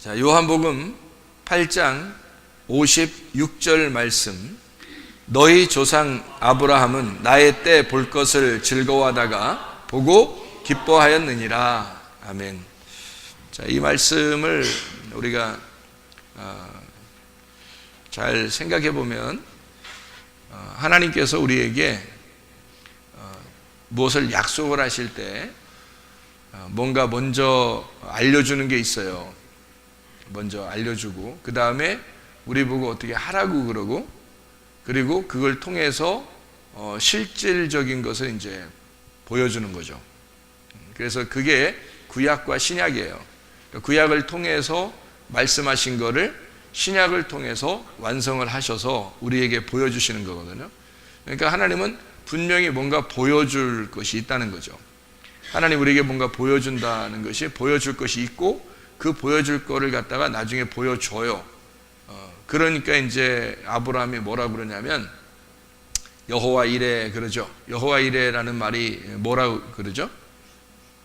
자, 요한복음 8장 56절 말씀. 너희 조상 아브라함은 나의 때 볼 것을 즐거워하다가 보고 기뻐하였느니라. 아멘. 자, 이 말씀을 우리가 잘 생각해 보면 하나님께서 우리에게 무엇을 약속을 하실 때 뭔가 먼저 알려주는 게 있어요. 먼저 알려주고 그 다음에 우리 보고 어떻게 하라고 그러고, 그리고 그걸 통해서 실질적인 것을 이제 보여주는 거죠. 그래서 그게 구약과 신약이에요. 구약을 통해서 말씀하신 거를 신약을 통해서 완성을 하셔서 우리에게 보여주시는 거거든요. 그러니까 하나님은 분명히 뭔가 보여줄 것이 있다는 거죠. 하나님 우리에게 뭔가 보여준다는 것이, 보여줄 것이 있고 그 보여줄 거를 갖다가 나중에 보여줘요. 그러니까 이제 아브라함이 뭐라 그러냐면 여호와 이레 그러죠. 여호와 이레라는 말이 뭐라고 그러죠?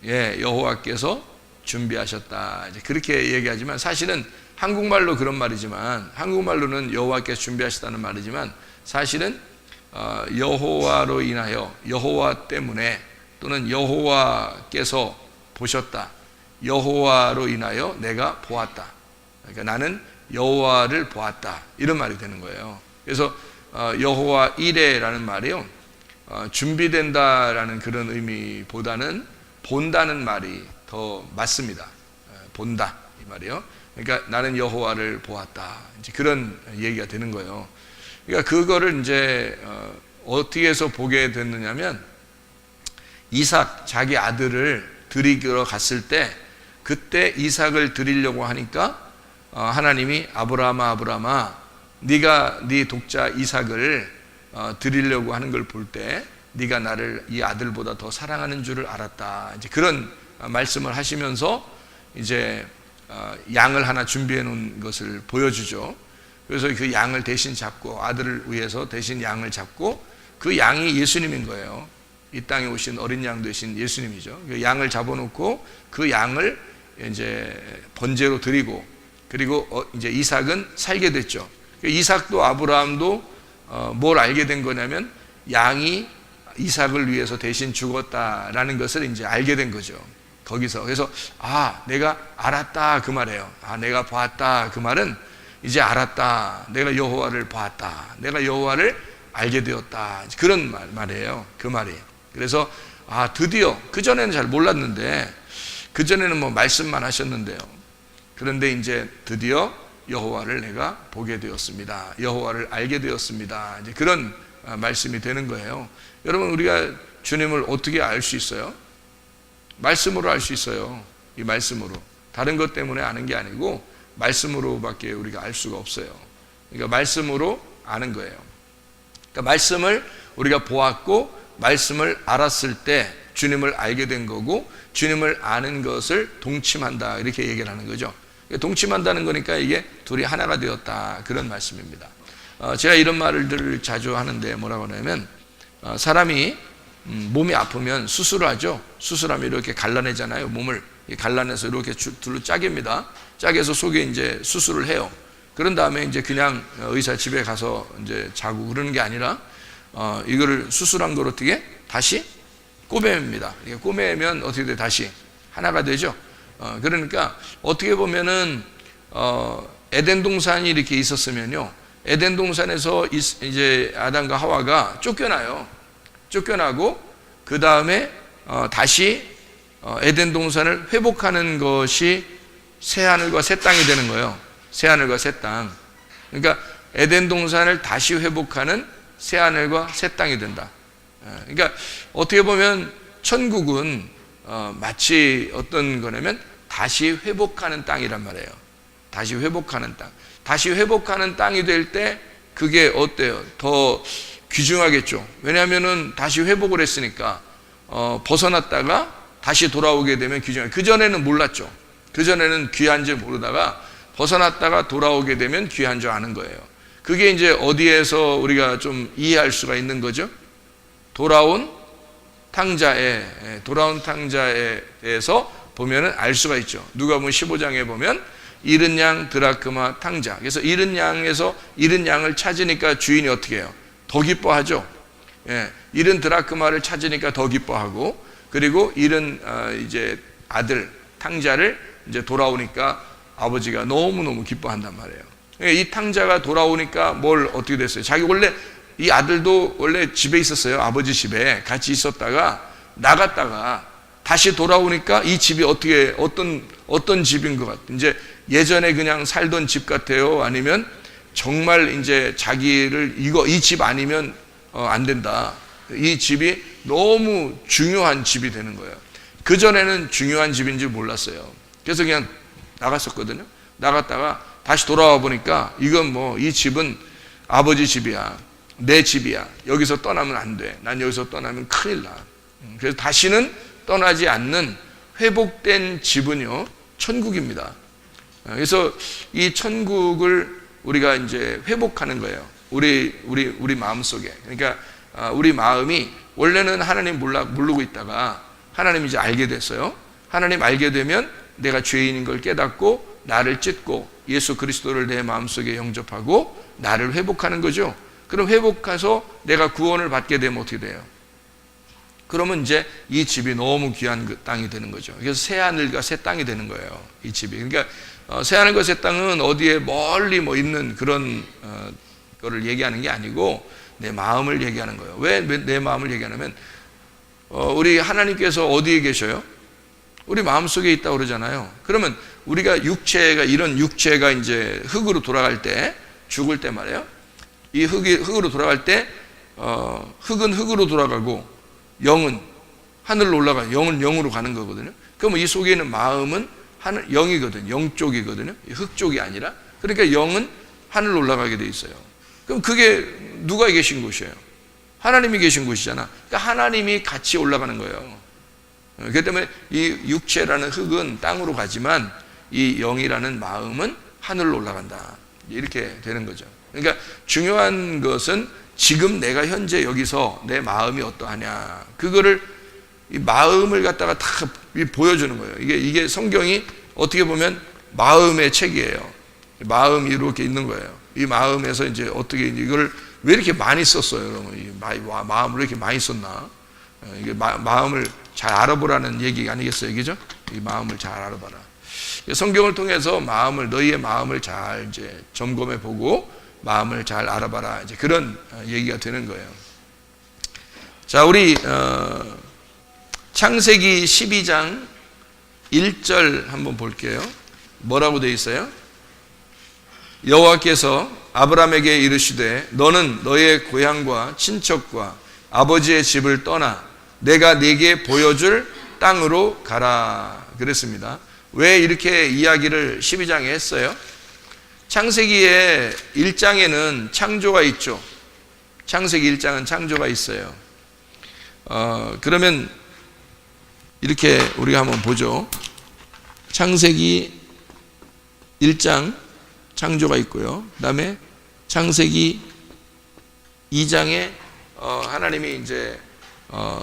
여호와께서 준비하셨다. 이제 그렇게 얘기하지만 사실은 한국말로 그런 말이지만, 한국말로는 여호와께서 준비하셨다는 말이지만 사실은 여호와로 인하여, 여호와 때문에, 또는 여호와께서 보셨다, 여호와로 인하여 내가 보았다. 그러니까 나는 여호와를 보았다, 이런 말이 되는 거예요. 그래서 여호와 이레라는 말이요, 준비된다라는 그런 의미보다는 본다는 말이 더 맞습니다. 본다 이 말이요. 그러니까 나는 여호와를 보았다, 이제 그런 얘기가 되는 거예요. 그러니까 그거를 이제 어떻게 해서 보게 됐느냐면, 이삭 자기 아들을 드리러 갔을 때, 그때 이삭을 드리려고 하니까 하나님이 아브라함아 네가 네 독자 이삭을 드리려고 하는 걸 볼 때 네가 나를 이 아들보다 더 사랑하는 줄을 알았다, 이제 그런 말씀을 하시면서 이제 양을 하나 준비해 놓은 것을 보여주죠. 그래서 그 양을 대신 잡고, 아들을 위해서 대신 양을 잡고, 그 양이 예수님인 거예요. 이 땅에 오신 어린 양 되신 예수님이죠. 그 양을 잡아놓고 그 양을 이제 번제로 드리고, 그리고 이제 이삭은 살게 됐죠. 이삭도 아브라함도 뭘 알게 된 거냐면 양이 이삭을 위해서 대신 죽었다라는 것을 이제 알게 된 거죠. 거기서. 그래서 내가 알았다 그 말이에요. 내가 보았다 그 말은 이제 알았다, 내가 여호와를 보았다, 내가 여호와를 알게 되었다, 그런 말이에요. 그 말이. 그래서 드디어, 그전에는 잘 몰랐는데, 그전에는 뭐 말씀만 하셨는데요, 그런데 이제 드디어 여호와를 내가 보게 되었습니다, 여호와를 알게 되었습니다, 이제 그런 말씀이 되는 거예요. 여러분, 우리가 주님을 어떻게 알 수 있어요? 말씀으로 알 수 있어요. 이 말씀으로. 다른 것 때문에 아는 게 아니고 말씀으로밖에 우리가 알 수가 없어요. 그러니까 말씀으로 아는 거예요. 그러니까 말씀을 우리가 보았고 말씀을 알았을 때 주님을 알게 된 거고, 주님을 아는 것을 동침한다, 이렇게 얘기를 하는 거죠. 동침한다는 거니까 이게 둘이 하나가 되었다, 그런 말씀입니다. 제가 이런 말을 자주 하는데 뭐라고 하냐면, 사람이 몸이 아프면 수술을 하죠. 수술하면 이렇게 갈라내잖아요. 몸을 갈라내서 이렇게 둘로 짜깁니다. 짜개서 속에 이제 수술을 해요. 그런 다음에 이제 그냥 의사 집에 가서 이제 자고 그러는 게 아니라 이거를 수술한 걸 어떻게 다시 꼬매입니다. 꼬매면 어떻게 돼? 다시 하나가 되죠. 그러니까 어떻게 보면은 에덴 동산이 이렇게 있었으면요, 에덴 동산에서 이제 아담과 하와가 쫓겨나요. 쫓겨나고 그 다음에 다시 에덴 동산을 회복하는 것이 새 하늘과 새 땅이 되는 거예요. 새 하늘과 새 땅. 그러니까 에덴 동산을 다시 회복하는 새 하늘과 새 땅이 된다. 그러니까 어떻게 보면 천국은 마치 어떤 거냐면 다시 회복하는 땅이란 말이에요. 다시 회복하는 땅. 다시 회복하는 땅이 될 때 그게 어때요? 더 귀중하겠죠. 왜냐하면은 다시 회복을 했으니까 벗어났다가 다시 돌아오게 되면 귀중해요. 그전에는 몰랐죠. 그전에는 귀한 줄 모르다가 벗어났다가 돌아오게 되면 귀한 줄 아는 거예요. 그게 이제 어디에서 우리가 좀 이해할 수가 있는 거죠? 돌아온 탕자에 대해서 보면은 알 수가 있죠. 누가복음 15장에 보면 잃은 양, 드라크마, 탕자. 그래서 잃은 양에서 잃은 양을 찾으니까 주인이 어떻게 해요? 더 기뻐하죠. 예, 잃은 드라크마를 찾으니까 더 기뻐하고, 그리고 잃은 이제 아들 탕자를 이제 돌아오니까 아버지가 너무너무 기뻐한단 말이에요. 이 탕자가 돌아오니까 뭘 어떻게 됐어요? 자기 원래 이 아들도 원래 집에 있었어요. 아버지 집에 같이 있었다가 나갔다가 다시 돌아오니까 이 집이 어떤 집인 것 같아요. 이제 예전에 그냥 살던 집 같아요? 아니면 정말 이제 자기를 이 집 아니면 안 된다. 이 집이 너무 중요한 집이 되는 거예요. 그전에는 중요한 집인지 몰랐어요. 그래서 그냥 나갔었거든요. 나갔다가 다시 돌아와 보니까 이건 뭐 이 집은 아버지 집이야. 내 집이야. 여기서 떠나면 안 돼. 난 여기서 떠나면 큰일 나. 그래서 다시는 떠나지 않는 회복된 집은요, 천국입니다. 그래서 이 천국을 우리가 이제 회복하는 거예요. 우리 마음 속에. 그러니까 우리 마음이 원래는 하나님 모르고 있다가 하나님 이제 알게 됐어요. 하나님 알게 되면 내가 죄인인 걸 깨닫고 나를 찢고 예수 그리스도를 내 마음속에 영접하고 나를 회복하는 거죠. 그럼 회복해서 내가 구원을 받게 되면 어떻게 돼요? 그러면 이제 이 집이 너무 귀한 그 땅이 되는 거죠. 그래서 새 하늘과 새 땅이 되는 거예요. 이 집이. 그러니까 새 하늘과 새 땅은 어디에 멀리 뭐 있는 그런 거를 얘기하는 게 아니고 내 마음을 얘기하는 거예요. 왜 내 마음을 얘기하냐면 우리 하나님께서 어디에 계셔요? 우리 마음속에 있다고 그러잖아요. 그러면 우리가 이런 육체가 이제 흙으로 돌아갈 때, 죽을 때 말이에요. 이 흙으로 돌아갈 때 흙은 흙으로 돌아가고 영은 하늘로 올라가요. 영은 영으로 가는 거거든요. 그러면 이 속에 있는 마음은 영이거든요. 영 쪽이거든요. 흙 쪽이 아니라. 그러니까 영은 하늘로 올라가게 돼 있어요. 그럼 그게 누가 계신 곳이에요? 하나님이 계신 곳이잖아. 그러니까 하나님이 같이 올라가는 거예요. 그렇기 때문에 이 육체라는 흙은 땅으로 가지만 이 영이라는 마음은 하늘로 올라간다. 이렇게 되는 거죠. 그러니까 중요한 것은 지금 내가 현재 여기서 내 마음이 어떠하냐. 그거를 이 마음을 갖다가 다 보여주는 거예요. 이게 성경이 어떻게 보면 마음의 책이에요. 마음이 이렇게 있는 거예요. 이 마음에서 이제 어떻게 이걸 왜 이렇게 많이 썼어요? 그러면 이 마음을 왜 이렇게 많이 썼나? 이게 마음을 잘 알아보라는 얘기가 아니겠어요, 그죠? 이 마음을 잘 알아봐라. 성경을 통해서 너희의 마음을 잘 이제 점검해 보고 마음을 잘 알아봐라. 이제 그런 얘기가 되는 거예요. 자, 우리 창세기 12장 1절 한번 볼게요. 뭐라고 되어 있어요? 여호와께서 아브라함에게 이르시되 너는 너의 고향과 친척과 아버지의 집을 떠나 내가 네게 보여줄 땅으로 가라 그랬습니다. 왜 이렇게 이야기를 12장에 했어요? 창세기의 1장에는 창조가 있죠. 창세기 1장은 창조가 있어요. 그러면 이렇게 우리가 한번 보죠. 창세기 1장 창조가 있고요. 그 다음에 창세기 2장에 하나님이 이제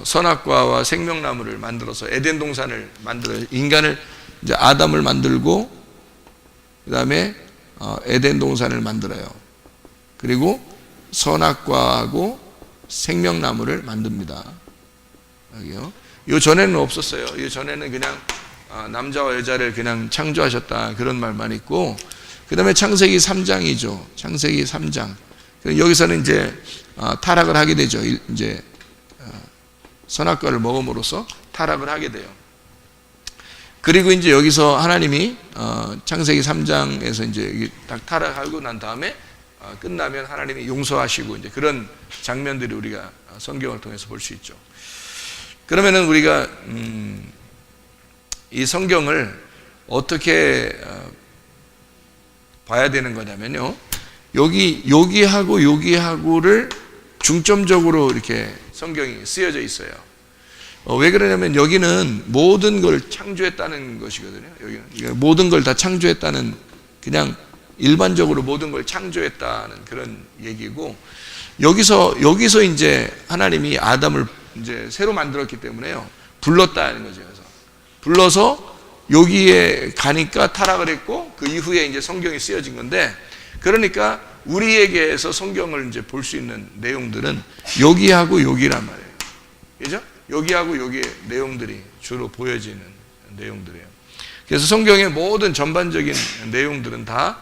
선악과와 생명나무를 만들어서 에덴 동산을 만들어 인간을 이제 아담을 만들고 그 다음에 에덴 동산을 만들어요. 그리고 선악과하고 생명나무를 만듭니다. 여기요. 이 전에는 없었어요. 이 전에는 그냥 남자와 여자를 그냥 창조하셨다 그런 말만 있고, 그 다음에 창세기 3장이죠. 창세기 3장. 여기서는 이제 타락을 하게 되죠. 이제 선악과를 먹음으로써 타락을 하게 돼요. 그리고 이제 여기서 하나님이 창세기 3장에서 이제 딱 타락하고 난 다음에 끝나면 하나님이 용서하시고 이제 그런 장면들이 우리가 성경을 통해서 볼 수 있죠. 그러면은 우리가 이 성경을 어떻게 봐야 되는 거냐면요. 여기하고를 중점적으로 이렇게 성경이 쓰여져 있어요. 왜 그러냐면 여기는 모든 걸 창조했다는 것이거든요. 여기는 모든 걸 다 창조했다는, 그냥 일반적으로 모든 걸 창조했다는 그런 얘기고, 여기서 이제 하나님이 아담을 이제 새로 만들었기 때문에요. 불렀다는 거죠. 그래서 불러서 여기에 가니까 타락을 했고 그 이후에 이제 성경이 쓰여진 건데, 그러니까 우리에게서 성경을 이제 볼 수 있는 내용들은 여기하고 여기란 말이에요. 그죠? 여기하고 여기의 내용들이 주로 보여지는 내용들이에요. 그래서 성경의 모든 전반적인 내용들은 다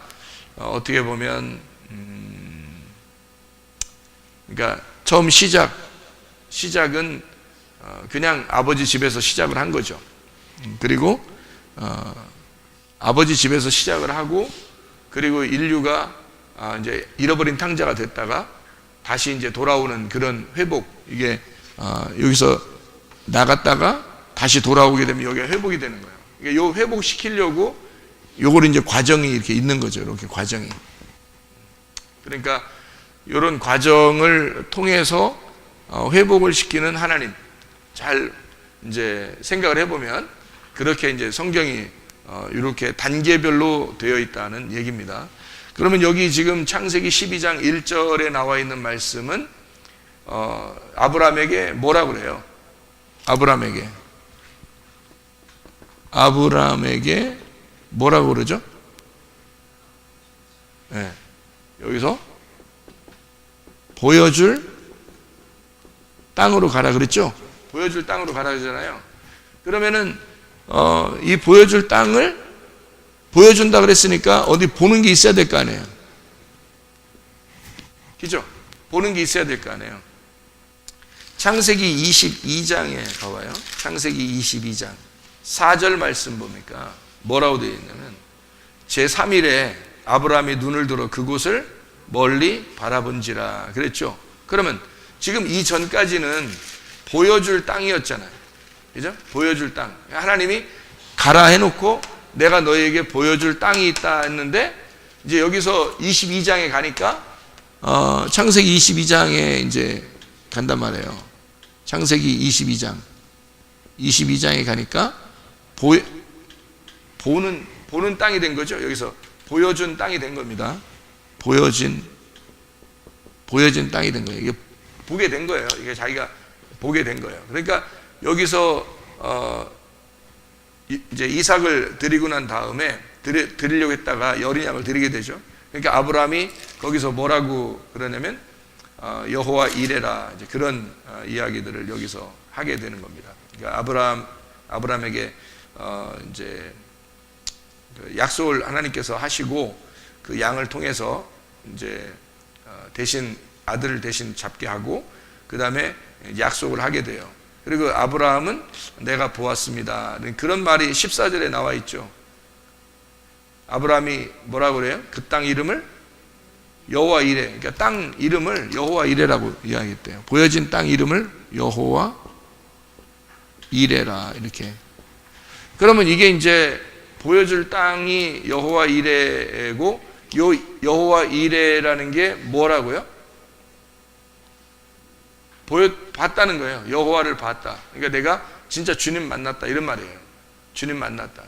어떻게 보면 그러니까 처음 시작은 그냥 아버지 집에서 시작을 한 거죠. 그리고 아버지 집에서 시작을 하고, 그리고 인류가 이제 잃어버린 탕자가 됐다가 다시 이제 돌아오는 그런 회복, 이게 여기서 나갔다가 다시 돌아오게 되면 여기가 회복이 되는 거예요. 그러니까 요 회복시키려고 요걸 이제 과정이 이렇게 있는 거죠. 이렇게 과정이. 그러니까 이런 과정을 통해서 회복을 시키는 하나님, 잘 이제 생각을 해보면 그렇게 이제 성경이 이렇게 단계별로 되어 있다는 얘기입니다. 그러면 여기 지금 창세기 12장 1절에 나와 있는 말씀은 아브라함에게 뭐라고 그래요? 아브라함에게 뭐라고 그러죠? 네. 여기서 보여줄 땅으로 가라 그랬죠? 보여줄 땅으로 가라 그러잖아요. 그러면은 이 보여줄 땅을 보여준다 그랬으니까 어디 보는 게 있어야 될 거 아니에요. 그죠? 보는 게 있어야 될 거 아니에요. 창세기 22장에 가봐요. 창세기 22장 4절 말씀 보니까 뭐라고 되어 있냐면, 제3일에 아브라함이 눈을 들어 그곳을 멀리 바라본지라 그랬죠. 그러면 지금 이전까지는 보여줄 땅이었잖아요. 그죠? 보여줄 땅. 하나님이 가라 해놓고 내가 너에게 보여줄 땅이 있다 했는데, 이제 여기서 22장에 가니까 창세기 22장에 이제 간단 말이에요. 창세기 22장에 가니까 보는 땅이 된 거죠. 여기서 보여준 땅이 된 겁니다. 보여진 땅이 된 거예요. 이게 보게 된 거예요. 이게 자기가 보게 된 거예요. 그러니까 여기서 이제 이삭을 드리고 난 다음에 드리려고 했다가 여린 양을 드리게 되죠. 그러니까 아브라함이 거기서 뭐라고 그러냐면 여호와 이레라, 이제 그런 이야기들을 여기서 하게 되는 겁니다. 그러니까 아브라함에게 이제 약속을 하나님께서 하시고 그 양을 통해서 이제 대신 아들을 대신 잡게 하고 그 다음에 약속을 하게 돼요. 그리고 아브라함은 내가 보았습니다. 그런 말이 14절에 나와 있죠. 아브라함이 뭐라고 그래요? 그 땅 이름을 여호와 이레, 그러니까 땅 이름을 여호와 이레라고 이야기했대요. 보여진 땅 이름을 여호와 이레라, 이렇게. 그러면 이게 이제 보여줄 땅이 여호와 이레고, 요 여호와 이레라는 게 뭐라고요? 봤다는 거예요. 여호와를 봤다. 그러니까 내가 진짜 주님 만났다, 이런 말이에요. 주님 만났다.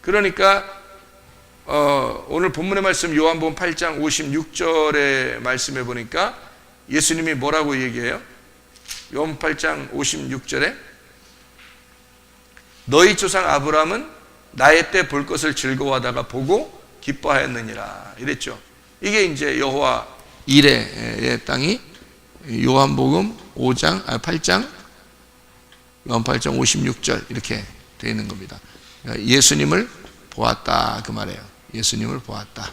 그러니까 오늘 본문의 말씀 요한복음 8장 56절의 말씀에 보니까 예수님이 뭐라고 얘기해요? 요한 8장 56절에 너희 조상 아브라함은 나의 때 볼 것을 즐거워하다가 보고 기뻐하였느니라, 이랬죠. 이게 이제 여호와 이레의 땅이 요한복음 8장 요한 8장 56절 이렇게 되어 있는 겁니다. 예수님을 보았다, 그 말이에요. 예수님을 보았다.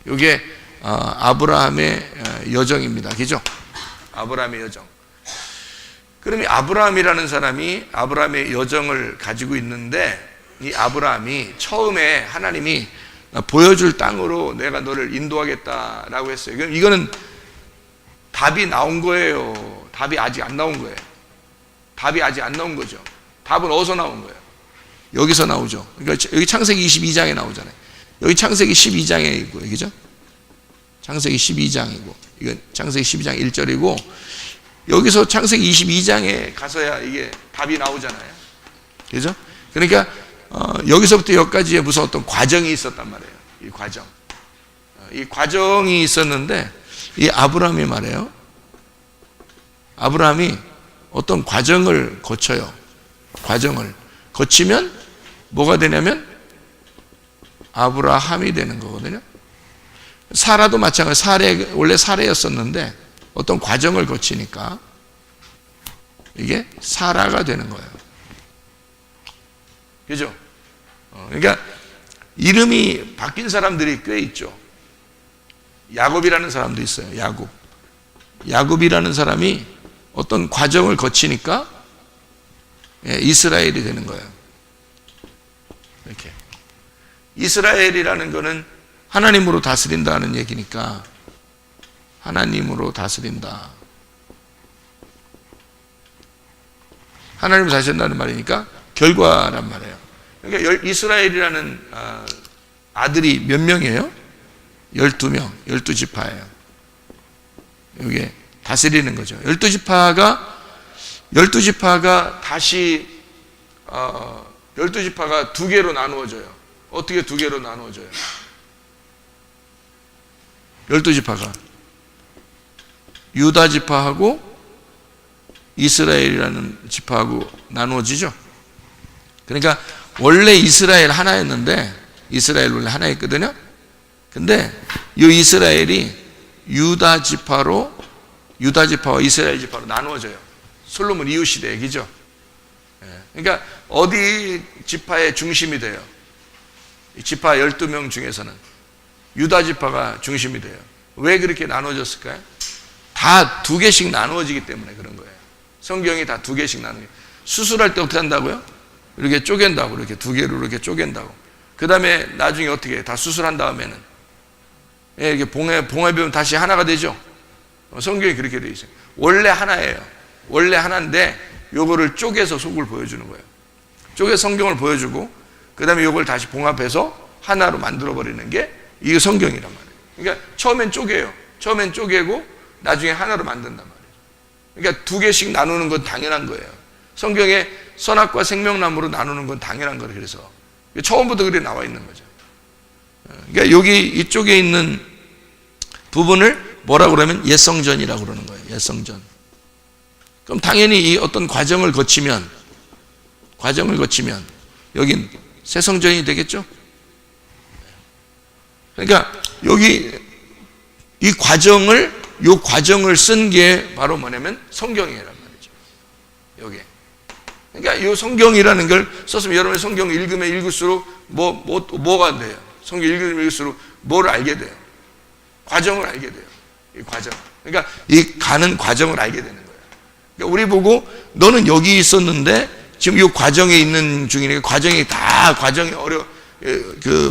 이게 아브라함의 여정입니다. 그죠? 아브라함의 여정. 그럼 이 아브라함이라는 사람이 아브라함의 여정을 가지고 있는데, 이 아브라함이 처음에 하나님이 보여줄 땅으로 내가 너를 인도하겠다라고 했어요. 그럼 이거는 답이 나온 거예요? 답이 아직 안 나온 거예요? 답이 아직 안 나온 거죠. 답은 어디서 나온 거예요? 여기서 나오죠. 그러니까 여기 창세기 22장에 나오잖아요. 여기 창세기 12장에 있고, 그죠? 창세기 12장이고, 이건 창세기 12장 1절이고, 여기서 창세기 22장에 가서야 이게 답이 나오잖아요. 그죠? 그러니까 여기서부터 여기까지의 무슨 어떤 과정이 있었단 말이에요. 이 과정. 이 과정이 있었는데, 이 아브라함이 말이에요. 아브라함이 어떤 과정을 거쳐요. 과정을 거치면 뭐가 되냐면 아브라함이 되는 거거든요. 사라도 마찬가지. 원래 사례였었는데 어떤 과정을 거치니까 이게 사라가 되는 거예요. 그죠? 그러니까 이름이 바뀐 사람들이 꽤 있죠. 야곱이라는 사람도 있어요. 야곱이라는 사람이 어떤 과정을 거치니까 이스라엘이 되는 거예요. 이렇게. 이스라엘이라는 거는 하나님으로 다스린다는 얘기니까 하나님으로 다스린다. 하나님을 다스린다는 말이니까 결과란 말이에요. 그러니까 이스라엘이라는 아들이 몇 명이에요? 12명, 12지파예요. 이게 다스리는 거죠. 12지파가 다시 12지파가 두 개로 나누어져요. 어떻게 두 개로 나누어져요? 12지파가 유다 지파하고 이스라엘이라는 지파하고 나누어지죠. 그러니까 원래 이스라엘 하나였는데, 이스라엘 원래 하나였거든요. 근데 이 이스라엘이 유다 지파와 이스라엘 지파로 나누어져요. 솔로몬 이후 시대 얘기죠. 그러니까 어디 지파의 중심이 돼요? 이 지파 12명 중에서는 유다 지파가 중심이 돼요. 왜 그렇게 나누어졌을까요? 다 두 개씩 나누어지기 때문에 그런 거예요. 성경이 다 두 개씩 나누어요. 수술할 때 어떻게 한다고요? 이렇게 쪼갠다고, 이렇게 두 개로 이렇게 쪼갠다고. 그 다음에 나중에 어떻게 해? 다 수술한 다음에는 이렇게 봉해 배우면 다시 하나가 되죠. 성경이 그렇게 돼 있어요. 원래 하나예요. 원래 하나인데 요거를 쪼개서 속을 보여주는 거예요. 쪼개 성경을 보여주고 그 다음에 요걸 다시 봉합해서 하나로 만들어 버리는 게 이게 성경이란 말이에요. 그러니까 처음엔 쪼개요. 처음엔 쪼개고 나중에 하나로 만든단 말이에요. 그러니까 두 개씩 나누는 건 당연한 거예요. 성경에 선악과 생명나무로 나누는 건 당연한 거예요. 그래서 처음부터 그렇게 나와 있는 거죠. 그러니까 여기 이쪽에 있는 부분을 뭐라고 그러면 옛성전이라고 그러는 거예요. 옛성전. 그럼 당연히 이 어떤 과정을 거치면 여긴 새성전이 되겠죠. 그러니까 여기 이 과정을 쓴 게 바로 뭐냐면 성경이란 말이죠. 여기. 그러니까 이 성경이라는 걸 썼으면 여러분이 성경 읽으면 읽을수록 뭐가 돼요? 성경 읽으면 읽을수록 뭐를 알게 돼요? 과정을 알게 돼요. 이 과정. 그러니까 이 가는 과정을 알게 되는 거예요. 그러니까 우리 보고 너는 여기 있었는데 지금 이 과정에 있는 중이니까 과정이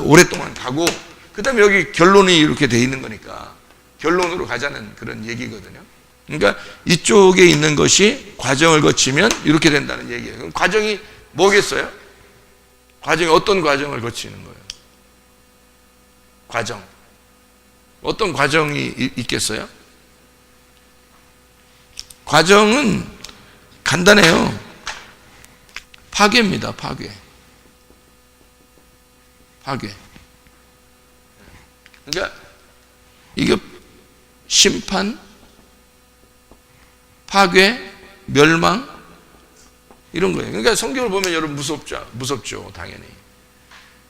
오랫동안 가고 그 다음에 여기 결론이 이렇게 돼 있는 거니까 결론으로 가자는 그런 얘기거든요. 그러니까 이쪽에 있는 것이 과정을 거치면 이렇게 된다는 얘기예요. 그럼 과정이 뭐겠어요? 과정이 어떤 과정을 거치는 거예요? 과정. 어떤 과정이 있겠어요? 과정은 간단해요. 파괴입니다. 파괴. 그러니까 이게 심판, 파괴, 멸망 이런 거예요. 그러니까 성경을 보면 여러분 무섭죠, 당연히.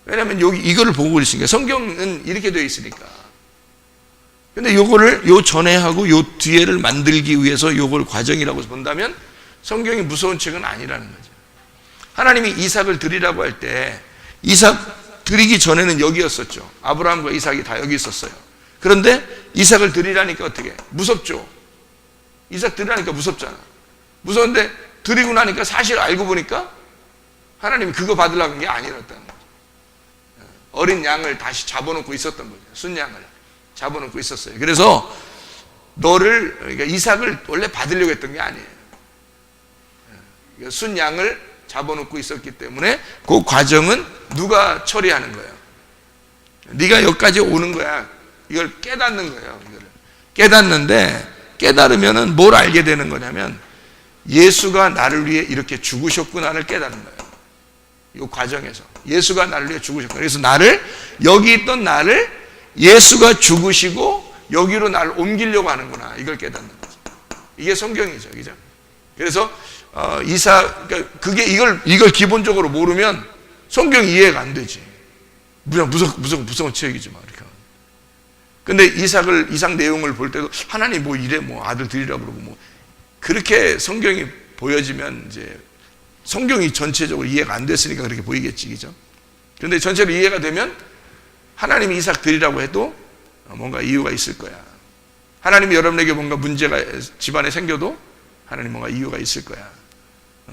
왜냐하면 여기 이거를 보고 있으니까 성경은 이렇게 되어 있으니까. 근데 요거를 요 전에하고 요 뒤에를 만들기 위해서 요걸 과정이라고 본다면 성경이 무서운 책은 아니라는 거죠. 하나님이 이삭을 드리라고 할 때 이삭 드리기 전에는 여기였었죠. 아브라함과 이삭이 다 여기 있었어요. 그런데 이삭을 드리라니까 어떻게? 무섭죠. 이삭 드리라니까 무섭잖아. 무서운데 드리고 나니까 사실 알고 보니까 하나님이 그거 받으려고 한 게 아니었다는 거죠. 어린 양을 다시 잡아놓고 있었던 거죠. 순양을 잡아놓고 있었어요. 그래서 그러니까 이삭을 원래 받으려고 했던 게 아니에요. 순양을 잡아놓고 있었기 때문에 그 과정은 누가 처리하는 거예요? 네가 여기까지 오는 거야. 이걸 깨닫는 거예요. 깨닫는데 깨달으면은 뭘 알게 되는 거냐면 예수가 나를 위해 이렇게 죽으셨구나를 깨닫는 거예요. 이 과정에서 예수가 나를 위해 죽으셨구나. 그래서 여기 있던 나를 예수가 죽으시고 여기로 나를 옮기려고 하는구나. 이걸 깨닫는 거죠. 이게 성경이죠, 그죠? 그래서 그러니까 이걸 기본적으로 모르면 성경이 이해가 안 되지. 그냥 무서운 책이지 막 이렇게. 근데 이삭 내용을 볼 때도 하나님 뭐 이래 뭐 아들 드리라고 그러고 뭐 그렇게 성경이 보여지면 이제 성경이 전체적으로 이해가 안 됐으니까 그렇게 보이겠지, 그죠? 근데 전체로 이해가 되면 하나님이 이삭 드리라고 해도 뭔가 이유가 있을 거야. 하나님이 여러분에게 뭔가 문제가 집안에 생겨도 하나님 뭔가 이유가 있을 거야.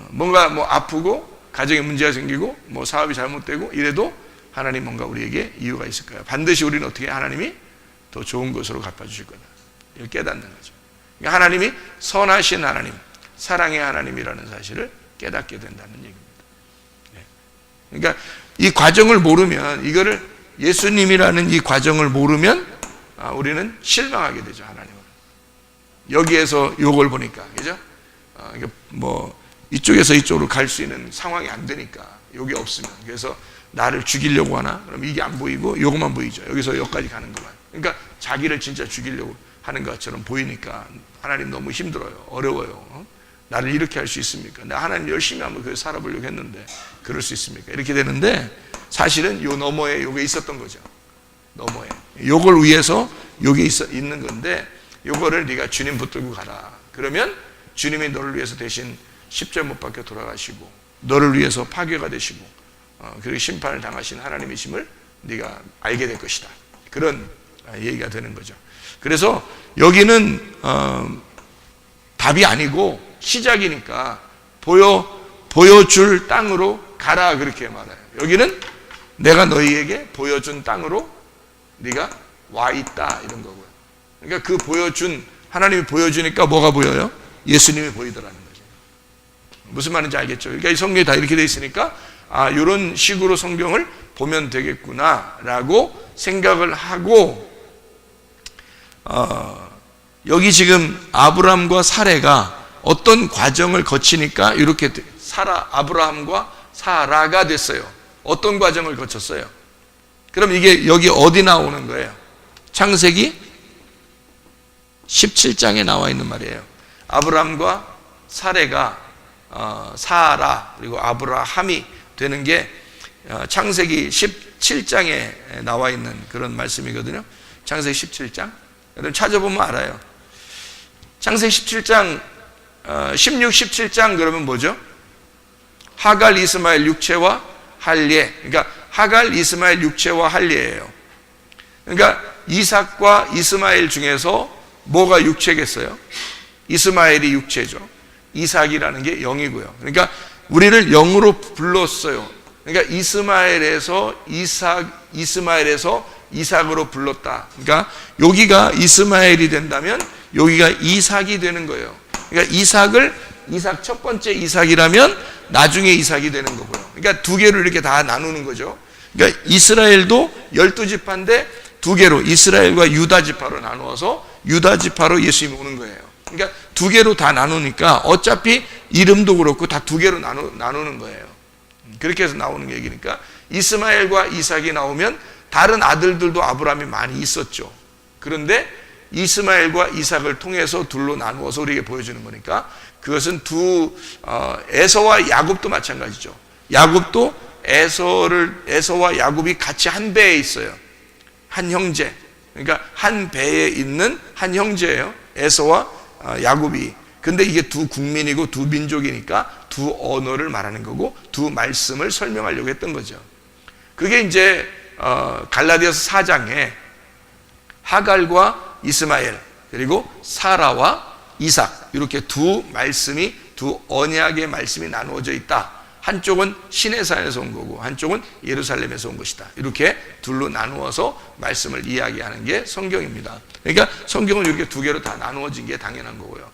뭔가 뭐 아프고 가정에 문제가 생기고 뭐 사업이 잘못되고 이래도 하나님 뭔가 우리에게 이유가 있을 거야. 반드시 우리는 어떻게 하나님이 더 좋은 것으로 갚아주실 거다. 이걸 깨닫는 거죠. 그러니까 하나님이 선하신 하나님, 사랑의 하나님이라는 사실을 깨닫게 된다는 얘기입니다. 그러니까 이 과정을 모르면, 이거를 예수님이라는 이 과정을 모르면 우리는 실망하게 되죠, 하나님을. 여기에서 요걸 보니까, 그죠? 뭐 이쪽에서 이쪽으로 갈 수 있는 상황이 안 되니까, 요게 없으면. 그래서 나를 죽이려고 하나? 그럼 이게 안 보이고 요것만 보이죠. 여기서 여기까지 가는 것만. 그러니까 자기를 진짜 죽이려고 하는 것처럼 보이니까 하나님 너무 힘들어요. 어려워요. 나를 이렇게 할 수 있습니까? 나 하나님 열심히 한번 그래서 살아보려고 했는데 그럴 수 있습니까? 이렇게 되는데 사실은 요 너머에 요게 있었던 거죠. 너머에. 요걸 위해서 요게 있는 건데 요거를 네가 주님 붙들고 가라. 그러면 주님이 너를 위해서 대신 십자가 못 박혀 돌아가시고 너를 위해서 파괴가 되시고 그리고 심판을 당하신 하나님이심을 네가 알게 될 것이다. 그런 얘기가 되는 거죠. 그래서 여기는 답이 아니고 시작이니까 보여줄 땅으로 가라 그렇게 말해요. 여기는 내가 너희에게 보여준 땅으로 네가 와 있다 이런 거고요. 그러니까 그 보여준 하나님이 보여주니까 뭐가 보여요? 예수님이 보이더라는 거죠. 무슨 말인지 알겠죠? 그러니까 이 성경이 다 이렇게 돼 있으니까 이런 식으로 성경을 보면 되겠구나라고 생각을 하고 여기 지금 아브람과 사레가 어떤 과정을 거치니까 이렇게 아브라함과 사라가 됐어요. 어떤 과정을 거쳤어요? 그럼 이게 여기 어디 나오는 거예요? 창세기 17장에 나와 있는 말이에요. 아브람과 사레가 사라 그리고 아브라함이 되는 게 창세기 17장에 나와 있는 그런 말씀이거든요. 창세기 17장 여러분 찾아보면 알아요. 창세기 17장 16, 17장 그러면 뭐죠? 하갈, 이스마엘, 육체와 할례. 그러니까 하갈, 이스마엘, 육체와 할례예요. 그러니까 이삭과 이스마엘 중에서 뭐가 육체겠어요? 이스마엘이 육체죠. 이삭이라는 게 영이고요. 그러니까 우리를 영으로 불렀어요. 그러니까 이스마엘에서 이삭으로 불렀다. 그러니까 여기가 이스마엘이 된다면 여기가 이삭이 되는 거예요. 그러니까 이삭 첫 번째 이삭이라면 나중에 이삭이 되는 거고요. 그러니까 두 개로 이렇게 다 나누는 거죠. 그러니까 이스라엘도 12지파인데 두 개로 이스라엘과 유다 지파로 나누어서 유다 지파로 예수님이 오는 거예요. 그러니까 두 개로 다 나누니까 어차피 이름도 그렇고 다 두 개로 나누는 거예요. 그렇게 해서 나오는 얘기니까 이스마엘과 이삭이 나오면 다른 아들들도 아브라함이 많이 있었죠. 그런데 이스마엘과 이삭을 통해서 둘로 나누어서 우리에게 보여주는 거니까 그것은 에서와 야곱도 마찬가지죠. 야곱도 에서와 야곱이 같이 한 배에 있어요. 한 형제. 그러니까 한 배에 있는 한 형제예요. 에서와 야곱이. 근데 이게 두 국민이고 두 민족이니까 두 언어를 말하는 거고 두 말씀을 설명하려고 했던 거죠. 그게 이제 갈라디아서 4장에 하갈과 이스마엘 그리고 사라와 이삭 이렇게 두 언약의 말씀이 나누어져 있다. 한쪽은 시내산에서 온 거고 한쪽은 예루살렘에서 온 것이다. 이렇게 둘로 나누어서 말씀을 이야기하는 게 성경입니다. 그러니까 성경은 이렇게 두 개로 다 나누어진 게 당연한 거고요.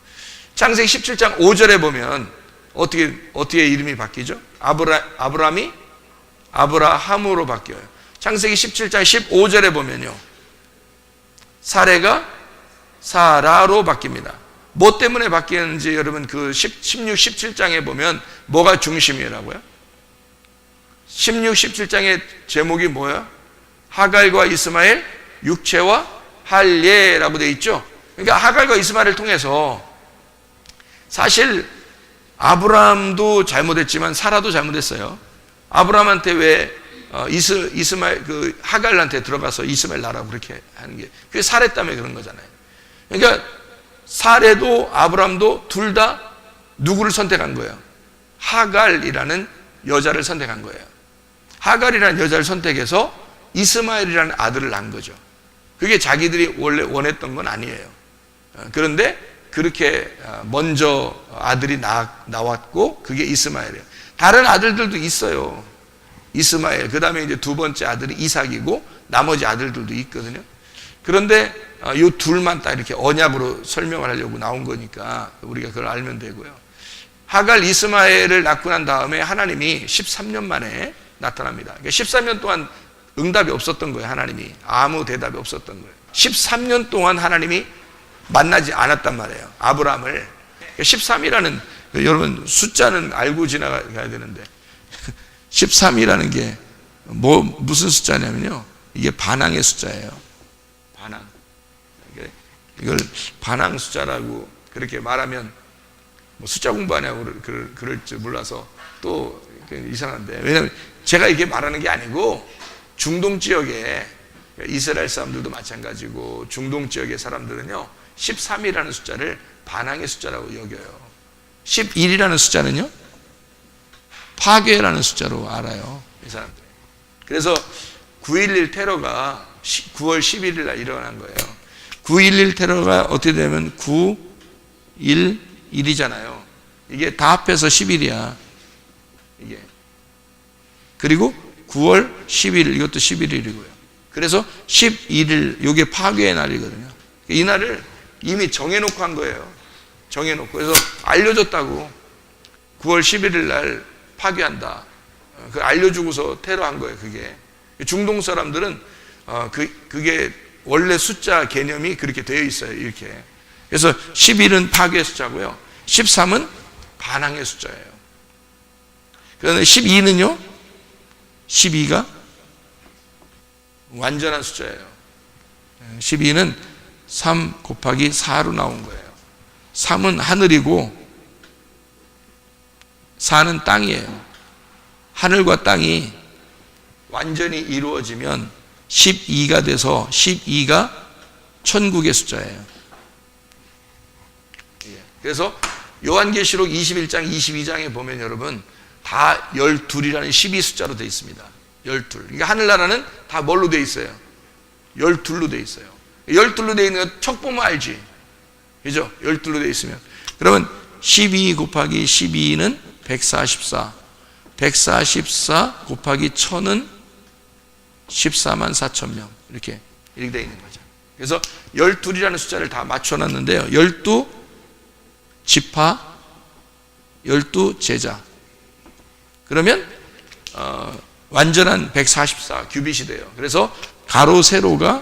창세기 17장 5절에 보면 어떻게 이름이 바뀌죠? 아브람이 아브라함으로 바뀌어요. 창세기 17장 15절에 보면요. 사레가 사라로 바뀝니다. 뭐 때문에 바뀌었는지 여러분 그 16, 17장에 보면 뭐가 중심이라고요? 16, 17장의 제목이 뭐야? 하갈과 이스마엘, 육체와 할례라고 되어 있죠. 그러니까 하갈과 이스마엘을 통해서 사실 아브라함도 잘못했지만 사라도 잘못했어요. 아브라함한테 왜 이스마엘 그 하갈한테 들어가서 이스마엘 낳으라고 그렇게 하는 게 그게 사례 때문에 그런 거잖아요. 그러니까 사례도 아브라함도 둘 다 누구를 선택한 거예요? 하갈이라는 여자를 선택한 거예요. 하갈이라는 여자를 선택해서 이스마엘이라는 아들을 낳은 거죠. 그게 자기들이 원래 원했던 건 아니에요. 그런데 그렇게 먼저 아들이 나왔고 그게 이스마엘이에요. 다른 아들들도 있어요. 이스마엘, 그 다음에 이제 두 번째 아들이 이삭이고 나머지 아들들도 있거든요. 그런데 이 둘만 딱 이렇게 언약으로 설명을 하려고 나온 거니까 우리가 그걸 알면 되고요. 하갈 이스마엘을 낳고 난 다음에 하나님이 13년 만에 나타납니다. 그러니까 13년 동안 응답이 없었던 거예요. 하나님이 아무 대답이 없었던 거예요. 13년 동안 하나님이 만나지 않았단 말이에요. 아브라함을. 13이라는 여러분 숫자는 알고 지나가야 되는데 13이라는 게 무슨 숫자냐면요, 이게 반항의 숫자예요. 반항. 이걸 반항 숫자라고 그렇게 말하면 뭐 숫자 공부 안 하고 그럴 줄 몰라서 또 이상한데, 왜냐하면 제가 이게 말하는 게 아니고 중동 지역에 이스라엘 사람들도 마찬가지고 중동 지역의 사람들은요 13이라는 숫자를 반항의 숫자라고 여겨요. 11이라는 숫자는요 파괴라는 숫자로 알아요, 이 사람들. 그래서 9.11 테러가 9월 11일 날 일어난 거예요. 9.11 테러가 어떻게 되면 9.11이잖아요. 이게 다 합해서 10일이야. 이게. 그리고 9월 10일, 이것도 11일이고요. 그래서 11일, 이게 파괴의 날이거든요. 이 날을 이미 정해놓고 한 거예요. 정해놓고. 그래서 알려줬다고. 9월 11일 날 파괴한다. 그 알려주고서 테러한 거예요, 그게. 중동 사람들은 그게 원래 숫자 개념이 그렇게 되어 있어요, 이렇게. 그래서 11은 파괴 숫자고요. 13은 반항의 숫자예요. 그런데 12는요, 12가 완전한 숫자예요. 12는 3 곱하기 4로 나온 거예요. 3은 하늘이고 4는 땅이에요. 하늘과 땅이 완전히 이루어지면 12가 돼서 12가 천국의 숫자예요. 그래서 요한계시록 21장 22장에 보면 여러분 다 12이라는 12 숫자로 되어 있습니다. 12. 그러니까 하늘나라는 다 뭘로 되어 있어요? 12로 되어 있어요. 12로 되어 있는 거 척 보면 알지. 그죠? 12로 되어 있으면. 그러면 12 곱하기 12는 144. 144 곱하기 1000은 14만 4천 명. 이렇게 되어 있는 거죠. 그래서 12이라는 숫자를 다 맞춰놨는데요. 12 지파, 12 제자. 그러면 완전한 144 규빗이 돼요. 그래서 가로 세로가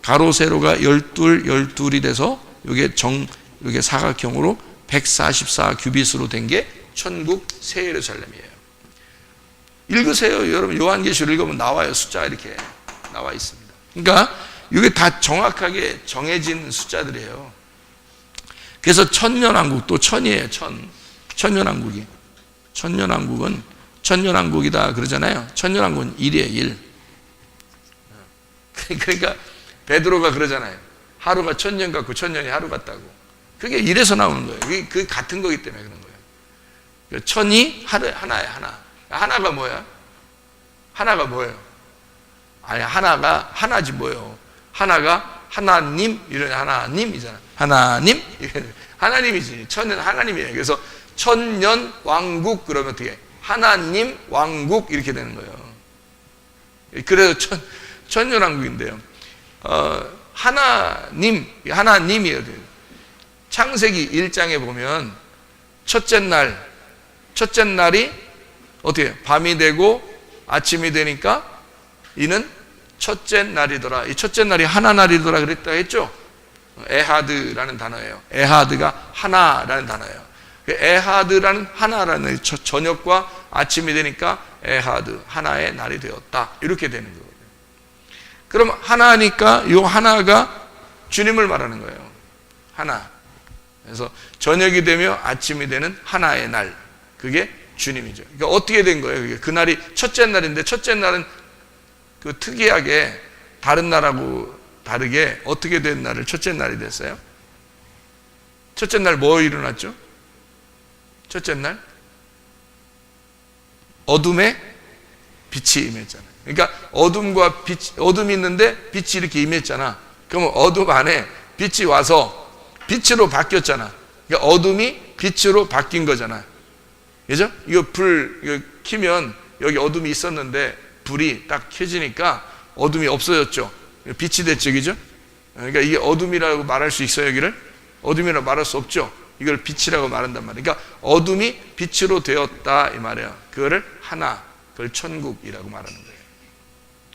12이 돼서 이게 사각형으로 144 규빗으로 된 게 천국 새 예루살렘이에요. 읽으세요. 여러분 요한계시록 읽으면 나와요. 숫자 이렇게 나와 있습니다. 그러니까 이게 다 정확하게 정해진 숫자들이에요. 그래서 천년왕국도 천이에요. 천년왕국이. 천년왕국은 천년왕국이다 그러잖아요. 천년왕국은 1이에요. 1. 그러니까 베드로가 그러잖아요. 하루가 천년 같고 천년이 하루 같다고. 그게 1에서 나오는 거예요. 그게 같은 거기 때문에 그런 거예요. 천이 하나예요. 하나. 하나가 뭐야? 하나가 뭐예요? 아니 하나가 하나지 뭐예요? 하나가 하나님, 이런 하나님이잖아. 하나님, 하나님이지. 천은 하나님이에요. 그래서 천년 왕국 그러면 어떻게? 하나님 왕국 이렇게 되는 거예요. 그래서 천년 왕국인데요. 하나님이에요. 창세기 1장에 보면 첫째 날이 어떻게? 밤이 되고 아침이 되니까 이는 첫째 날이더라. 이 첫째 날이 하나 날이더라 그랬다 했죠? 에하드라는 단어예요. 에하드가 하나라는 단어예요. 에하드라는 하나라는 저녁과 아침이 되니까 에하드, 하나의 날이 되었다. 이렇게 되는 거예요. 그럼 하나니까 이 하나가 주님을 말하는 거예요. 하나. 그래서 저녁이 되며 아침이 되는 하나의 날. 그게 주님이죠. 그러니까 어떻게 된 거예요? 그날이 첫째 날인데, 첫째 날은 그 특이하게 다른 날하고 다르게 어떻게 된 날을 첫째 날이 됐어요? 첫째 날 뭐 일어났죠? 첫째 날 어둠에 빛이 임했잖아요. 그러니까 어둠과 빛, 어둠이 있는데 빛이 이렇게 임했잖아. 그러면 어둠 안에 빛이 와서 빛으로 바뀌었잖아. 그러니까 어둠이 빛으로 바뀐 거잖아. 그죠? 이거 불 이거 켜면 여기 어둠이 있었는데 불이 딱 켜지니까 어둠이 없어졌죠. 빛이 됐죠, 그죠? 그러니까 이게 어둠이라고 말할 수 있어요, 여기를? 어둠이라고 말할 수 없죠. 이걸 빛이라고 말한단 말이에요. 그러니까 어둠이 빛으로 되었다 이 말이에요. 그거를 하나, 그걸 천국이라고 말하는 거예요.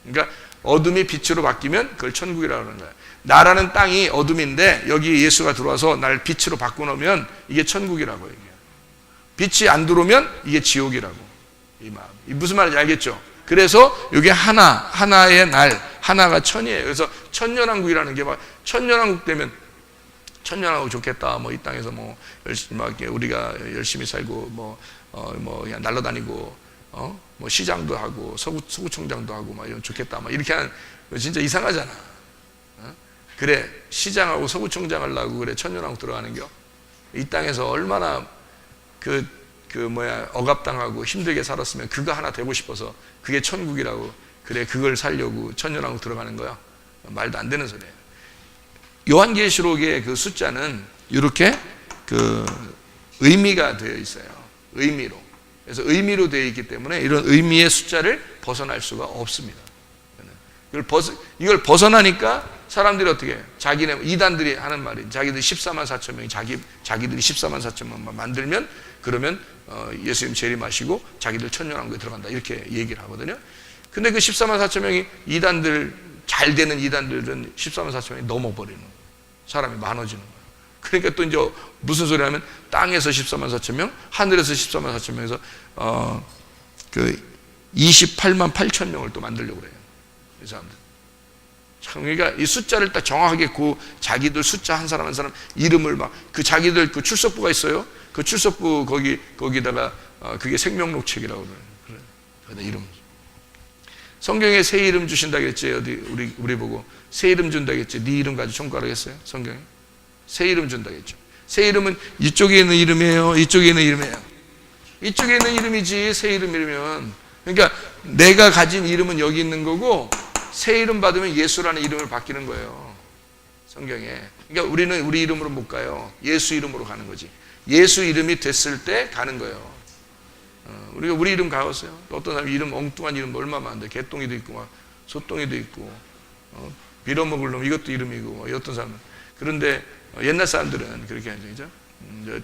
그러니까 어둠이 빛으로 바뀌면 그걸 천국이라고 하는 거예요. 나라는 땅이 어둠인데 여기 예수가 들어와서 날 빛으로 바꿔놓으면 이게 천국이라고 얘기해요. 빛이 안 들어오면 이게 지옥이라고. 이 마음. 무슨 말인지 알겠죠? 그래서 이게 하나의 날, 하나가 천이에요. 그래서 천년왕국이라는 게 막 천년왕국 되면 천년왕국 좋겠다. 뭐 이 땅에서 뭐 열심히 막 우리가 열심히 살고 뭐 그냥 날아다니고 뭐 시장도 하고 서구청장도 하고 막 이런 좋겠다. 막 이렇게 하는 진짜 이상하잖아. 그래 시장하고 서구청장 하려고 그래 천년왕국 들어가는겨. 이 땅에서 얼마나 억압당하고 힘들게 살았으면 그거 하나 되고 싶어서 그게 천국이라고 그래 그걸 살려고 천년왕국 들어가는 거야. 말도 안 되는 소리예요. 요한계시록의 그 숫자는 이렇게 그 의미가 되어 있어요. 의미로. 그래서 의미로 되어 있기 때문에 이런 의미의 숫자를 벗어날 수가 없습니다. 이걸 벗어나니까 사람들이 어떻게 해요? 자기네 이단들이 하는 말이 자기들이 14만 4천 명이 자기들이 14만 4천 명만 만들면 그러면 예수님 재림하시고 자기들 천년왕국에 들어간다 이렇게 얘기를 하거든요. 근데 그 14만 4천 명이 이단들 잘 되는 이단들은 14만 4천 명이 넘어버리는 거예요. 사람이 많아지는 거예요. 그러니까 또 이제 무슨 소리 하면 땅에서 14만 4천 명, 하늘에서 14만 4천 명에서 그 28만 8천 명을 또 만들려고 그래요. 이 사람들. 참, 그러니까 이 숫자를 딱 정확하게 자기들 숫자 한 사람 한 사람 이름을 막 그 자기들 그 출석부가 있어요. 그 출석부 거기다가 그게 생명록책이라고 그래요. 그래 이름. 성경에 새 이름 주신다 그랬지. 어디 우리 보고 새 이름 준다 그랬지. 네 이름 가지고 총괄 하겠어요? 성경에 새 이름 준다 그랬죠. 새 이름은 이쪽에 있는 이름이에요. 이쪽에 있는 이름이에요. 이쪽에 있는 이름이지. 새 이름이면 그러니까 내가 가진 이름은 여기 있는 거고 새 이름 받으면 예수라는 이름을 바뀌는 거예요. 성경에. 그러니까 우리는 우리 이름으로 못 가요. 예수 이름으로 가는 거지. 예수 이름이 됐을 때 가는 거예요. 우리가 우리 이름 가봤어요. 어떤 사람 이름 엉뚱한 이름 얼마 많은데 개똥이도 있고 막 소똥이도 있고 빌어먹을 놈 이것도 이름이고 어떤 사람은 그런데 옛날 사람들은 그렇게 하죠. 그죠?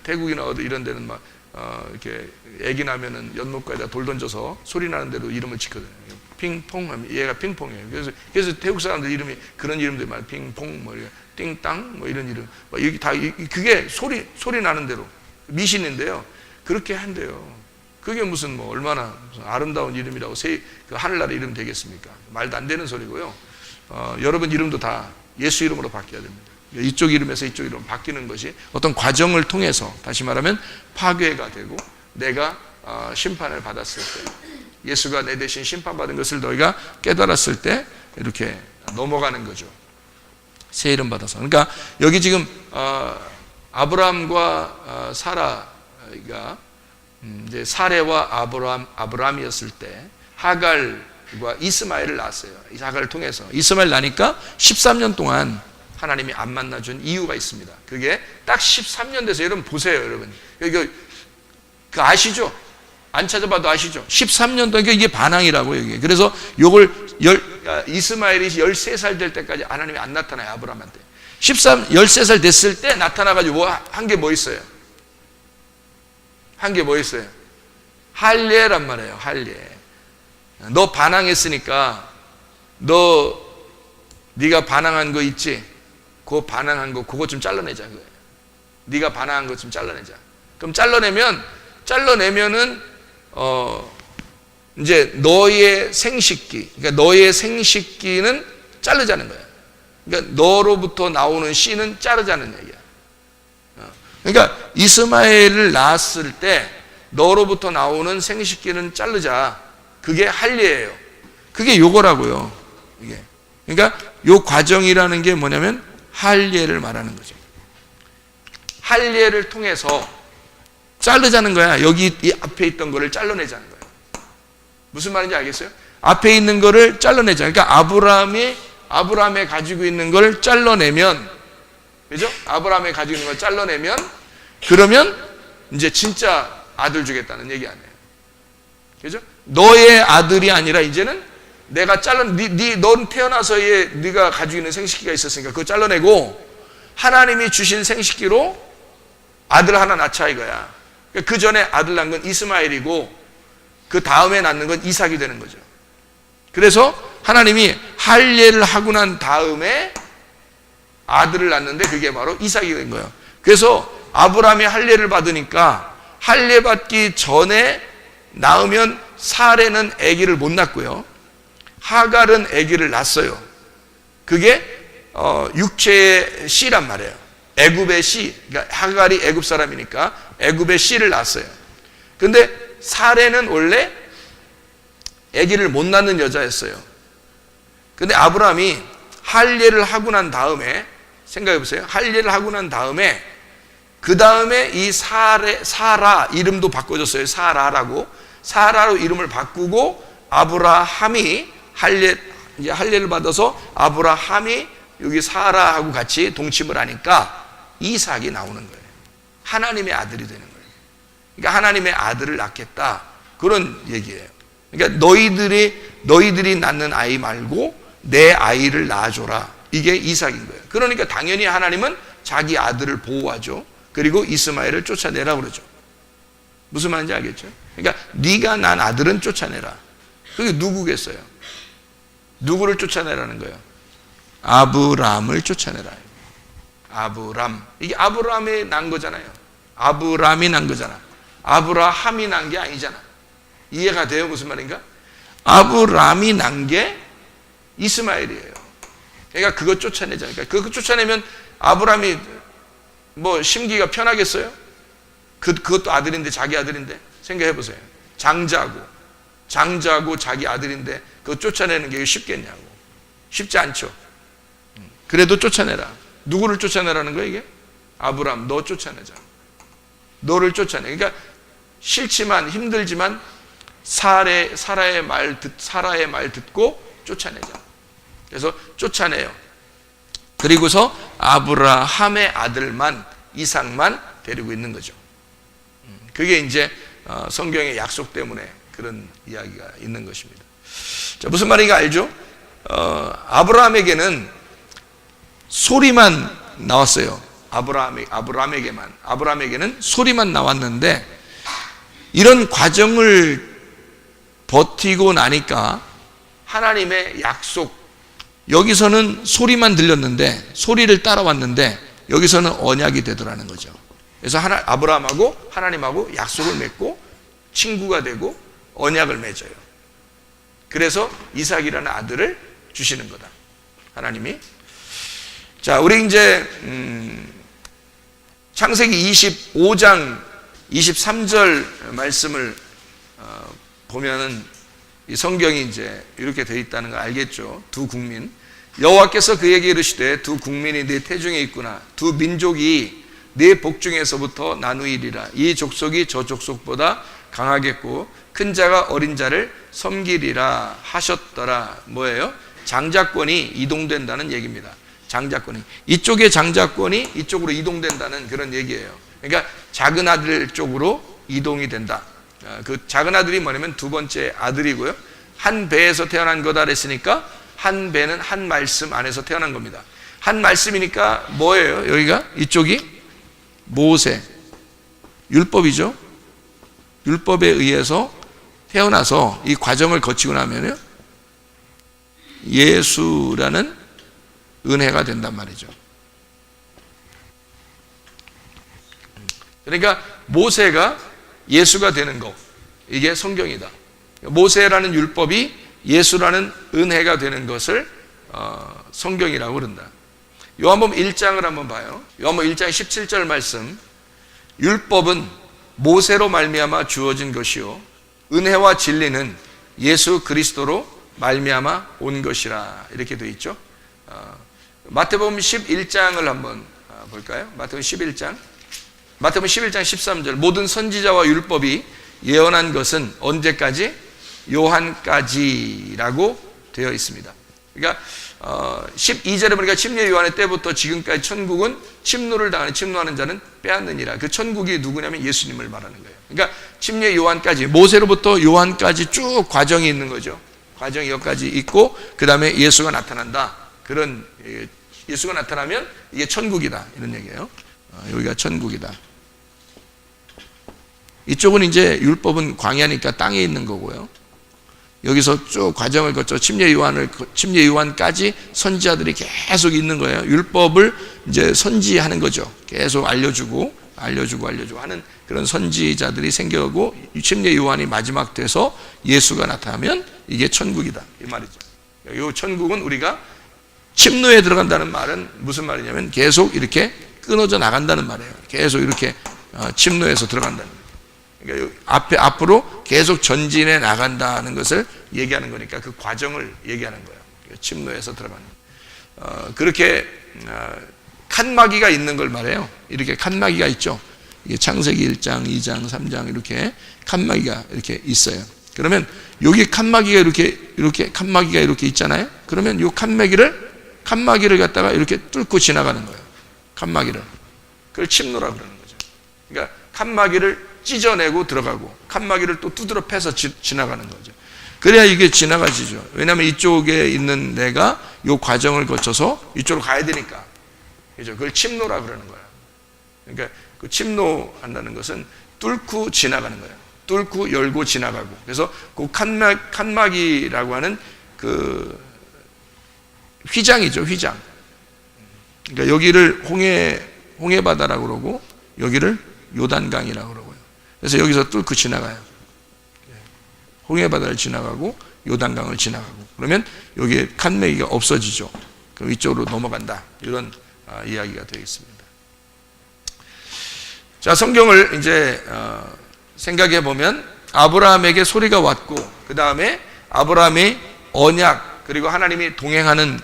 태국이나 어디 이런 데는 막 이렇게 애기 나면은 연못가에다 돌 던져서 소리 나는 대로 이름을 짓거든요. 핑퐁 하면 얘가 핑퐁이에요. 그래서 태국 사람들 이름이 그런 이름들 많아요. 핑퐁 뭐 띵땅 뭐 이런 이름 뭐 이게 다 그게 소리 나는 대로 미신인데요. 그렇게 한대요. 그게 무슨 뭐 얼마나 무슨 아름다운 이름이라고 그 하늘나라 이름 되겠습니까? 말도 안 되는 소리고요. 여러분 이름도 다 예수 이름으로 바뀌어야 됩니다. 이쪽 이름에서 이쪽 이름으로 바뀌는 것이 어떤 과정을 통해서 다시 말하면 파괴가 되고 내가 심판을 받았을 때 예수가 내 대신 심판받은 것을 너희가 깨달았을 때 이렇게 넘어가는 거죠. 새 이름 받아서. 그러니까 여기 지금 아브라함과 사라가 이제 사레와 아브라함이었을 때 하갈과 이스마엘을 낳았어요. 이 하갈을 통해서 이스마엘 나니까 13년 동안 하나님이 안 만나준 이유가 있습니다. 그게 딱 13년 돼서 여러분 보세요, 여러분. 그 아시죠? 안 찾아봐도 아시죠? 13년 동안 이게 반항이라고 얘기해요. 그래서 요걸 이스마엘이 13살 될 때까지 하나님이 안 나타나요, 아브라함한테. 13살 됐을 때 나타나가지고 한 게 뭐 있어요? 한 게 뭐 있어요? 할례란 말이에요. 할례. 너 반항했으니까 네가 반항한 거 있지? 그 반항한 거 그거 좀 잘라내자 그거예요. 네가 반항한 거 좀 잘라내자. 그럼 잘라내면은 이제 너의 생식기, 그러니까 너의 생식기는 자르자는 거야. 그러니까 너로부터 나오는 씨는 자르자는 얘기야. 그러니까 이스마엘을 낳았을 때 너로부터 나오는 생식기는 자르자. 그게 할례예요. 그게 요거라고요. 이게. 그러니까 요 과정이라는 게 뭐냐면 할례를 말하는 거죠. 할례를 통해서 자르자는 거야. 여기 이 앞에 있던 거를 잘라내자는 거예요. 무슨 말인지 알겠어요? 앞에 있는 거를 잘라내자. 그러니까 아브라함이 가지고 있는 걸 잘라내면, 그죠? 아브라함이 가지고 있는 걸 잘라내면, 그러면 이제 진짜 아들 주겠다는 얘기 아니에요. 그죠? 너의 아들이 아니라 이제는 내가 넌 태어나서의 네가 가지고 있는 생식기가 있었으니까 그거 잘라내고 하나님이 주신 생식기로 아들 하나 낳자 이거야. 그 전에 아들 낳은 건 이스마엘이고 그 다음에 낳는 건 이삭이 되는 거죠. 그래서 하나님이 할례를 하고 난 다음에 아들을 낳는데 그게 바로 이삭이 된 거예요. 그래서 아브라함이 할례를 받으니까 할례 받기 전에 낳으면 사레는 아기를 못 낳고요. 하갈은 아기를 낳았어요. 그게 육체의 씨란 말이에요. 애굽의 씨. 그러니까 하갈이 애굽 사람이니까 애굽의 씨를 낳았어요. 근데 사레는 원래 아기를 못 낳는 여자였어요. 근데 아브라함이 할례를 하고 난 다음에 생각해 보세요. 할례를 하고 난 다음에 그 다음에 이 사라 이름도 바꿔줬어요. 사라로 이름을 바꾸고 아브라함이 할례를 받아서 아브라함이 여기 사라하고 같이 동침을 하니까 이삭이 나오는 거예요. 하나님의 아들이 되는 거예요. 그러니까 하나님의 아들을 낳겠다 그런 얘기예요. 그러니까 너희들이 낳는 아이 말고 내 아이를 낳아줘라. 이게 이삭인 거예요. 그러니까 당연히 하나님은 자기 아들을 보호하죠. 그리고 이스마엘을 쫓아내라 그러죠. 무슨 말인지 알겠죠? 그러니까 네가 난 아들은 쫓아내라. 그게 누구겠어요? 누구를 쫓아내라는 거예요? 아브람을 쫓아내라. 아브람. 이게 아브람이 난 거잖아요. 아브람이 난 거잖아. 아브라함이 난 게 아니잖아. 이해가 돼요? 무슨 말인가? 아브람이 난 게 이스마엘이에요. 그러니까 그거 쫓아내잖아요. 그러니까 그거 쫓아내면 아브람이 뭐 심기가 편하겠어요? 그것도 아들인데, 자기 아들인데. 생각해 보세요. 장자고 자기 아들인데 그거 쫓아내는 게 쉽겠냐고. 쉽지 않죠. 그래도 쫓아내라. 누구를 쫓아내라는 거예요 이게? 아브람, 너 쫓아내자. 너를 쫓아내. 그러니까 싫지만 힘들지만 사라의 말 듣고 쫓아내자. 그래서 쫓아내요. 그리고서 아브라함의 아들만, 이삭만 데리고 있는 거죠. 그게 이제 성경의 약속 때문에 그런 이야기가 있는 것입니다. 자, 무슨 말인가 알죠? 아브라함에게는 소리만 나왔어요. 아브라함에게는 소리만 나왔는데 이런 과정을 버티고 나니까 하나님의 약속, 여기서는 소리만 들렸는데, 소리를 따라왔는데 여기서는 언약이 되더라는 거죠. 그래서 아브라함하고 하나님하고 약속을 맺고 친구가 되고 언약을 맺어요. 그래서 이삭이라는 아들을 주시는 거다, 하나님이. 자, 우리 이제 창세기 25장 23절 말씀을 보면은 이 성경이 이제 이렇게 되어 있다는 걸 알겠죠. 두 국민, 여호와께서 그에게 이르시되 두 국민이 네 태중에 있구나. 두 민족이 네 복중에서부터 나누이리라. 이 족속이 저 족속보다 강하겠고 큰 자가 어린 자를 섬기리라 하셨더라. 뭐예요? 장자권이 이동된다는 얘기입니다. 장자권이, 이쪽의 장자권이 이쪽으로 이동된다는 그런 얘기예요. 그러니까 작은 아들 쪽으로 이동이 된다. 그 작은 아들이 뭐냐면 두 번째 아들이고요. 한 배에서 태어난 거다 그랬으니까 한 배는 한 말씀 안에서 태어난 겁니다. 한 말씀이니까 뭐예요? 여기가 이쪽이 모세, 율법이죠. 율법에 의해서 태어나서 이 과정을 거치고 나면요 예수라는 은혜가 된단 말이죠. 그러니까 모세가 예수가 되는 거, 이게 성경이다. 모세라는 율법이 예수라는 은혜가 되는 것을 성경이라고 그런다. 요한복음 1장을 한번 봐요. 요한복음 1장 17절 말씀. 율법은 모세로 말미암아 주어진 것이요 은혜와 진리는 예수 그리스도로 말미암아 온 것이라 이렇게 되어 있죠. 마태복음 11장을 한번 볼까요? 마태복음 11장 13절 모든 선지자와 율법이 예언한 것은 언제까지? 요한까지라고 되어 있습니다. 그러니까 12절에 보니까 침례 요한의 때부터 지금까지 천국은 침노하는 자는 빼앗느니라. 그 천국이 누구냐면 예수님을 말하는 거예요. 그러니까 침례 요한까지, 모세로부터 요한까지 쭉 과정이 있는 거죠. 과정이 여기까지 있고 그 다음에 예수가 나타난다. 그런 예수가 나타나면 이게 천국이다 이런 얘기예요. 여기가 천국이다. 이쪽은 이제 율법은 광야니까 땅에 있는 거고요. 여기서 쭉 과정을 거쳐 침례 요한까지 선지자들이 계속 있는 거예요. 율법을 이제 선지하는 거죠. 계속 알려주고 하는 그런 선지자들이 생겨고 침례 요한이 마지막 돼서 예수가 나타나면 이게 천국이다 이 말이죠. 이 천국은 우리가 침노에 들어간다는 말은 무슨 말이냐면 계속 이렇게 끊어져 나간다는 말이에요. 계속 이렇게 침노에서 들어간다는 거예요. 그러니까 앞으로 계속 전진해 나간다는 것을 얘기하는 거니까 그 과정을 얘기하는 거예요. 침노에서 들어가는. 그렇게 칸막이가 있는 걸 말해요. 이렇게 칸막이가 있죠. 이게 창세기 1장, 2장, 3장 이렇게 칸막이가 이렇게 있어요. 그러면 여기 칸막이가 이렇게 칸막이가 이렇게 있잖아요. 그러면 이 칸막이를 갖다가 이렇게 뚫고 지나가는 거예요. 칸막이를. 그걸 침노라고 그러는 거죠. 그러니까 칸막이를 찢어내고 들어가고 칸막이를 또 두드러 패서 지나가는 거죠. 그래야 이게 지나가지죠. 왜냐하면 이쪽에 있는 내가 이 과정을 거쳐서 이쪽으로 가야 되니까. 그죠? 그걸 침노라 그러는 거야. 그러니까 그 침노한다는 것은 뚫고 지나가는 거예요. 뚫고 열고 지나가고. 그래서 그 칸막이라고 하는 그 휘장이죠, 휘장. 그러니까 여기를 홍해 바다라고 그러고 여기를 요단강이라고 그러고요. 그래서 여기서 뚫고 지나가요. 홍해 바다를 지나가고 요단강을 지나가고 그러면 여기에 칸막이가 없어지죠. 그럼 이쪽으로 넘어간다. 이런 이야기가 되겠습니다. 자, 성경을 이제 생각해 보면 아브라함에게 소리가 왔고 그 다음에 아브라함의 언약 그리고 하나님이 동행하는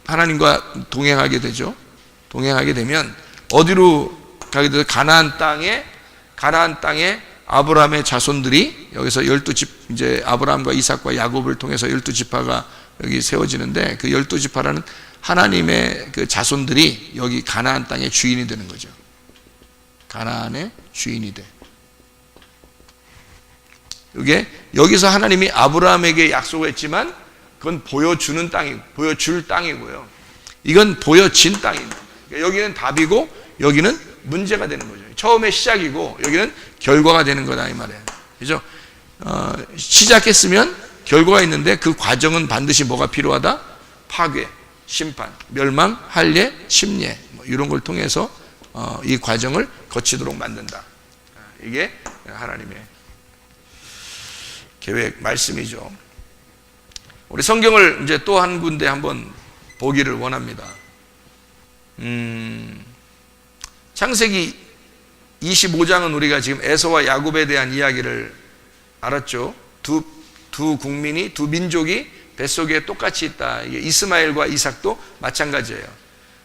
하나님과 동행하게 되죠. 동행하게 되면 어디로 가게 돼서 가나안 땅에 아브라함의 자손들이 여기서 12집 이제 아브라함과 이삭과 야곱을 통해서 12지파가 여기 세워지는데 그 12지파라는 하나님의 그 자손들이 여기 가나안 땅의 주인이 되는 거죠. 가나안의 주인이 돼. 이게 여기서 하나님이 아브라함에게 약속했지만 그건 보여줄 땅이고요. 이건 보여진 땅입니다. 그러니까 여기는 답이고 여기는 문제가 되는 거죠. 처음에 시작이고 여기는 결과가 되는 거다 이 말이에요. 그죠? 시작했으면 결과가 있는데 그 과정은 반드시 뭐가 필요하다? 파괴, 심판, 멸망, 할례, 침례 이런 걸 통해서 이 과정을 거치도록 만든다. 이게 하나님의 계획 말씀이죠. 우리 성경을 이제 또 한 군데 한번 보기를 원합니다. 창세기 25장은 우리가 지금 에서와 야곱에 대한 이야기를 알았죠. 두 국민이, 두 민족이 뱃속에 똑같이 있다. 이게 이스마엘과 이삭도 마찬가지예요.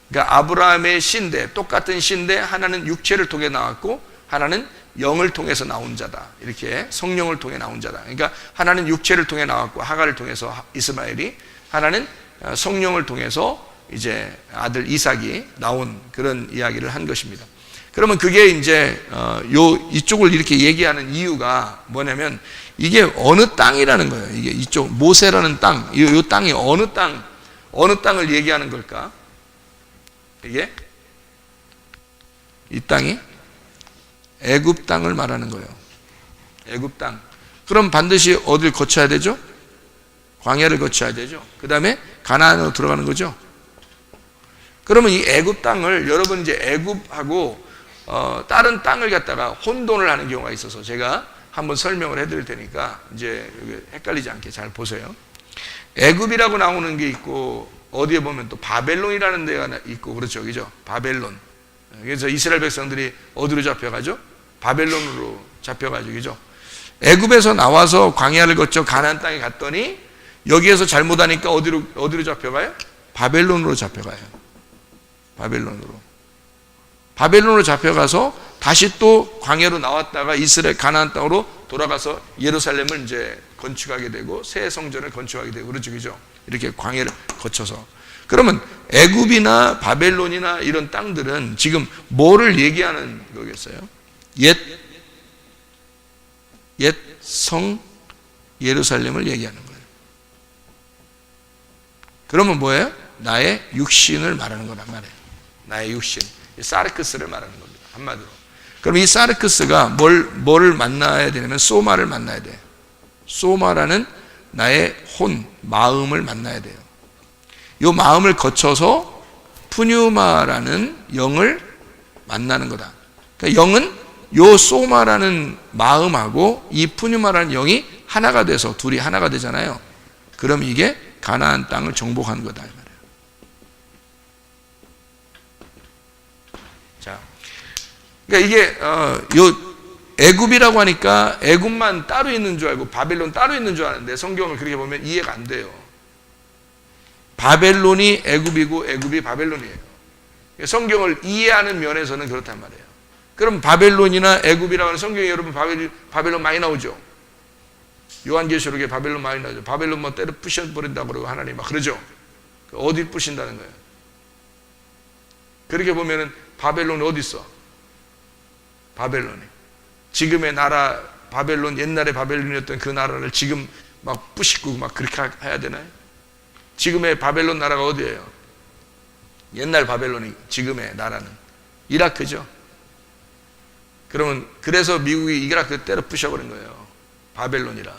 그러니까 아브라함의 신대, 똑같은 신대, 하나는 육체를 통해 나왔고 하나는 영을 통해서 나온 자다. 이렇게 성령을 통해 나온 자다. 그러니까 하나는 육체를 통해 나왔고 하갈을 통해서 이스마엘이, 하나는 성령을 통해서 이제 아들 이삭이 나온 그런 이야기를 한 것입니다. 그러면 그게 이제 이쪽을 이렇게 얘기하는 이유가 뭐냐면 이게 어느 땅이라는 거예요. 이게 이쪽 모세라는 땅, 이 땅이 어느 땅을 얘기하는 걸까? 이게 이 땅이 애굽 땅을 말하는 거예요. 애굽 땅. 그럼 반드시 어딜 거쳐야 되죠? 광야를 거쳐야 되죠. 그 다음에 가나안으로 들어가는 거죠. 그러면 이 애굽 땅을 여러분 이제 애굽하고 다른 땅을 갖다가 혼돈을 하는 경우가 있어서 제가 한번 설명을 해드릴 테니까 이제 헷갈리지 않게 잘 보세요. 애굽이라고 나오는 게 있고 어디에 보면 또 바벨론이라는 데가 있고 그렇죠, 그죠? 바벨론. 그래서 이스라엘 백성들이 어디로 잡혀가죠? 바벨론으로 잡혀가지고, 그죠? 애굽에서 나와서 광야를 거쳐 가나안 땅에 갔더니 여기에서 잘못하니까 어디로 잡혀가요? 바벨론으로 잡혀가요. 바벨론으로 잡혀가서 다시 또 광야로 나왔다가 이스라엘 가나안 땅으로 돌아가서 예루살렘을 이제 건축하게 되고 새 성전을 건축하게 되고 그렇죠, 그죠? 이렇게 광야를 거쳐서. 그러면 애굽이나 바벨론이나 이런 땅들은 지금 뭐를 얘기하는 거겠어요? 옛 성 예루살렘을 얘기하는 거예요. 그러면 뭐예요? 나의 육신을 말하는 거란 말이에요. 나의 육신, 사르크스를 말하는 겁니다. 한마디로. 그럼 이 사르크스가 뭐를 만나야 되냐면 소마를 만나야 돼요. 소마라는 나의 혼, 마음을 만나야 돼요. 이 마음을 거쳐서 푸뉴마라는 영을 만나는 거다. 그러니까 영은 요 소마라는 마음하고 이 푸뉴마라는 영이 하나가 돼서 둘이 하나가 되잖아요. 그럼 이게 가나안 땅을 정복하는 거다 이 말이에요. 자, 그러니까 이게 요 애굽이라고 하니까 애굽만 따로 있는 줄 알고 바벨론 따로 있는 줄 아는데 성경을 그렇게 보면 이해가 안 돼요. 바벨론이 애굽이고 애굽이 바벨론이에요. 성경을 이해하는 면에서는 그렇단 말이에요. 그럼 바벨론이나 애굽이라고 하는 성경에 여러분 바벨론 많이 나오죠. 요한계시록에 바벨론 많이 나오죠. 바벨론 뭐 때려 부셔버린다고 그러고 하나님 막 그러죠. 어디 부신다는 거예요? 그렇게 보면은 바벨론이 어디 있어? 바벨론이 지금의 나라 바벨론, 옛날에 바벨론이었던 그 나라를 지금 막 부시고 막 그렇게 해야 되나요? 지금의 바벨론 나라가 어디예요? 옛날 바벨론이 지금의 나라는 이라크죠. 그러면 그래서 미국이 이라크 때려 부셔버린 거예요. 바벨론이라.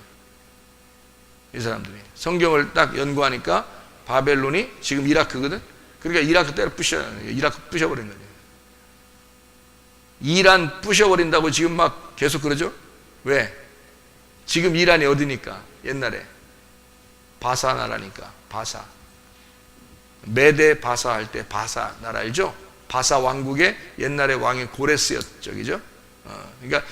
이 사람들이 성경을 딱 연구하니까 바벨론이 지금 이라크거든. 그러니까 이라크 때려 이라크 부셔버린 거예요. 이란 부셔버린다고 지금 막 계속 그러죠? 왜? 지금 이란이 어디니까? 옛날에 바사 나라니까. 바사. 메데 바사 할 때 바사 나라 알죠? 바사 왕국의 옛날에 왕이 고레스였죠, 그죠? 그러니까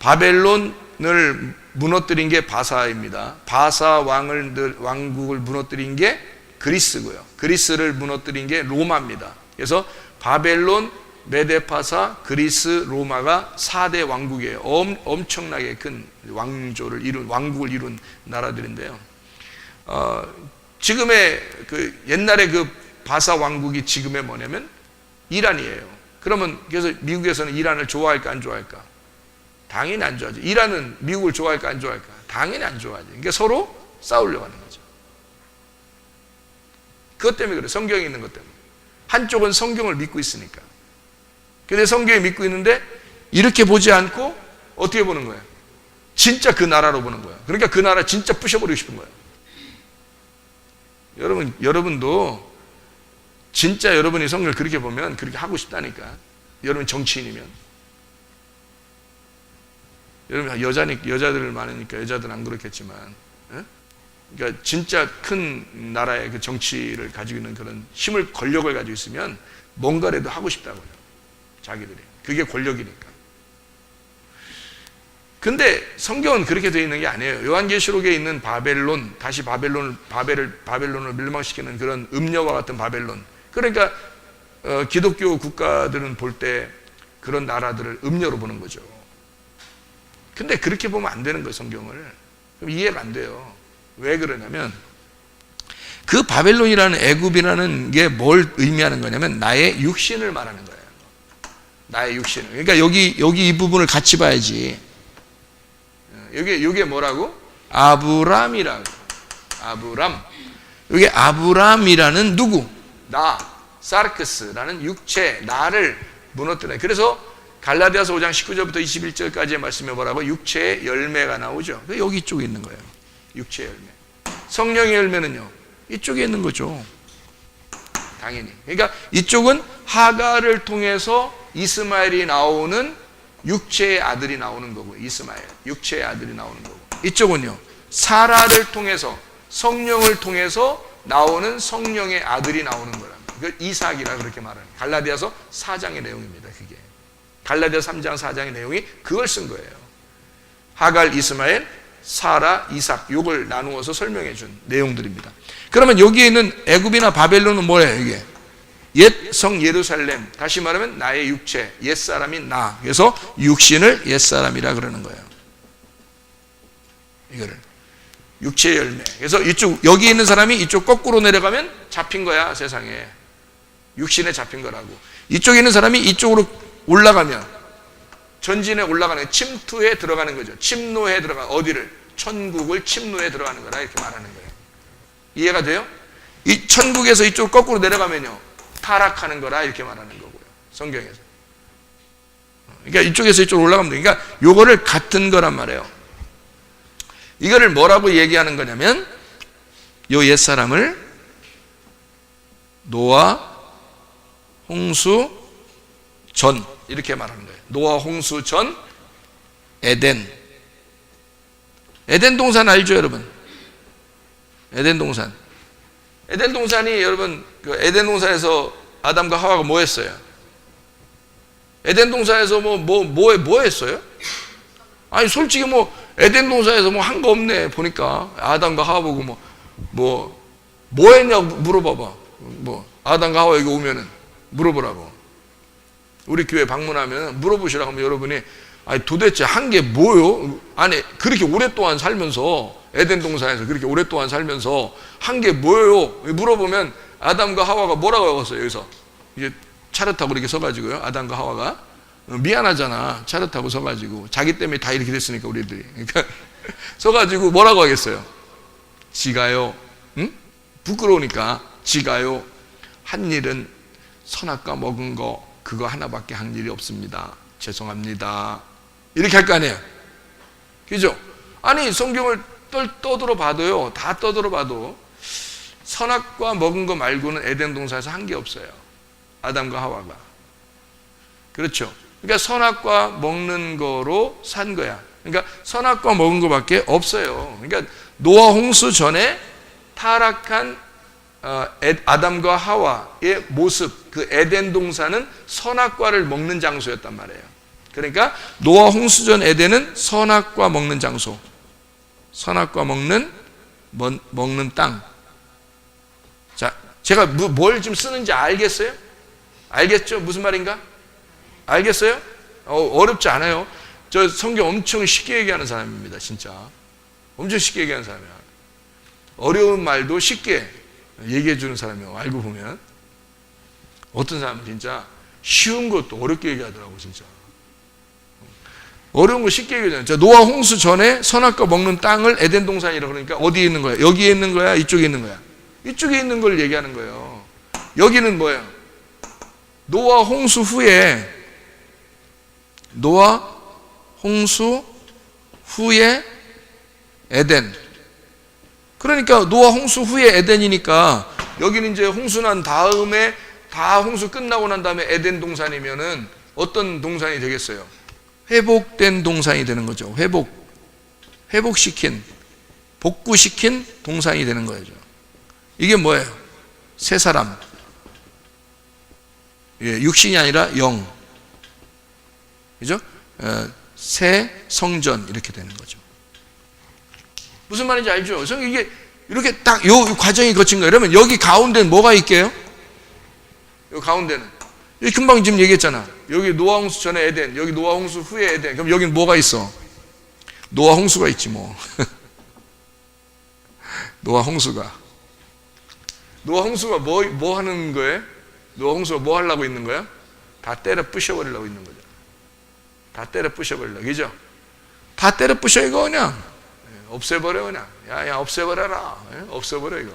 바벨론을 무너뜨린 게 바사입니다. 바사 왕국을 무너뜨린 게 그리스고요. 그리스를 무너뜨린 게 로마입니다. 그래서 바벨론, 메데파사, 그리스, 로마가 4대 왕국이에요. 엄청나게 큰 왕국을 이룬 나라들인데요. 지금의 옛날에 그 바사 왕국이 지금의 뭐냐면 이란이에요. 그러면 그래서 미국에서는 이란을 좋아할까 안 좋아할까? 당연히 안 좋아하죠. 이란은 미국을 좋아할까 안 좋아할까? 당연히 안 좋아하죠. 그러니까 서로 싸우려고 하는 거죠. 그것 때문에 그래요. 성경에 있는 것 때문에. 한쪽은 성경을 믿고 있으니까. 근데 성경을 믿고 있는데 이렇게 보지 않고 어떻게 보는 거예요? 진짜 그 나라로 보는 거예요. 그러니까 그 나라 진짜 부셔버리고 싶은 거예요. 여러분도 진짜 여러분이 성경을 그렇게 보면 그렇게 하고 싶다니까. 여러분 정치인이면. 여러분 여자들 많으니까 여자들은 안 그렇겠지만, 그러니까 진짜 큰 나라의 그 정치를 가지고 있는 그런 힘을 권력을 가지고 있으면 뭔가라도 하고 싶다고요. 자기들이. 그게 권력이니까. 근데 성경은 그렇게 되어 있는 게 아니에요. 요한계시록에 있는 바벨론, 다시 바벨론을 멸망시키는 그런 음녀와 같은 바벨론. 그러니까 기독교 국가들은 볼 때 그런 나라들을 음녀로 보는 거죠. 근데 그렇게 보면 안 되는 거예요, 성경을. 그럼 이해가 안 돼요. 왜 그러냐면 그 바벨론이라는 애굽이라는 게 뭘 의미하는 거냐면 나의 육신을 말하는 거예요. 나의 육신을. 그러니까 여기 이 부분을 같이 봐야지. 이게 뭐라고? 아브람이라고. 아브람. 이게 아브람이라는 누구? 나. 사르크스라는 육체, 나를 무너뜨려. 그래서 갈라디아서 5장 19절부터 21절까지의 말씀에 뭐라고? 육체의 열매가 나오죠. 여기 이쪽에 있는 거예요. 육체의 열매. 성령의 열매는요, 이쪽에 있는 거죠. 당연히. 그러니까 이쪽은 하가를 통해서 이스마엘이 나오는 육체의 아들이 나오는 거고요. 이스마엘. 육체의 아들이 나오는 거고. 이쪽은요, 사라를 통해서, 성령을 통해서 나오는 성령의 아들이 나오는 거랍니다. 그걸 이삭이라 그렇게 말하는. 갈라디아서 4장의 내용입니다. 그게. 갈라디아서 3장 4장의 내용이 그걸 쓴 거예요. 하갈, 이스마엘, 사라, 이삭, 요걸 나누어서 설명해 준 내용들입니다. 그러면 여기에 있는 애굽이나 바벨론은 뭐예요? 이게 옛 성 예루살렘, 다시 말하면 나의 육체, 옛사람인 나. 그래서 육신을 옛사람이라 그러는 거예요. 이거를 육체의 열매. 그래서 이쪽 여기 있는 사람이 이쪽 거꾸로 내려가면 잡힌 거야, 세상에. 육신에 잡힌 거라고. 이쪽에 있는 사람이 이쪽으로 올라가면 전진에 올라가는, 침투에 들어가는 거죠. 침노에 들어가, 어디를? 천국을 침노에 들어가는 거라 이렇게 말하는 거예요. 이해가 돼요? 이 천국에서 이쪽 거꾸로 내려가면요, 타락하는 거라 이렇게 말하는 거고요, 성경에서. 그러니까 이쪽에서 이쪽으로 올라가면 돼. 그러니까 요거를 같은 거란 말이에요. 이거를 뭐라고 얘기하는 거냐면, 요 옛사람을 노아 홍수 전 이렇게 말하는 거예요. 노아 홍수 전 에덴. 에덴 동산 알죠, 여러분? 에덴 동산. 에덴 동산이, 여러분, 그 에덴 동산에서 아담과 하와가 뭐 했어요? 에덴 동산에서 뭐 했어요? 아니, 솔직히 에덴 동산에서 한 거 없네. 보니까 아담과 하와 보고 뭐 했냐고 물어봐봐. 아담과 하와 여기 오면은 물어보라고. 우리 교회 방문하면 물어보시라고 하면 여러분이, 아니 도대체 한 게 뭐요? 아니 그렇게 오랫동안 살면서, 에덴 동산에서 그렇게 오랫동안 살면서 한 게 뭐예요? 물어보면 아담과 하와가 뭐라고 했어요? 여기서 이제 차를 타고 이렇게 서가지고요, 아담과 하와가 미안하잖아, 차를 타고 서가지고 자기 때문에 다 이렇게 됐으니까 우리들이. 그러니까 서가지고 뭐라고 하겠어요? 지가요, 응? 부끄러우니까 지가요, 한 일은 선악과 먹은 거 그거 하나밖에 한 일이 없습니다. 죄송합니다. 이렇게 할 거 아니에요? 그죠? 아니 성경을 떠들어 봐도요, 다 떠들어 봐도 선악과 먹은 거 말고는 에덴 동산에서 한 게 없어요, 아담과 하와가. 그렇죠? 그러니까 선악과 먹는 거로 산 거야. 그러니까 선악과 먹은 거밖에 없어요. 그러니까 노아 홍수 전에 타락한 아담과 하와의 모습, 그 에덴 동산은 선악과를 먹는 장소였단 말이에요. 그러니까 노아 홍수 전 에덴은 선악과 먹는 장소, 선악과 먹는 땅. 자, 제가 뭘 지금 쓰는지 알겠어요? 알겠죠? 무슨 말인가? 알겠어요? 어렵지 않아요. 저 성경 엄청 쉽게 얘기하는 사람입니다, 진짜. 엄청 쉽게 얘기하는 사람이야. 어려운 말도 쉽게 얘기해 주는 사람이에요. 알고 보면 어떤 사람은 진짜 쉬운 것도 어렵게 얘기하더라고, 진짜. 어려운 거 쉽게 얘기하잖아요. 노아 홍수 전에 선악과 먹는 땅을 에덴 동산이라고. 그러니까 어디에 있는 거야? 여기에 있는 거야? 이쪽에 있는 거야? 이쪽에 있는 걸 얘기하는 거예요. 여기는 뭐예요? 노아 홍수 후에, 노아 홍수 후에 에덴. 그러니까 노아 홍수 후에 에덴이니까 여기는 이제 홍수 난 다음에, 다 홍수 끝나고 난 다음에 에덴 동산이면은 어떤 동산이 되겠어요? 회복된 동산이 되는 거죠. 회복시킨, 복구시킨 동산이 되는 거죠. 이게 뭐예요? 새 사람. 예, 육신이 아니라 영. 그죠? 새 성전 이렇게 되는 거죠. 무슨 말인지 알죠? 이게 이렇게 딱 요 과정이 거친 거예요. 그러면 여기 가운데는 뭐가 있게요? 요 가운데는 여기 금방 지금 얘기했잖아. 여기 노아 홍수 전에 에덴, 여기 노아 홍수 후에 에덴. 그럼 여기는 뭐가 있어? 노아 홍수가 있지 뭐. 노아 홍수가 뭐 하는 거예요? 노아 홍수가 뭐 하려고 있는 거야? 다 때려 부셔버리려고 있는 거죠. 다 때려 부셔버리려고. 그죠? 다 때려 부셔, 이거 그냥. 없애버려, 그냥. 야, 없애버려라. 없애버려, 이거.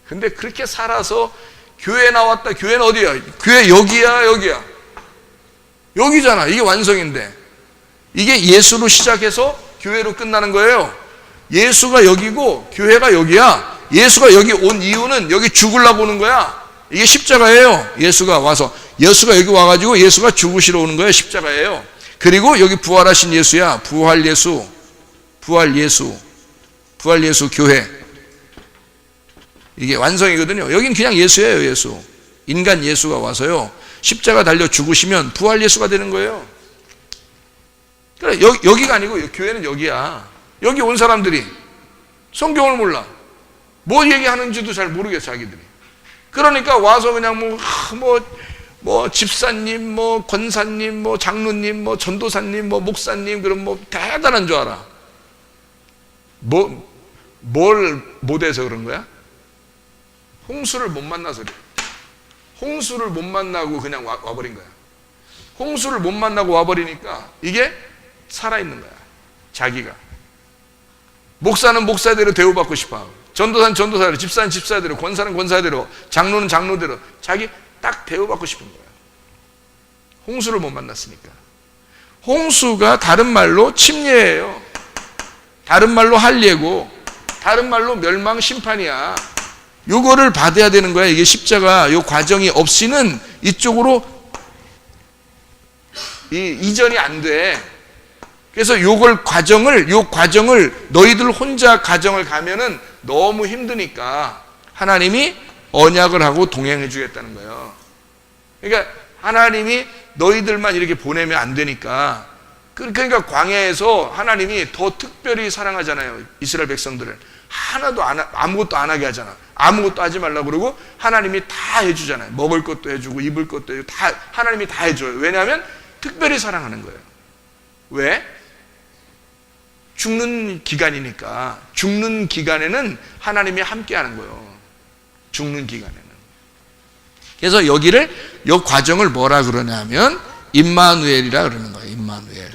근데 그렇게 살아서 교회 나왔다. 교회는 어디야? 교회 여기야, 여기야? 여기잖아. 이게 완성인데. 이게 예수로 시작해서 교회로 끝나는 거예요. 예수가 여기고 교회가 여기야. 예수가 여기 온 이유는 여기 죽으려고 오는 거야. 이게 십자가예요. 예수가 와서, 예수가 여기 와가지고 예수가 죽으시러 오는 거예요. 십자가예요. 그리고 여기 부활하신 예수야. 부활 예수 교회. 이게 완성이거든요. 여긴 그냥 예수예요. 예수. 인간 예수가 와서요, 십자가 달려 죽으시면 부활 예수가 되는 거예요. 그래, 여기가 아니고 교회는 여기야. 여기 온 사람들이 성경을 몰라. 뭐 얘기하는지도 잘 모르겠어, 자기들이. 그러니까 와서 그냥 뭐 집사님, 뭐 권사님, 뭐 장로님, 뭐 전도사님, 뭐 목사님, 그럼 뭐 대단한 줄 알아. 뭘 못해서 그런 거야? 홍수를 못 만나서 그래. 홍수를 못 만나고 그냥 와버린 거야. 홍수를 못 만나고 와버리니까 이게 살아있는 거야. 자기가. 목사는 목사대로 대우받고 싶어하고, 전도사는 전도사대로, 집사는 집사대로, 권사는 권사대로, 장로는 장로대로 자기 딱 대우받고 싶은 거야. 홍수를 못 만났으니까. 홍수가 다른 말로 침례예요. 다른 말로 할례고, 다른 말로 멸망 심판이야. 요거를 받아야 되는 거야. 이게 십자가 요 과정이 없이는 이쪽으로 이전이 안 돼. 그래서 요 과정을 너희들 혼자 과정을 가면은 너무 힘드니까 하나님이 언약을 하고 동행해 주겠다는 거예요. 그러니까 하나님이 너희들만 이렇게 보내면 안 되니까, 그러니까 광야에서 하나님이 더 특별히 사랑하잖아요. 이스라엘 백성들을 아무것도 안 하게 하잖아. 아무것도 하지 말라고 그러고 하나님이 다 해주잖아요. 먹을 것도 해주고 입을 것도 해주고 다 하나님이 다 해줘요. 왜냐하면 특별히 사랑하는 거예요. 왜? 죽는 기간이니까. 죽는 기간에는 하나님이 함께 하는 거예요. 죽는 기간에는. 그래서 이 과정을 뭐라 그러냐면 임마누엘이라 그러는 거예요. 임마누엘.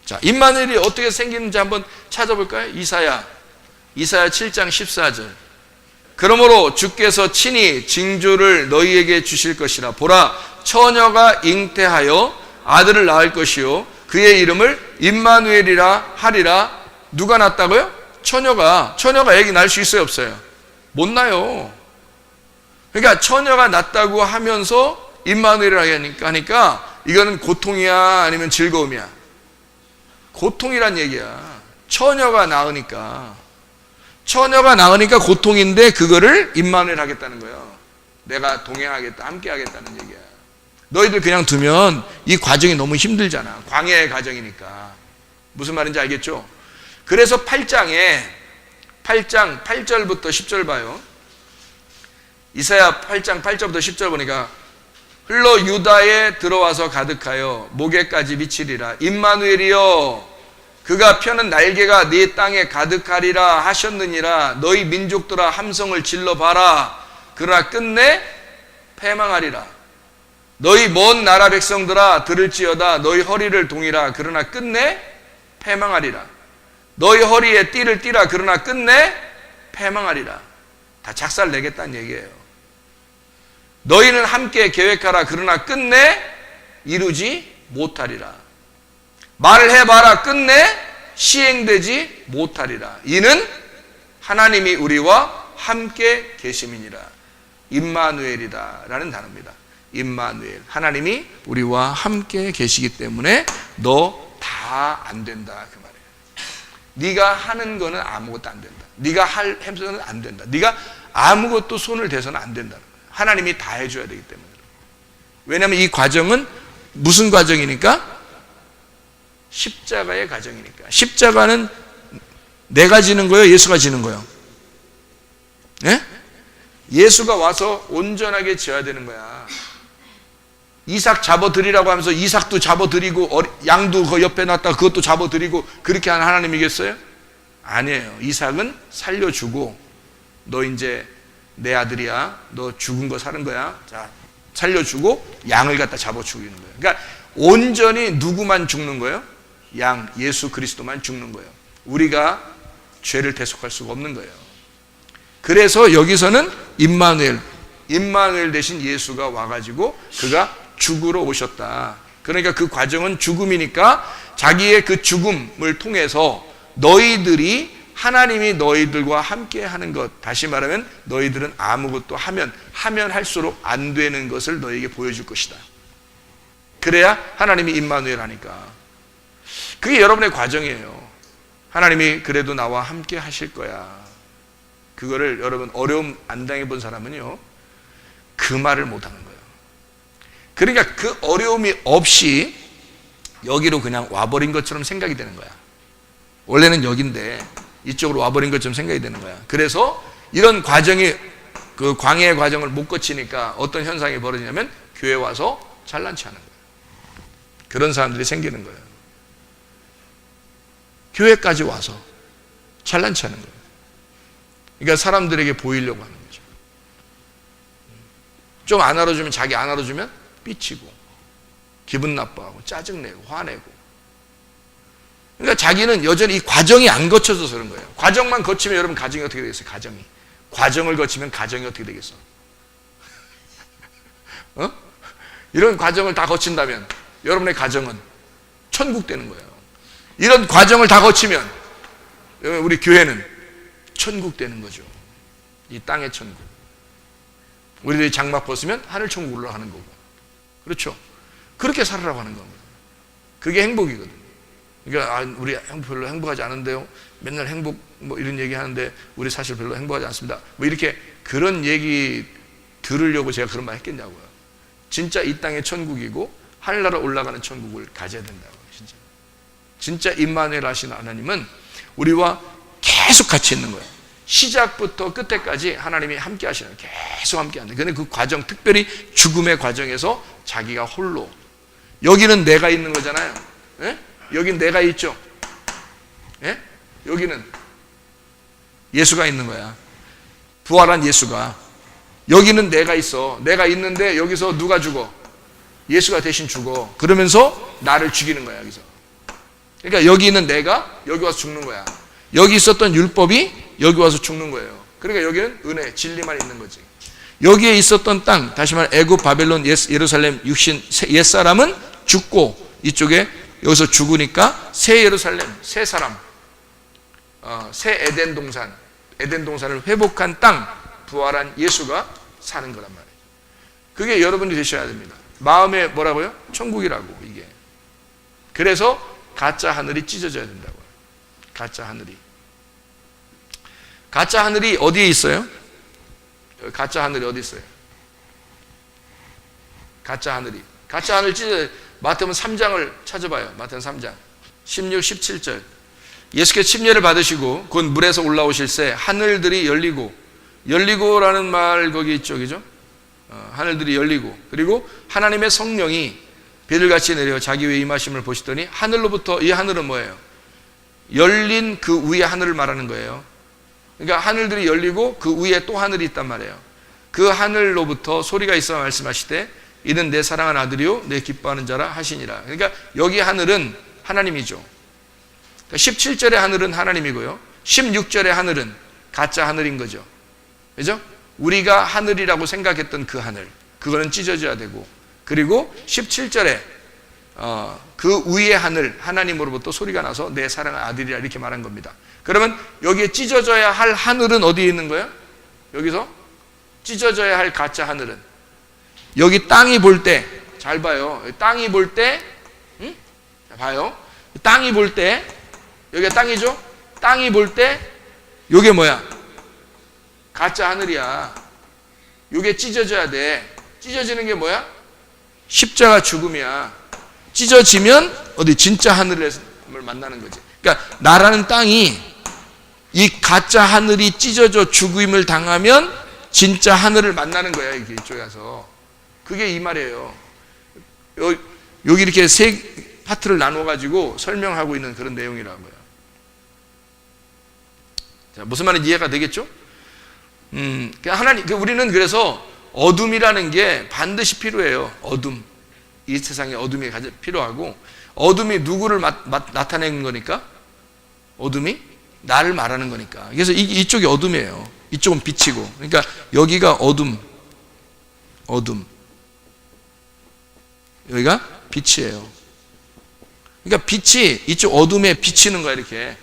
자, 임마누엘이 어떻게 생기는지 한번 찾아볼까요? 이사야 7장 14절. 그러므로 주께서 친히 징조를 너희에게 주실 것이라. 보라, 처녀가 잉태하여 아들을 낳을 것이요 그의 이름을 임마누엘이라 하리라. 누가 낳았다고요? 처녀가 애기 낳을 수 있어요, 없어요? 못 낳아요. 그러니까 처녀가 낳았다고 하면서 임마누엘이라 하니까 이거는 고통이야 아니면 즐거움이야? 고통이란 얘기야. 처녀가 낳으니까 고통인데 그거를 임마누엘 하겠다는 거예요. 내가 동행하겠다, 함께 하겠다는 얘기야. 너희들 그냥 두면 이 과정이 너무 힘들잖아. 광야의 과정이니까. 무슨 말인지 알겠죠? 그래서 8장 8절부터 10절 봐요. 이사야 8장 8절부터 10절 보니까 흘러 유다에 들어와서 가득하여 목에까지 미치리라. 임마누엘이여, 그가 펴는 날개가 네 땅에 가득하리라 하셨느니라. 너희 민족들아 함성을 질러봐라. 그러나 끝내 패망하리라. 너희 먼 나라 백성들아 들을지어다. 너희 허리를 동이라. 그러나 끝내 패망하리라. 너희 허리에 띠를 띠라. 그러나 끝내 패망하리라. 다 작살 내겠다는 얘기예요. 너희는 함께 계획하라. 그러나 끝내 이루지 못하리라. 말을 해봐라. 끝내 시행되지 못하리라. 이는 하나님이 우리와 함께 계심이니라. 임마누엘이다 라는 단어입니다. 임마누엘. 하나님이 우리와 함께 계시기 때문에 너 다 안 된다 그 말이에요. 네가 하는 거는 아무것도 안 된다. 네가 할 행동은 안 된다. 네가 아무것도 손을 대서는 안 된다. 하나님이 다 해줘야 되기 때문에. 왜냐하면 이 과정은 무슨 과정이니까? 십자가의 과정이니까. 십자가는 내가 지는 거예요? 예수가 지는 거예요? 예? 예수가 와서 온전하게 지어야 되는 거야. 이삭 잡아드리라고 하면서 이삭도 잡아드리고 양도 그 옆에 놨다가 그것도 잡아드리고 그렇게 하는 하나님이겠어요? 아니에요. 이삭은 살려주고 너 이제 내 아들이야. 너 죽은 거 사는 거야. 자, 살려주고 양을 갖다 잡아 죽이는 거예요. 그러니까 온전히 누구만 죽는 거예요? 양 예수 그리스도만 죽는 거예요. 우리가 죄를 대속할 수가 없는 거예요. 그래서 여기서는 임마누엘 대신 예수가 와가지고 그가 죽으러 오셨다. 그러니까 그 과정은 죽음이니까 자기의 그 죽음을 통해서 너희들이 하나님이 너희들과 함께 하는 것, 다시 말하면 너희들은 아무것도 하면 할수록 안 되는 것을 너희에게 보여줄 것이다. 그래야 하나님이 임마누엘 하니까. 그게 여러분의 과정이에요. 하나님이 그래도 나와 함께 하실 거야. 그거를 여러분 어려움 안 당해본 사람은요 그 말을 못 하는 거예요. 그러니까 그 어려움이 없이 여기로 그냥 와버린 것처럼 생각이 되는 거야. 원래는 여긴데 이쪽으로 와버린 것처럼 생각이 되는 거야. 그래서 이런 과정이, 그 광야의 과정을 못 거치니까 어떤 현상이 벌어지냐면 교회 와서 잘난 체 하는 거야. 그런 사람들이 생기는 거예요. 교회까지 와서 잘난 체 하는 거예요. 그러니까 사람들에게 보이려고 하는 거죠. 좀 안 알아주면, 자기 안 알아주면 삐치고 기분 나빠하고 짜증내고 화내고. 그러니까 자기는 여전히 이 과정이 안 거쳐져서 그런 거예요. 과정만 거치면 여러분 가정이 어떻게 되겠어요? 가정이. 과정을 거치면 가정이 어떻게 되겠어? 이런 과정을 다 거친다면 여러분의 가정은 천국 되는 거예요. 이런 과정을 다 거치면 우리 교회는 천국 되는 거죠. 이 땅의 천국. 우리들이 장막 벗으면 하늘 천국 올라가는 거고. 그렇죠? 그렇게 살아라고 하는 겁니다. 그게 행복이거든요. 그러니까 우리 별로 행복하지 않은데요, 맨날 행복 뭐 이런 얘기 하는데 우리 사실 별로 행복하지 않습니다, 뭐 이렇게 그런 얘기 들으려고 제가 그런 말 했겠냐고요. 진짜 이 땅의 천국이고 하늘나라 올라가는 천국을 가져야 된다고. 진짜 임마누엘 하시는 하나님은 우리와 계속 같이 있는 거예요. 시작부터 끝에까지 하나님이 함께 하시는 거예요. 계속 함께 하는 거예요. 근데 그 과정, 특별히 죽음의 과정에서 자기가 홀로, 여기는 내가 있는 거잖아요. 예? 여긴 내가 있죠. 예? 여기는 예수가 있는 거야. 부활한 예수가. 여기는 내가 있어. 내가 있는데 여기서 누가 죽어? 예수가 대신 죽어. 그러면서 나를 죽이는 거야, 여기서. 그러니까 여기 있는 내가 여기 와서 죽는 거야. 여기 있었던 율법이 여기 와서 죽는 거예요. 그러니까 여기는 은혜, 진리만 있는 거지. 여기에 있었던 땅, 다시 말해 애굽, 바벨론, 예루살렘, 육신, 옛사람은 죽고, 이쪽에 여기서 죽으니까 새 예루살렘, 새 사람, 새 에덴 동산, 에덴 동산을 회복한 땅, 부활한 예수가 사는 거란 말이에요. 그게 여러분이 되셔야 됩니다. 마음에 뭐라고요? 천국이라고, 이게. 그래서 가짜 하늘이 찢어져야 된다고요. 가짜 하늘이. 가짜 하늘이 어디에 있어요? 가짜 하늘이 어디 있어요? 가짜 하늘이. 가짜 하늘 찢어져야, 마태복음 3장을 찾아봐요. 마태복음 3장 16, 17절. 예수께서 침례를 받으시고 곧 물에서 올라오실 새 하늘들이 열리고라는 말 거기 있죠, 하늘들이 열리고, 그리고 하나님의 성령이 비둘같이 내려 자기 위에 임하심을 보시더니, 하늘로부터, 이 하늘은 뭐예요? 열린 그 위에 하늘을 말하는 거예요. 그러니까 하늘들이 열리고 그 위에 또 하늘이 있단 말이에요. 그 하늘로부터 소리가 있어 말씀하시되 이는 내 사랑하는 아들이요 내 기뻐하는 자라 하시니라. 그러니까 여기 하늘은 하나님이죠. 17절의 하늘은 하나님이고요, 16절의 하늘은 가짜 하늘인 거죠. 그죠? 우리가 하늘이라고 생각했던 그 하늘, 그거는 찢어져야 되고, 그리고 17절에 그 위의 하늘, 하나님으로부터 소리가 나서 내 사랑하는 아들이라 이렇게 말한 겁니다. 그러면 여기에 찢어져야 할 하늘은 어디에 있는 거예요? 여기서 찢어져야 할 가짜 하늘은 여기 땅이 볼 때, 잘 봐요. 땅이 볼 때, 봐요. 땅이 볼 때, 여기가 땅이죠? 땅이 볼 때, 요게 뭐야? 가짜 하늘이야. 요게 찢어져야 돼. 찢어지는 게 뭐야? 십자가 죽음이야. 찢어지면 어디 진짜 하늘을 만나는 거지. 그러니까 나라는 땅이, 이 가짜 하늘이 찢어져 죽음을 당하면 진짜 하늘을 만나는 거야, 이게 이쪽에 가서. 그게 이 말이에요. 여기 이렇게 세 파트를 나눠 가지고 설명하고 있는 그런 내용이라고요. 자, 무슨 말인지 이해가 되겠죠? 하나님, 우리는 그래서 어둠이라는 게 반드시 필요해요. 어둠. 이 세상에 어둠이 필요하고, 어둠이 누구를 나타내는 거니까? 어둠이 나를 말하는 거니까. 그래서 이쪽이 어둠이에요. 이쪽은 빛이고. 그러니까 여기가 어둠. 여기가 빛이에요. 그러니까 빛이 이쪽 어둠에 비치는 거야, 이렇게.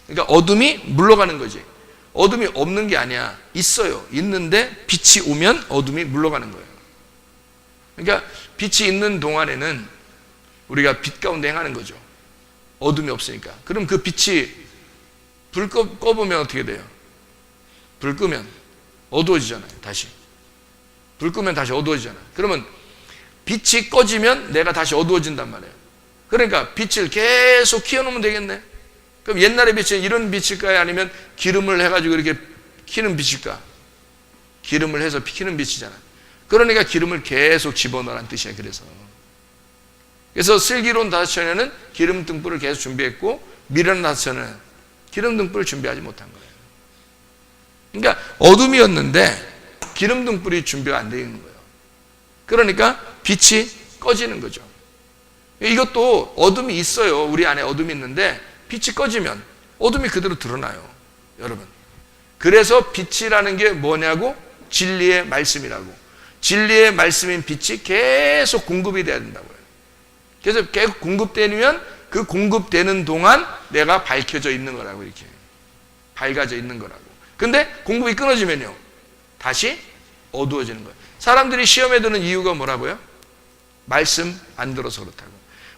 그러니까 어둠이 물러가는 거지. 어둠이 없는 게 아니야. 있어요. 있는데 빛이 오면 어둠이 물러가는 거예요. 그러니까 빛이 있는 동안에는 우리가 빛 가운데 행하는 거죠. 어둠이 없으니까. 그럼 그 빛이 불 꺼보면 어떻게 돼요? 불 끄면 어두워지잖아요, 다시. 불 끄면 다시 어두워지잖아요. 그러면 빛이 꺼지면 내가 다시 어두워진단 말이에요. 그러니까 빛을 계속 키워놓으면 되겠네. 그럼 옛날의 빛은 이런 빛일까요? 아니면 기름을 해가지고 이렇게 키는 빛일까? 기름을 해서 키는 빛이잖아. 그러니까 기름을 계속 집어넣으라는 뜻이야. 그래서 슬기로운 다섯 처녀는 기름 등불을 계속 준비했고, 미련한 다섯 처녀는 기름 등불을 준비하지 못한 거예요. 그러니까 어둠이었는데 기름 등불이 준비가 안 되는 거예요. 그러니까 빛이 꺼지는 거죠. 이것도 어둠이 있어요. 우리 안에 어둠이 있는데 빛이 꺼지면 어둠이 그대로 드러나요, 여러분. 그래서 빛이라는 게 뭐냐고? 진리의 말씀이라고. 진리의 말씀인 빛이 계속 공급이 돼야 된다고요. 그래서 계속 공급되면 그 공급되는 동안 내가 밝혀져 있는 거라고, 이렇게 밝아져 있는 거라고. 근데 공급이 끊어지면요, 다시 어두워지는 거예요. 사람들이 시험에 드는 이유가 뭐라고요? 말씀 안 들어서 그렇다고.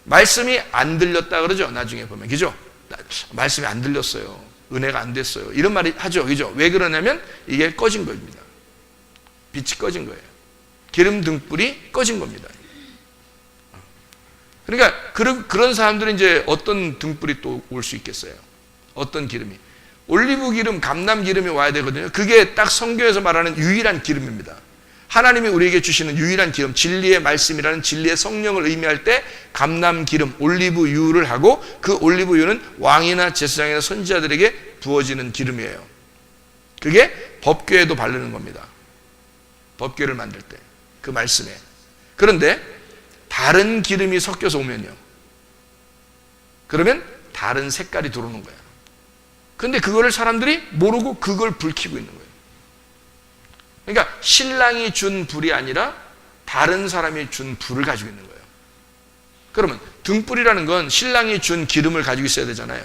말씀이 안 들렸다 그러죠, 나중에 보면. 그죠? 말씀이 안 들렸어요. 은혜가 안 됐어요. 이런 말이 하죠. 그죠? 왜 그러냐면 이게 꺼진 겁니다. 빛이 꺼진 거예요. 기름 등불이 꺼진 겁니다. 그러니까 그런 사람들은 이제 어떤 등불이 또 올 수 있겠어요? 어떤 기름이? 올리브 기름, 감람 기름이 와야 되거든요. 그게 딱 성경에서 말하는 유일한 기름입니다. 하나님이 우리에게 주시는 유일한 기름, 진리의 말씀이라는 진리의 성령을 의미할 때 감람 기름, 올리브유를 하고, 그 올리브유는 왕이나 제사장이나 선지자들에게 부어지는 기름이에요. 그게 법궤에도 바르는 겁니다. 법궤를 만들 때 그 말씀에. 그런데 다른 기름이 섞여서 오면요, 그러면 다른 색깔이 들어오는 거야. 근데 그거를 사람들이 모르고 그걸 불 켜고 있는 거예요. 그러니까 신랑이 준 불이 아니라 다른 사람이 준 불을 가지고 있는 거예요. 그러면 등불이라는 건 신랑이 준 기름을 가지고 있어야 되잖아요.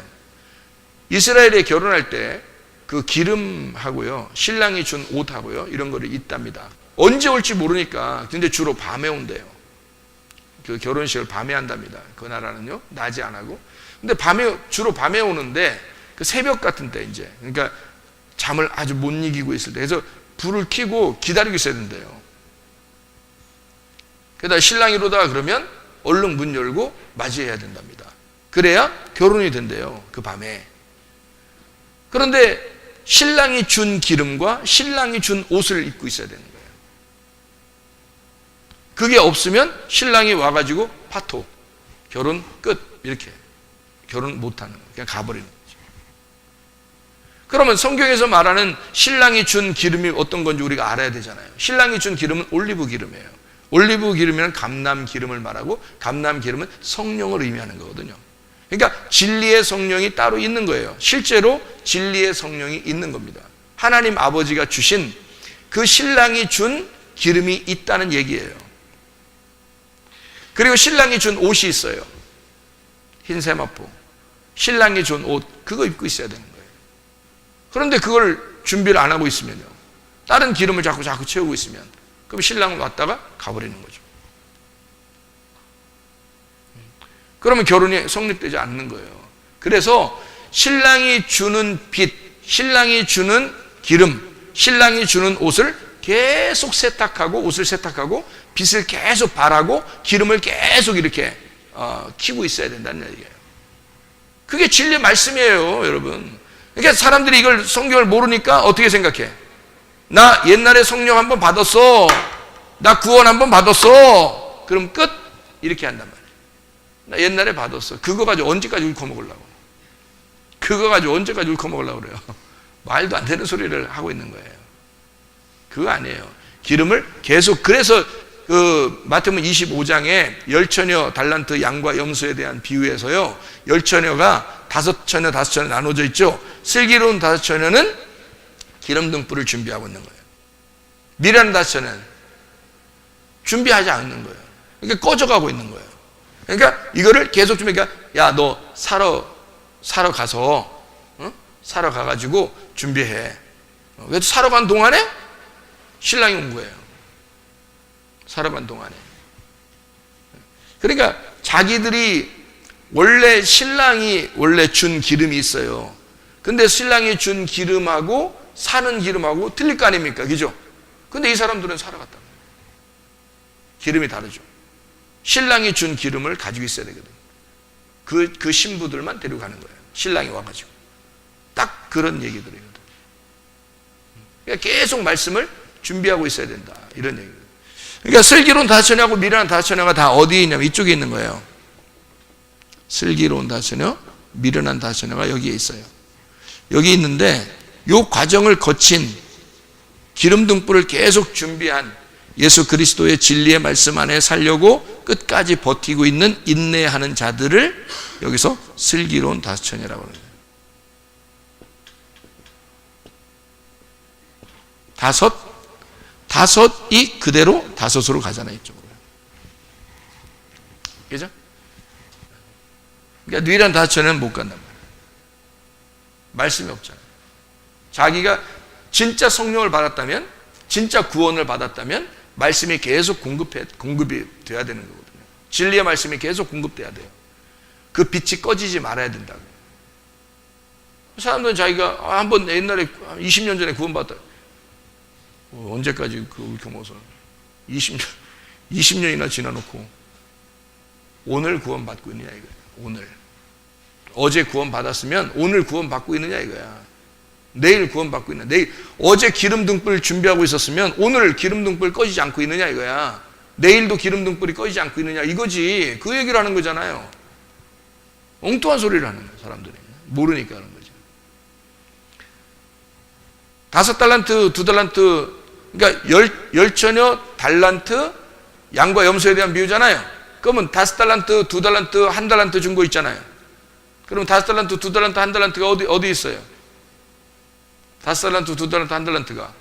이스라엘에 결혼할 때 그 기름하고요, 신랑이 준 옷하고요, 이런 거를 있답니다. 언제 올지 모르니까. 근데 주로 밤에 온대요. 그 결혼식을 밤에 한답니다. 그 나라는요, 낮에 안 하고. 근데 주로 밤에 오는데, 그 새벽 같은 때 이제, 그러니까 잠을 아주 못 이기고 있을 때, 그래서 불을 켜고 기다리고 있어야 된대요. 그러다 신랑이 이러다가 그러면 얼른 문 열고 맞이해야 된답니다. 그래야 결혼이 된대요, 그 밤에. 그런데 신랑이 준 기름과 신랑이 준 옷을 입고 있어야 되는 거예요. 그게 없으면 신랑이 와가지고 파토, 결혼 끝, 이렇게 결혼 못하는 거예요. 그냥 가버리는 거죠. 그러면 성경에서 말하는 신랑이 준 기름이 어떤 건지 우리가 알아야 되잖아요. 신랑이 준 기름은 올리브 기름이에요. 올리브 기름이란 감람 기름을 말하고, 감람 기름은 성령을 의미하는 거거든요. 그러니까 진리의 성령이 따로 있는 거예요. 실제로 진리의 성령이 있는 겁니다. 하나님 아버지가 주신 그 신랑이 준 기름이 있다는 얘기예요. 그리고 신랑이 준 옷이 있어요. 흰 세마포. 신랑이 준 옷, 그거 입고 있어야 되는 거예요. 그런데 그걸 준비를 안 하고 있으면요, 다른 기름을 자꾸 채우고 있으면, 그럼 신랑은 왔다가 가버리는 거죠. 그러면 결혼이 성립되지 않는 거예요. 그래서 신랑이 주는 빛, 신랑이 주는 기름, 신랑이 주는 옷을 계속 세탁하고, 옷을 세탁하고, 빛을 계속 발하고, 기름을 계속 이렇게 키고 있어야 된다는 얘기예요. 그게 진리의 말씀이에요, 여러분. 그러니까 사람들이 이걸, 성경을 모르니까 어떻게 생각해? 나 옛날에 성령 한번 받았어, 나 구원 한번 받았어, 그럼 끝, 이렇게 한단 말이에요. 나 옛날에 받았어. 그거 가지고 언제까지 울커먹으려고? 그거 가지고 언제까지 울커먹으려고 그래요? 말도 안 되는 소리를 하고 있는 거예요. 그거 아니에요. 기름을 계속. 그래서 그 마태복음 25장에 열처녀 달란트 양과 염소에 대한 비유에서요, 열처녀가 다섯 처녀 나눠져 있죠. 슬기로운 다섯 처녀는 기름 등불을 준비하고 있는 거예요. 미련한 다섯 처녀는 준비하지 않는 거예요. 그러니까 꺼져가고 있는 거예요. 그러니까 이거를 계속 좀, 그러니까 야, 너 사러 가서, 사러 가가지고 준비해. 그래도 사러 간 동안에 신랑이 온 거예요. 사러 간 동안에. 그러니까 자기들이 원래 신랑이 원래 준 기름이 있어요. 근데 신랑이 준 기름하고 사는 기름하고 틀릴 거 아닙니까? 그죠? 근데 이 사람들은 사러 갔다. 기름이 다르죠. 신랑이 준 기름을 가지고 있어야 되거든. 그 신부들만 데리고 가는 거예요. 신랑이 와가지고. 딱 그런 얘기들이거든. 그러니까 계속 말씀을 준비하고 있어야 된다. 이런 얘기거든. 그러니까 슬기로운 다처녀하고 미련한 다처녀가 다 어디에 있냐면 이쪽에 있는 거예요. 슬기로운 다처녀, 미련한 다처녀가 여기에 있어요. 여기 있는데 이 과정을 거친 기름 등불을 계속 준비한 예수 그리스도의 진리의 말씀 안에 살려고 끝까지 버티고 있는 인내하는 자들을 여기서 슬기로운 다처녀라고 합니다. 다섯이 그대로 다섯으로 가잖아요, 이쪽으로. 그죠? 그러니까 뉘란 다처녀는 못 간단 말이에요. 말씀이 없잖아요. 자기가 진짜 성령을 받았다면, 진짜 구원을 받았다면 말씀이 계속 공급이 돼야 되는 거거든요. 진리의 말씀이 계속 공급돼야 돼요. 그 빛이 꺼지지 말아야 된다고. 사람들은 자기가 한번 옛날에 20년 전에 구원받았다. 언제까지 이렇게 먹어서 20년이나 지나놓고 오늘 구원받고 있느냐 이거야. 오늘. 어제 구원받았으면 오늘 구원받고 있느냐 이거야. 내일 구원받고 있느냐. 내일. 어제 기름 등불 준비하고 있었으면 오늘 기름 등불 꺼지지 않고 있느냐 이거야. 내일도 기름 등불이 꺼지지 않고 있느냐 이거지. 그 얘기를 하는 거잖아요. 엉뚱한 소리를 하는 거예요, 사람들이. 모르니까 하는 거죠. 5달란트, 2달란트, 그러니까 열처녀, 달란트, 양과 염소에 대한 비유잖아요. 그러면 5달란트, 2달란트, 1달란트 준 거 있잖아요. 그럼 5달란트, 2달란트, 1달란트가 어디 있어요? 5달란트, 2달란트, 1달란트가.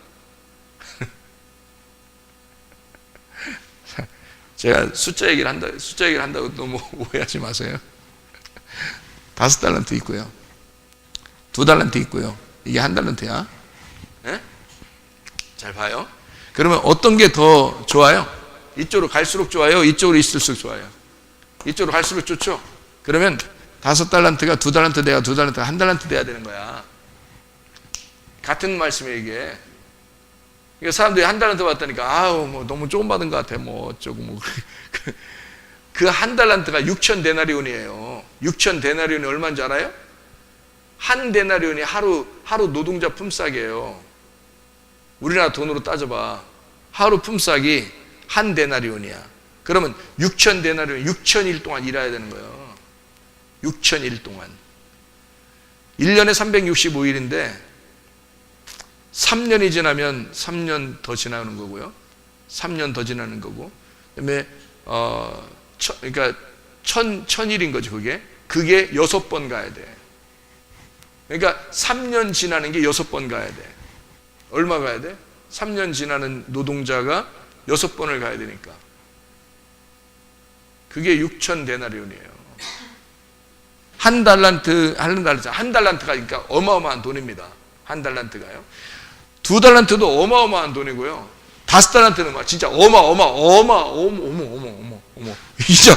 제가 숫자 얘기를 한다고 너무 오해하지 마세요. 5달란트 있고요. 2달란트 있고요. 이게 1달란트야. 네? 잘 봐요. 그러면 어떤 게 더 좋아요? 이쪽으로 갈수록 좋아요? 이쪽으로 있을수록 좋아요? 이쪽으로 갈수록 좋죠? 그러면 5달란트가 2달란트 돼야 2달란트가 1달란트 돼야 되는 거야. 같은 말씀이에요, 이게. 그러니까 사람들이 1달란트 받다니까, 아우, 뭐, 너무 조금 받은 것 같아, 뭐, 어쩌고, 뭐. 그 1달란트가 6,000데나리온이에요. 6,000데나리온이 얼마인 줄 알아요? 1데나리온이 하루 노동자 품삯이에요. 우리나라 돈으로 따져봐. 하루 품삯이 1데나리온이야. 그러면 6,000데나리온, 6,000일 동안 일해야 되는 거예요. 6,000일 동안. 1년에 365일인데, 3년이 지나면 3년 더 지나는 거고요. 3년 더 지나는 거고. 그 다음에, 그러니까 1,000일인 거죠, 그게. 그게 6번 가야 돼. 그러니까 3년 지나는 게 6번 가야 돼. 얼마 가야 돼? 3년 지나는 노동자가 6번을 가야 되니까. 그게 6,000데나리온이에요. 한 달란트가 그러니까 어마어마한 돈입니다. 1달란트가요. 2달란트도 어마어마한 돈이고요. 5달란트는 진짜 어마. 진짜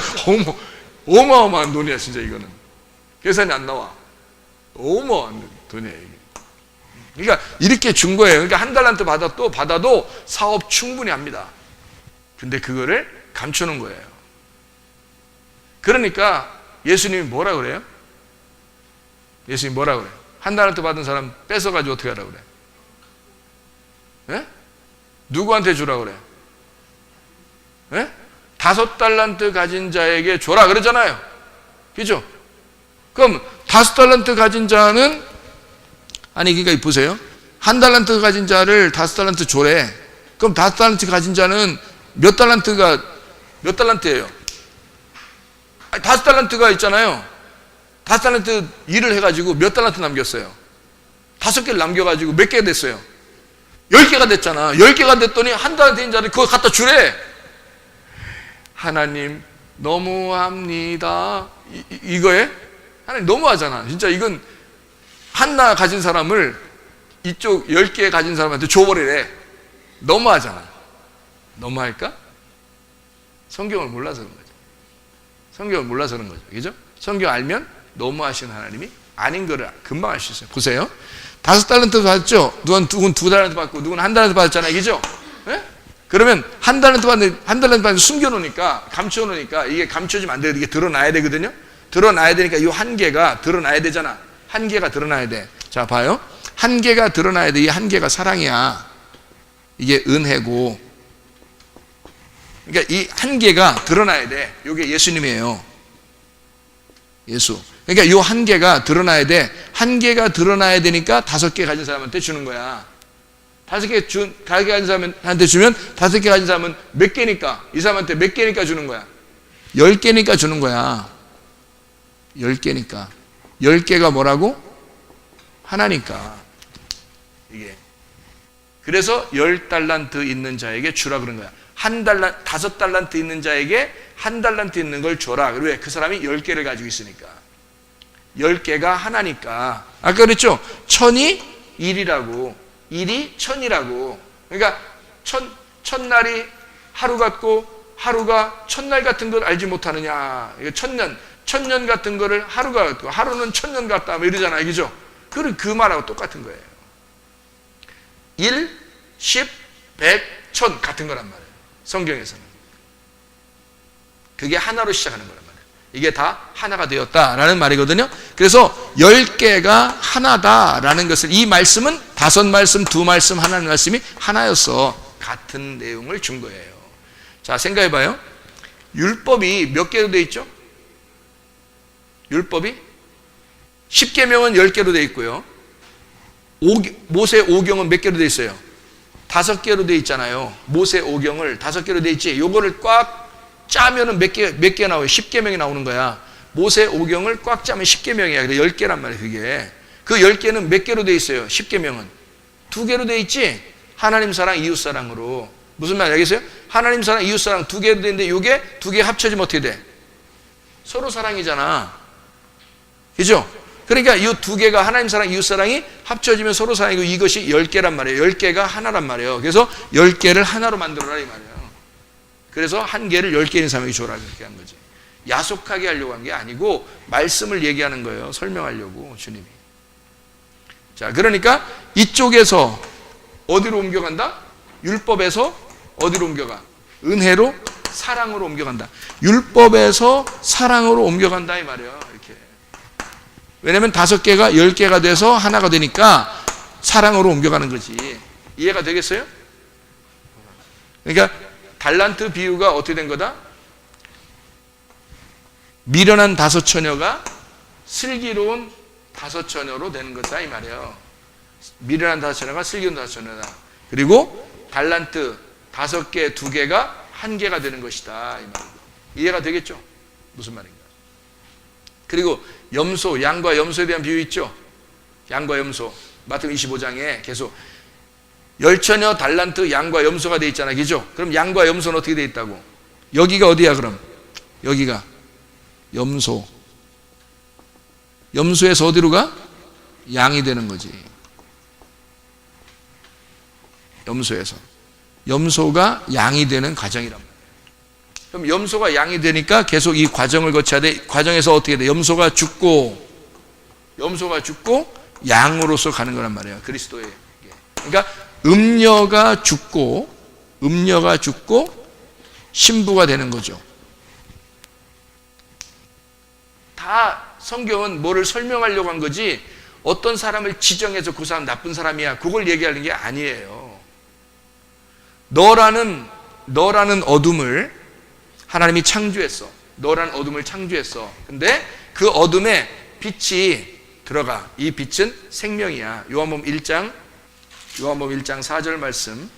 어마어마한 돈이야, 진짜 이거는. 계산이 안 나와. 어마어마한 돈이에요, 이게. 그러니까 이렇게 준 거예요. 그러니까 1달란트 받아도 사업 충분히 합니다. 근데 그거를 감추는 거예요. 그러니까 예수님이 뭐라 그래요? 예수님이 뭐라 그래요? 1달란트 받은 사람 뺏어가지고 어떻게 하라고 그래? 예? 누구한테 주라고 그래? 예? 5달란트 가진 자에게 줘라 그러잖아요. 그죠? 그럼 5달란트 가진 자는, 아니 그러니까 보세요. 1달란트 가진 자를 5달란트 줘래. 그럼 5달란트 가진 자는 몇 달란트예요? 5달란트가 있잖아요. 5달란트 일을 해가지고 몇 달란트 남겼어요? 5개를 남겨가지고 몇 개가 됐어요? 10개가 됐잖아. 10개가 됐더니 1달란트인 자를 그거 갖다 주래. 하나님 너무합니다. 이거에? 하나님 너무하잖아. 진짜 이건 하나 가진 사람을 이쪽 10개 가진 사람한테 줘버리래. 너무하잖아. 너무할까? 성경을 몰라서 그런 거죠. 성경을 몰라서 그런 거죠. 그죠? 성경 알면 너무하신 하나님이 아닌 거를 금방 알 수 있어요. 보세요. 5달란트 받았죠? 누군 2달란트 받고 누군 1달란트 받았잖아요. 그죠? 네? 그러면 한 달란트 받는 숨겨놓으니까, 감춰놓으니까 이게 감춰지면 안 돼요. 이게 드러나야 되거든요. 드러나야 되니까 이 한계가 드러나야 되잖아. 한계가 드러나야 돼. 자, 봐요. 한계가 드러나야 돼. 이 한계가 사랑이야. 이게 은혜고. 그러니까 이 한계가 드러나야 돼. 이게 예수님이에요. 예수. 그러니까 이 한계가 드러나야 돼. 한계가 드러나야 되니까 5개 가진 사람한테 주는 거야. 5개 가진 사람한테 주면 5개 가진 사람은 몇 개니까? 이 사람한테 몇 개니까 주는 거야? 10개니까 주는 거야. 10개니까. 10개가 뭐라고? 하나니까. 이게. 그래서 10달란트 있는 자에게 주라 그런 거야. 5달란트 있는 자에게 1달란트 있는 걸 줘라. 왜? 그 사람이 10개를 가지고 있으니까. 10개가 하나니까. 아까 그랬죠? 1000이 1이라고. 1이 1000이라고. 그러니까 첫날이 하루 같고 하루가 첫날 같은 걸 알지 못하느냐. 이거 천년 같은 거를 하루가 같고 하루는 1000년 같다. 뭐 이러잖아요. 그죠? 그 말하고 똑같은 거예요. 1, 10, 100, 1000 같은 거란 말이에요. 성경에서는. 그게 하나로 시작하는 거란 말이에요. 이게 다 하나가 되었다라는 말이거든요. 그래서 10개가 하나다라는 것을, 이 말씀은 5말씀, 2말씀, 하나의 말씀이 하나였어. 같은 내용을 준 거예요. 자, 생각해 봐요. 율법이 몇 개로 되어 있죠? 율법이 10계명은 10개로 되어 있고요. 모세 오경은 몇 개로 되어 있어요? 5개로 되어 있잖아요. 모세 오경을 5개로 되어 있지. 요거를 꽉 짜면은 몇 개 나와요? 10계명이 나오는 거야. 모세 오경을 꽉 짜면 10계명이야. 그래 10개란 말이에요. 그게. 그 10개는 몇 개로 되어 있어요? 10계명은 2개로 되어 있지. 하나님 사랑, 이웃 사랑으로. 무슨 말 알겠어요? 하나님 사랑, 이웃 사랑 2개로 되는데 이게 2개 합쳐지면 어떻게 돼? 서로 사랑이잖아. 그죠? 그러니까 이 2개가 하나님 사랑, 이웃 사랑이 합쳐지면 서로 사랑이고, 이것이 10개란 말이에요. 10개가 하나란 말이에요. 그래서 10개를 하나로 만들어라 이 말이에요. 그래서 한 개를 10개인 사람에게 줘라 이렇게 한 거지. 야속하게 하려고 한 게 아니고 말씀을 얘기하는 거예요. 설명하려고 주님이. 자, 그러니까 이쪽에서 어디로 옮겨간다? 율법에서 어디로 옮겨가? 은혜로, 사랑으로 옮겨간다. 율법에서 사랑으로 옮겨간다 이 말이에요. 이렇게. 왜냐면 5개가 10개가 돼서 하나가 되니까 사랑으로 옮겨가는 거지. 이해가 되겠어요? 그러니까 달란트 비유가 어떻게 된 거다? 미련한 5처녀가 슬기로운 5처녀로 되는 거다 이 말이에요. 미련한 5처녀가 슬기로운 5처녀다. 그리고 달란트 5개, 2개가 1개가 되는 것이다 이 말이에요. 이해가 되겠죠? 무슨 말인가? 그리고 염소, 양과 염소에 대한 비유 있죠? 양과 염소. 마태복음 25장에 계속 10처녀, 달란트, 양과 염소가 되어 있잖아요. 그죠? 그럼 양과 염소는 어떻게 되어 있다고? 여기가 어디야 그럼? 여기가 염소. 염소에서 어디로 가? 양이 되는 거지. 염소에서. 염소가 양이 되는 과정이란 말이에요. 그럼 염소가 양이 되니까 계속 이 과정을 거쳐야 돼. 과정에서 어떻게 돼? 염소가 죽고 양으로서 가는 거란 말이에요. 그리스도의. 그러니까 음녀가 죽고 신부가 되는 거죠. 다 성경은 뭐를 설명하려고 한 거지 어떤 사람을 지정해서 그 사람 나쁜 사람이야 그걸 얘기하는 게 아니에요. 너라는 어둠을 하나님이 창조했어. 너라는 어둠을 창조했어. 근데 그 어둠에 빛이 들어가. 이 빛은 생명이야. 요한복음 1장 4절 말씀.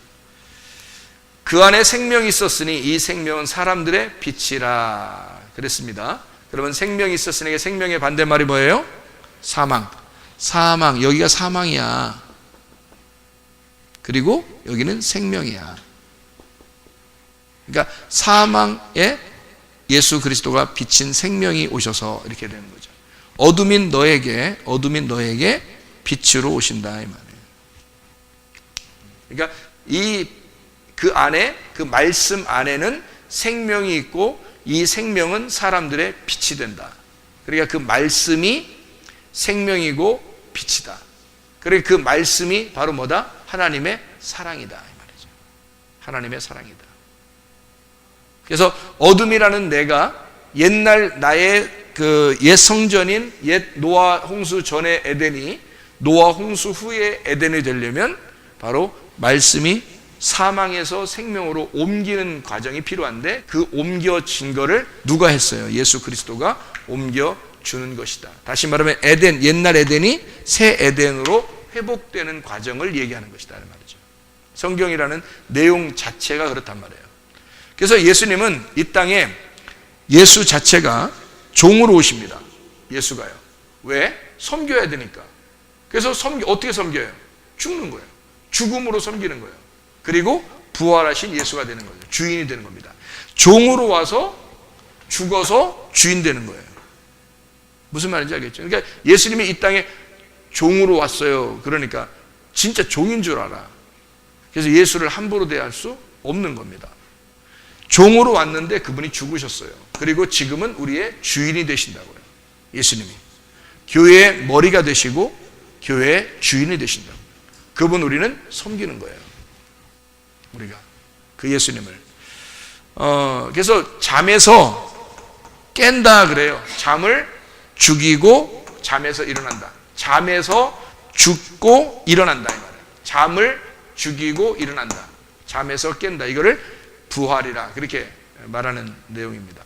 그 안에 생명이 있었으니 이 생명은 사람들의 빛이라 그랬습니다. 그러면 생명이 있었으니 생명의 반대말이 뭐예요? 사망. 여기가 사망이야. 그리고 여기는 생명이야. 그러니까 사망에 예수 그리스도가 비친 생명이 오셔서 이렇게 되는 거죠. 어둠인 너에게 빛으로 오신다 이 말이에요. 그러니까 그 안에, 그 말씀 안에는 생명이 있고 이 생명은 사람들의 빛이 된다. 그러니까 그 말씀이 생명이고 빛이다. 그러니까 그 말씀이 바로 뭐다? 하나님의 사랑이다 이 말이죠. 하나님의 사랑이다. 그래서 어둠이라는 내가 옛날 나의 그 옛 성전인 옛 노아 홍수 전의 에덴이 노아 홍수 후의 에덴이 되려면 바로 말씀이 사망에서 생명으로 옮기는 과정이 필요한데, 그 옮겨진 거를 누가 했어요? 예수 그리스도가 옮겨주는 것이다. 다시 말하면 에덴, 옛날 에덴이 새 에덴으로 회복되는 과정을 얘기하는 것이다 말이죠. 성경이라는 내용 자체가 그렇단 말이에요. 그래서 예수님은 이 땅에 예수 자체가 종으로 오십니다. 예수가요. 왜? 섬겨야 되니까. 그래서 어떻게 섬겨요? 죽는 거예요. 죽음으로 섬기는 거예요. 그리고 부활하신 예수가 되는 거죠. 주인이 되는 겁니다. 종으로 와서 죽어서 주인 되는 거예요. 무슨 말인지 알겠죠? 그러니까 예수님이 이 땅에 종으로 왔어요. 그러니까 진짜 종인 줄 알아. 그래서 예수를 함부로 대할 수 없는 겁니다. 종으로 왔는데 그분이 죽으셨어요. 그리고 지금은 우리의 주인이 되신다고요. 예수님이 교회의 머리가 되시고 교회의 주인이 되신다고. 그분 우리는 섬기는 거예요. 우리가 그 예수님을 그래서 잠에서 깬다 그래요. 잠을 죽이고 잠에서 일어난다. 잠에서 죽고 일어난다 이 말이에요. 잠을 죽이고 일어난다. 잠에서 깬다. 이거를 부활이라 그렇게 말하는 내용입니다.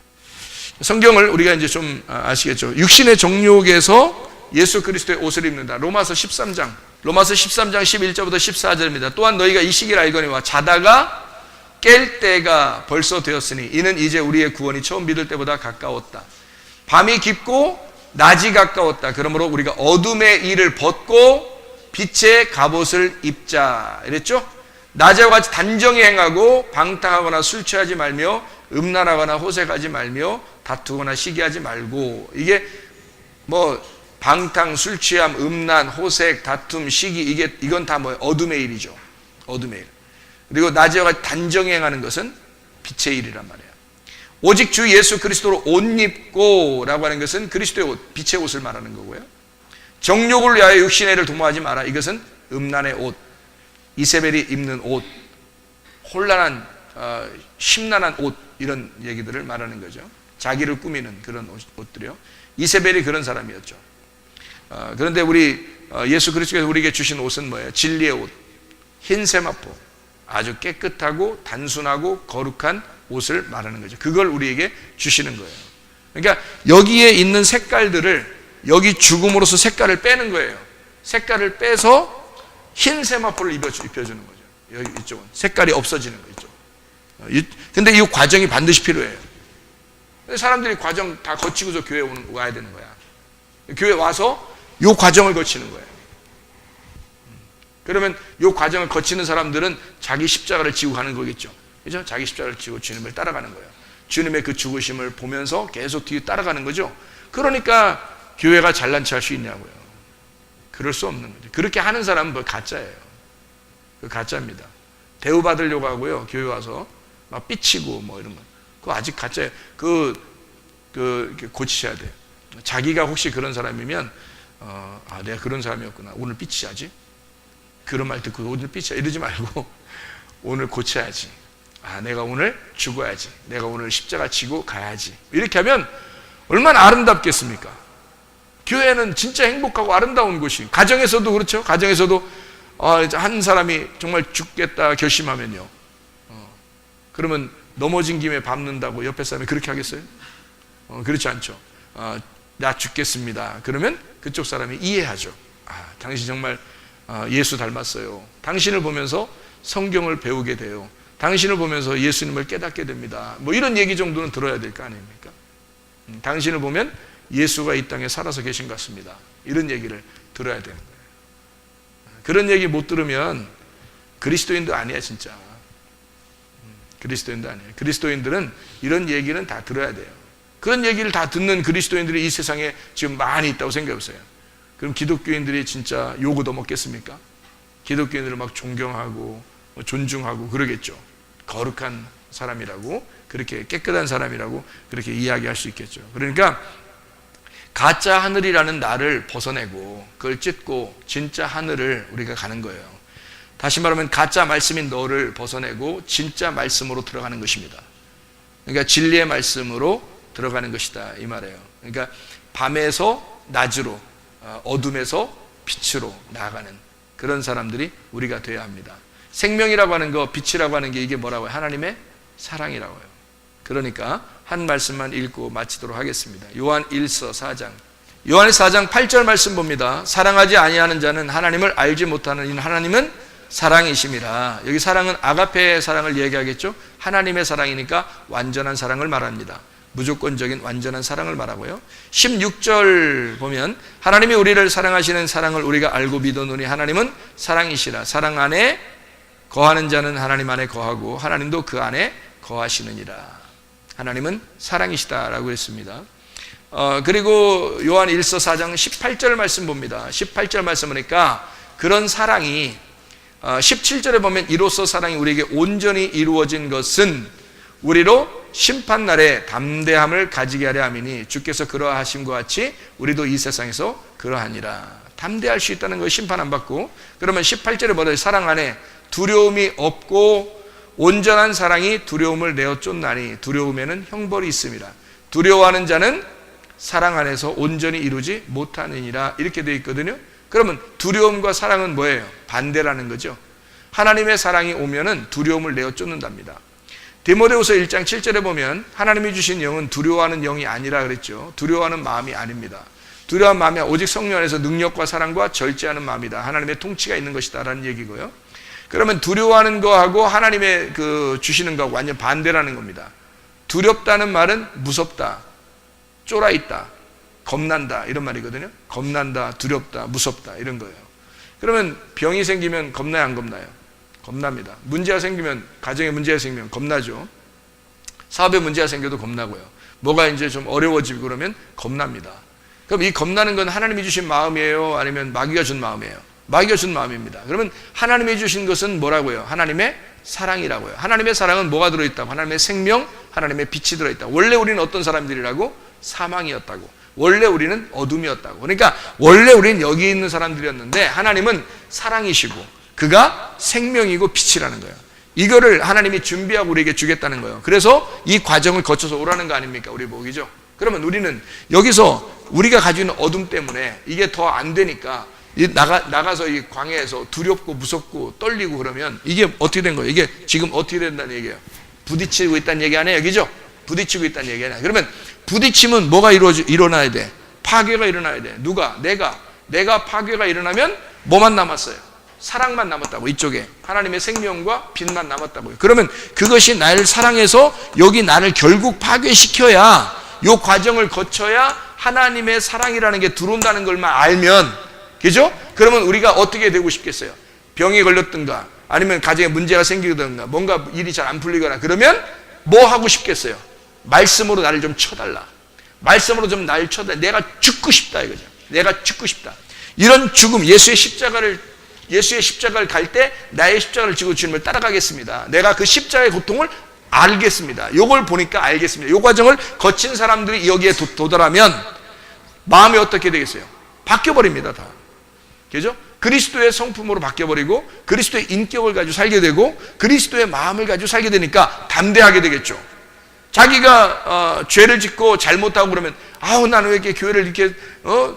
성경을 우리가 이제 좀 아시겠죠. 육신의 정욕에서 예수 그리스도의 옷을 입는다. 로마서 13장 11절부터 14절입니다. 또한 너희가 이 시기를 알거니와 자다가 깰 때가 벌써 되었으니 이는 이제 우리의 구원이 처음 믿을 때보다 가까웠다. 밤이 깊고 낮이 가까웠다. 그러므로 우리가 어둠의 일을 벗고 빛의 갑옷을 입자 이랬죠. 낮에와 같이 단정히 행하고 방탕하거나 술 취하지 말며 음란하거나 호색하지 말며 다투거나 시기하지 말고. 이게 뭐 방탕, 술 취함, 음란, 호색, 다툼, 시기, 이건 다 뭐예요? 어둠의 일이죠. 어둠의 일. 그리고 낮에와 같이 단정히 행하는 것은 빛의 일이란 말이에요. 오직 주 예수 그리스도로 옷 입고 라고 하는 것은 그리스도의 옷, 빛의 옷을 말하는 거고요. 정욕을 위하여 육신의 일을 도모하지 마라. 이것은 음란의 옷, 이세벨이 입는 옷, 혼란한 심란한 옷, 이런 얘기들을 말하는 거죠. 자기를 꾸미는 그런 옷들이요. 이세벨이 그런 사람이었죠. 그런데 우리 예수 그리스도께서 우리에게 주신 옷은 뭐예요? 진리의 옷, 흰 세마포, 아주 깨끗하고 단순하고 거룩한 옷을 말하는 거죠. 그걸 우리에게 주시는 거예요. 그러니까 여기에 있는 색깔들을 여기 죽음으로써 색깔을 빼는 거예요. 색깔을 빼서 흰 세마포를 입혀주는 거죠. 여기 이쪽은 색깔이 없어지는 거죠. 근데 이 과정이 반드시 필요해요. 사람들이 과정 다 거치고서 교회에 와야 되는 거야. 교회 와서 이 과정을 거치는 거예요. 그러면 이 과정을 거치는 사람들은 자기 십자가를 지고 가는 거겠죠. 그죠? 자기 십자가를 지고 주님을 따라가는 거예요. 주님의 그 죽으심을 보면서 계속 뒤에 따라가는 거죠. 그러니까 교회가 잘난 체 할 수 있냐고요. 그럴 수 없는 거죠. 그렇게 하는 사람은 뭐 가짜예요. 그 가짜입니다. 대우받으려고 하고요. 교회 와서 막 삐치고 뭐 이런 거. 그거 아직 가짜예요. 고치셔야 돼요. 자기가 혹시 그런 사람이면 내가 그런 사람이었구나. 오늘 삐치야지. 그런 말 듣고 오늘 삐치야 이러지 말고 오늘 고쳐야지. 내가 오늘 죽어야지. 내가 오늘 십자가 지고 가야지. 이렇게 하면 얼마나 아름답겠습니까? 교회는 진짜 행복하고 아름다운 곳이. 가정에서도 그렇죠. 가정에서도 한 사람이 정말 죽겠다 결심하면요. 그러면 넘어진 김에 밟는다고 옆에 사람이 그렇게 하겠어요? 그렇지 않죠. 나 죽겠습니다. 그러면 그쪽 사람이 이해하죠. 당신 정말 예수 닮았어요. 당신을 보면서 성경을 배우게 돼요. 당신을 보면서 예수님을 깨닫게 됩니다. 뭐 이런 얘기 정도는 들어야 될 거 아닙니까? 당신을 보면 예수가 이 땅에 살아서 계신 것 같습니다. 이런 얘기를 들어야 되는 거예요. 그런 얘기 못 들으면 그리스도인도 아니야 진짜. 그리스도인도 아니에요. 그리스도인들은 이런 얘기는 다 들어야 돼요. 그런 얘기를 다 듣는 그리스도인들이 이 세상에 지금 많이 있다고 생각해보세요. 그럼 기독교인들이 진짜 욕 얻어먹겠습니까? 기독교인들을 막 존경하고 존중하고 그러겠죠. 거룩한 사람이라고, 그렇게 깨끗한 사람이라고 그렇게 이야기할 수 있겠죠. 그러니까 가짜 하늘이라는 나를 벗어내고 그걸 찢고 진짜 하늘을 우리가 가는 거예요. 다시 말하면 가짜 말씀인 너를 벗어내고 진짜 말씀으로 들어가는 것입니다. 그러니까 진리의 말씀으로 들어가는 것이다 이 말이에요. 그러니까 밤에서 낮으로, 어둠에서 빛으로 나아가는 그런 사람들이 우리가 되어야 합니다. 생명이라고 하는 거, 빛이라고 하는 게 이게 뭐라고요? 하나님의 사랑이라고요. 그러니까 한 말씀만 읽고 마치도록 하겠습니다. 요한 1서 4장. 요한 4장 8절 말씀 봅니다. 사랑하지 아니하는 자는 하나님을 알지 못하는 이는 하나님은 사랑이심이라. 여기 사랑은 아가페의 사랑을 얘기하겠죠. 하나님의 사랑이니까 완전한 사랑을 말합니다. 무조건적인 완전한 사랑을 말하고요. 16절 보면 하나님이 우리를 사랑하시는 사랑을 우리가 알고 믿었노니 하나님은 사랑이시라. 사랑 안에 거하는 자는 하나님 안에 거하고 하나님도 그 안에 거하시느니라. 하나님은 사랑이시다라고 했습니다. 그리고 요한 1서 4장 18절 말씀 봅니다. 18절 말씀 보니까 그런 사랑이 17절에 보면 이로써 사랑이 우리에게 온전히 이루어진 것은 우리로 심판날에 담대함을 가지게 하려 함이니 주께서 그러하심과 같이 우리도 이 세상에서 그러하니라. 담대할 수 있다는 거 심판 안 받고. 그러면 18절에 뭐래요? 사랑 안에 두려움이 없고 온전한 사랑이 두려움을 내어 쫓나니 두려움에는 형벌이 있습니다. 두려워하는 자는 사랑 안에서 온전히 이루지 못하느니라. 이렇게 되어 있거든요. 그러면 두려움과 사랑은 뭐예요? 반대라는 거죠. 하나님의 사랑이 오면은 두려움을 내어 쫓는답니다. 디모데후서 1장 7절에 보면 하나님이 주신 영은 두려워하는 영이 아니라 그랬죠. 두려워하는 마음이 아닙니다. 두려워하는 마음이 오직 성령 안에서 능력과 사랑과 절제하는 마음이다. 하나님의 통치가 있는 것이다 라는 얘기고요. 그러면 두려워하는 거하고 하나님의 주시는 거하고 완전 반대라는 겁니다. 두렵다는 말은 무섭다, 쫄아있다, 겁난다 이런 말이거든요. 겁난다, 두렵다, 무섭다 이런 거예요. 그러면 병이 생기면 겁나요, 안 겁나요? 겁납니다. 문제가 생기면, 가정에 문제가 생기면 겁나죠. 사업에 문제가 생겨도 겁나고요. 뭐가 이제 좀 어려워지고 그러면 겁납니다. 그럼 이 겁나는 건 하나님이 주신 마음이에요? 아니면 마귀가 준 마음이에요? 마귀가 준 마음입니다. 그러면 하나님이 주신 것은 뭐라고요? 하나님의 사랑이라고요. 하나님의 사랑은 뭐가 들어있다고? 하나님의 생명, 하나님의 빛이 들어있다고. 원래 우리는 어떤 사람들이라고? 사망이었다고. 원래 우리는 어둠이었다고. 그러니까 원래 우리는 여기 있는 사람들이었는데 하나님은 사랑이시고 그가 생명이고 빛이라는 거예요. 이거를 하나님이 준비하고 우리에게 주겠다는 거예요. 그래서 이 과정을 거쳐서 오라는 거 아닙니까? 우리 복이죠. 그러면 우리는 여기서 우리가 가지고 있는 어둠 때문에 이게 더 안 되니까 나가서 이 광야에서 두렵고 무섭고 떨리고 그러면 이게 어떻게 된 거예요? 이게 지금 어떻게 된다는 얘기예요? 부딪히고 있다는 얘기 아니에요? 여기죠? 부딪히고 있다는 얘기 아니에요? 그러면 부딪히면 뭐가 일어나야 돼? 파괴가 일어나야 돼. 누가? 내가 파괴가 일어나면 뭐만 남았어요? 사랑만 남았다고. 이쪽에 하나님의 생명과 빛만 남았다고요. 그러면 그것이 나를 사랑해서 여기 나를 결국 파괴시켜야, 이 과정을 거쳐야 하나님의 사랑이라는 게 들어온다는 걸만 알면, 그죠? 그러면 우리가 어떻게 되고 싶겠어요? 병이 걸렸든가 아니면 가정에 문제가 생기든가 뭔가 일이 잘 안 풀리거나 그러면 뭐 하고 싶겠어요? 말씀으로 나를 좀 쳐달라. 말씀으로 좀 나를 쳐달라. 내가 죽고 싶다 이거죠. 내가 죽고 싶다. 이런 죽음, 예수의 십자가를 갈 때 나의 십자가를 지고 주님을 따라가겠습니다. 내가 그 십자가의 고통을 알겠습니다. 요걸 보니까 알겠습니다. 요 과정을 거친 사람들이 여기에 도달하면 마음이 어떻게 되겠어요? 바뀌어버립니다. 다. 그죠? 그리스도의 성품으로 바뀌어버리고 그리스도의 인격을 가지고 살게 되고 그리스도의 마음을 가지고 살게 되니까 담대하게 되겠죠. 자기가 죄를 짓고 잘못하고 그러면 나는 왜 이렇게 교회를 이렇게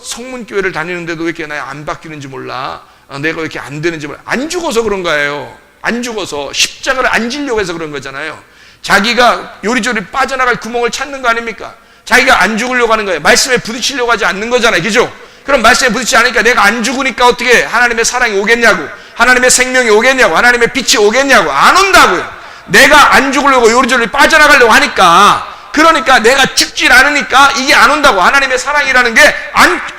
성문교회를 다니는데도 왜 이렇게 나 안 바뀌는지 몰라. 내가 왜 이렇게 안 되는지 몰라. 안 죽어서 그런 거예요. 안 죽어서 십자가를 안 지려고 해서 그런 거잖아요. 자기가 요리조리 빠져나갈 구멍을 찾는 거 아닙니까? 자기가 안 죽으려고 하는 거예요. 말씀에 부딪히려고 하지 않는 거잖아요. 그죠? 그럼 말씀에 부딪히지 않으니까 내가 안 죽으니까 어떻게 하나님의 사랑이 오겠냐고, 하나님의 생명이 오겠냐고, 하나님의 빛이 오겠냐고. 안 온다고요. 내가 안 죽으려고 요리조리 빠져나가려고 하니까, 그러니까 내가 죽질 않으니까 이게 안 온다고. 하나님의 사랑이라는 게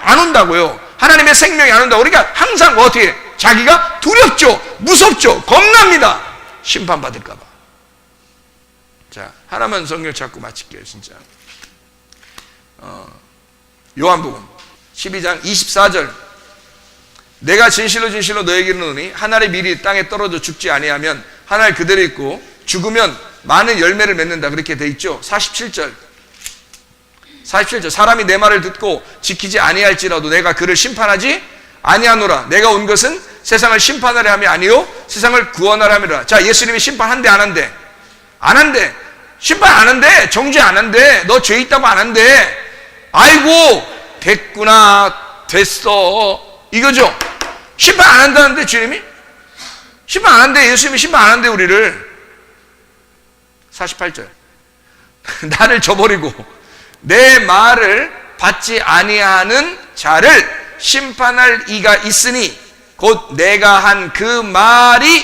안 온다고요. 하나님의 생명이 안 온다고. 그러니까 항상 어떻게 자기가 두렵죠, 무섭죠, 겁납니다. 심판받을까 봐. 자, 하나만 성경 찾고 마칠게요. 진짜 요한복음 12장 24절. 내가 진실로 진실로 너에게 이르노니 한 알의 밀이 땅에 떨어져 죽지 아니하면 한 알 그대로 있고 죽으면 많은 열매를 맺는다. 그렇게 돼 있죠. 47절 사람이 내 말을 듣고 지키지 아니할지라도 내가 그를 심판하지 아니하노라. 내가 온 것은 세상을 심판하려 함이 아니요 세상을 구원하려 함이라. 자, 예수님이 심판한대 안 한대? 안 한대. 심판 안 한대. 정죄 안 한대. 너 죄 있다고 안 한대. 아이고 됐구나, 됐어, 이거죠. 심판 안 한다는데 주님이? 심판 안 한대. 예수님이 심판 안 한대 우리를. 48절 나를 저버리고 내 말을 받지 아니하는 자를 심판할 이가 있으니 곧 내가 한 그 말이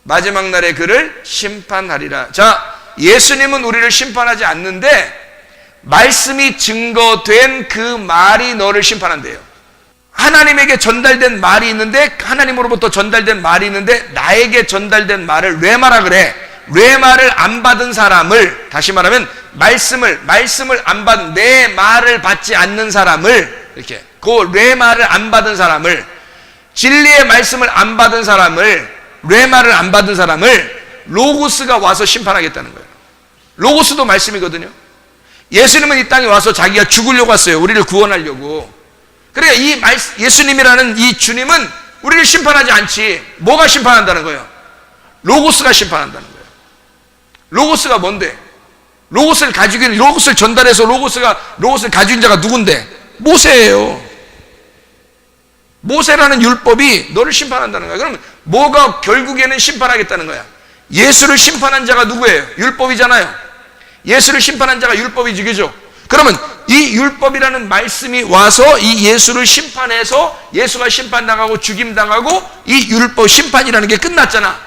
마지막 날에 그를 심판하리라. 자, 예수님은 우리를 심판하지 않는데 말씀이 증거된 그 말이 너를 심판한대요. 하나님에게 전달된 말이 있는데, 하나님으로부터 전달된 말이 있는데 나에게 전달된 말을 뇌마라 그래. 뇌마를 안 받은 사람을, 다시 말하면 말씀을 안 받은, 내 말을 받지 않는 사람을, 이렇게 그 뇌마를 안 받은 사람을, 진리의 말씀을 안 받은 사람을, 뇌마를 안 받은 사람을 로고스가 와서 심판하겠다는 거예요. 로고스도 말씀이거든요. 예수님은 이 땅에 와서 자기가 죽으려고 왔어요. 우리를 구원하려고. 그러니까 이 예수님이라는 이 주님은 우리를 심판하지 않지. 뭐가 심판한다는 거예요? 로고스가 심판한다는 거예요. 로고스가 뭔데? 로고스를 가지고 있는, 로고스를 전달해서 로고스를 가지고 있는 자가 누군데? 모세예요. 모세라는 율법이 너를 심판한다는 거야. 그러면 뭐가 결국에는 심판하겠다는 거야? 예수를 심판한 자가 누구예요? 율법이잖아요. 예수를 심판한 자가 율법이지, 그죠? 그러면 이 율법이라는 말씀이 와서 이 예수를 심판해서 예수가 심판당하고 죽임당하고 이 율법 심판이라는 게 끝났잖아.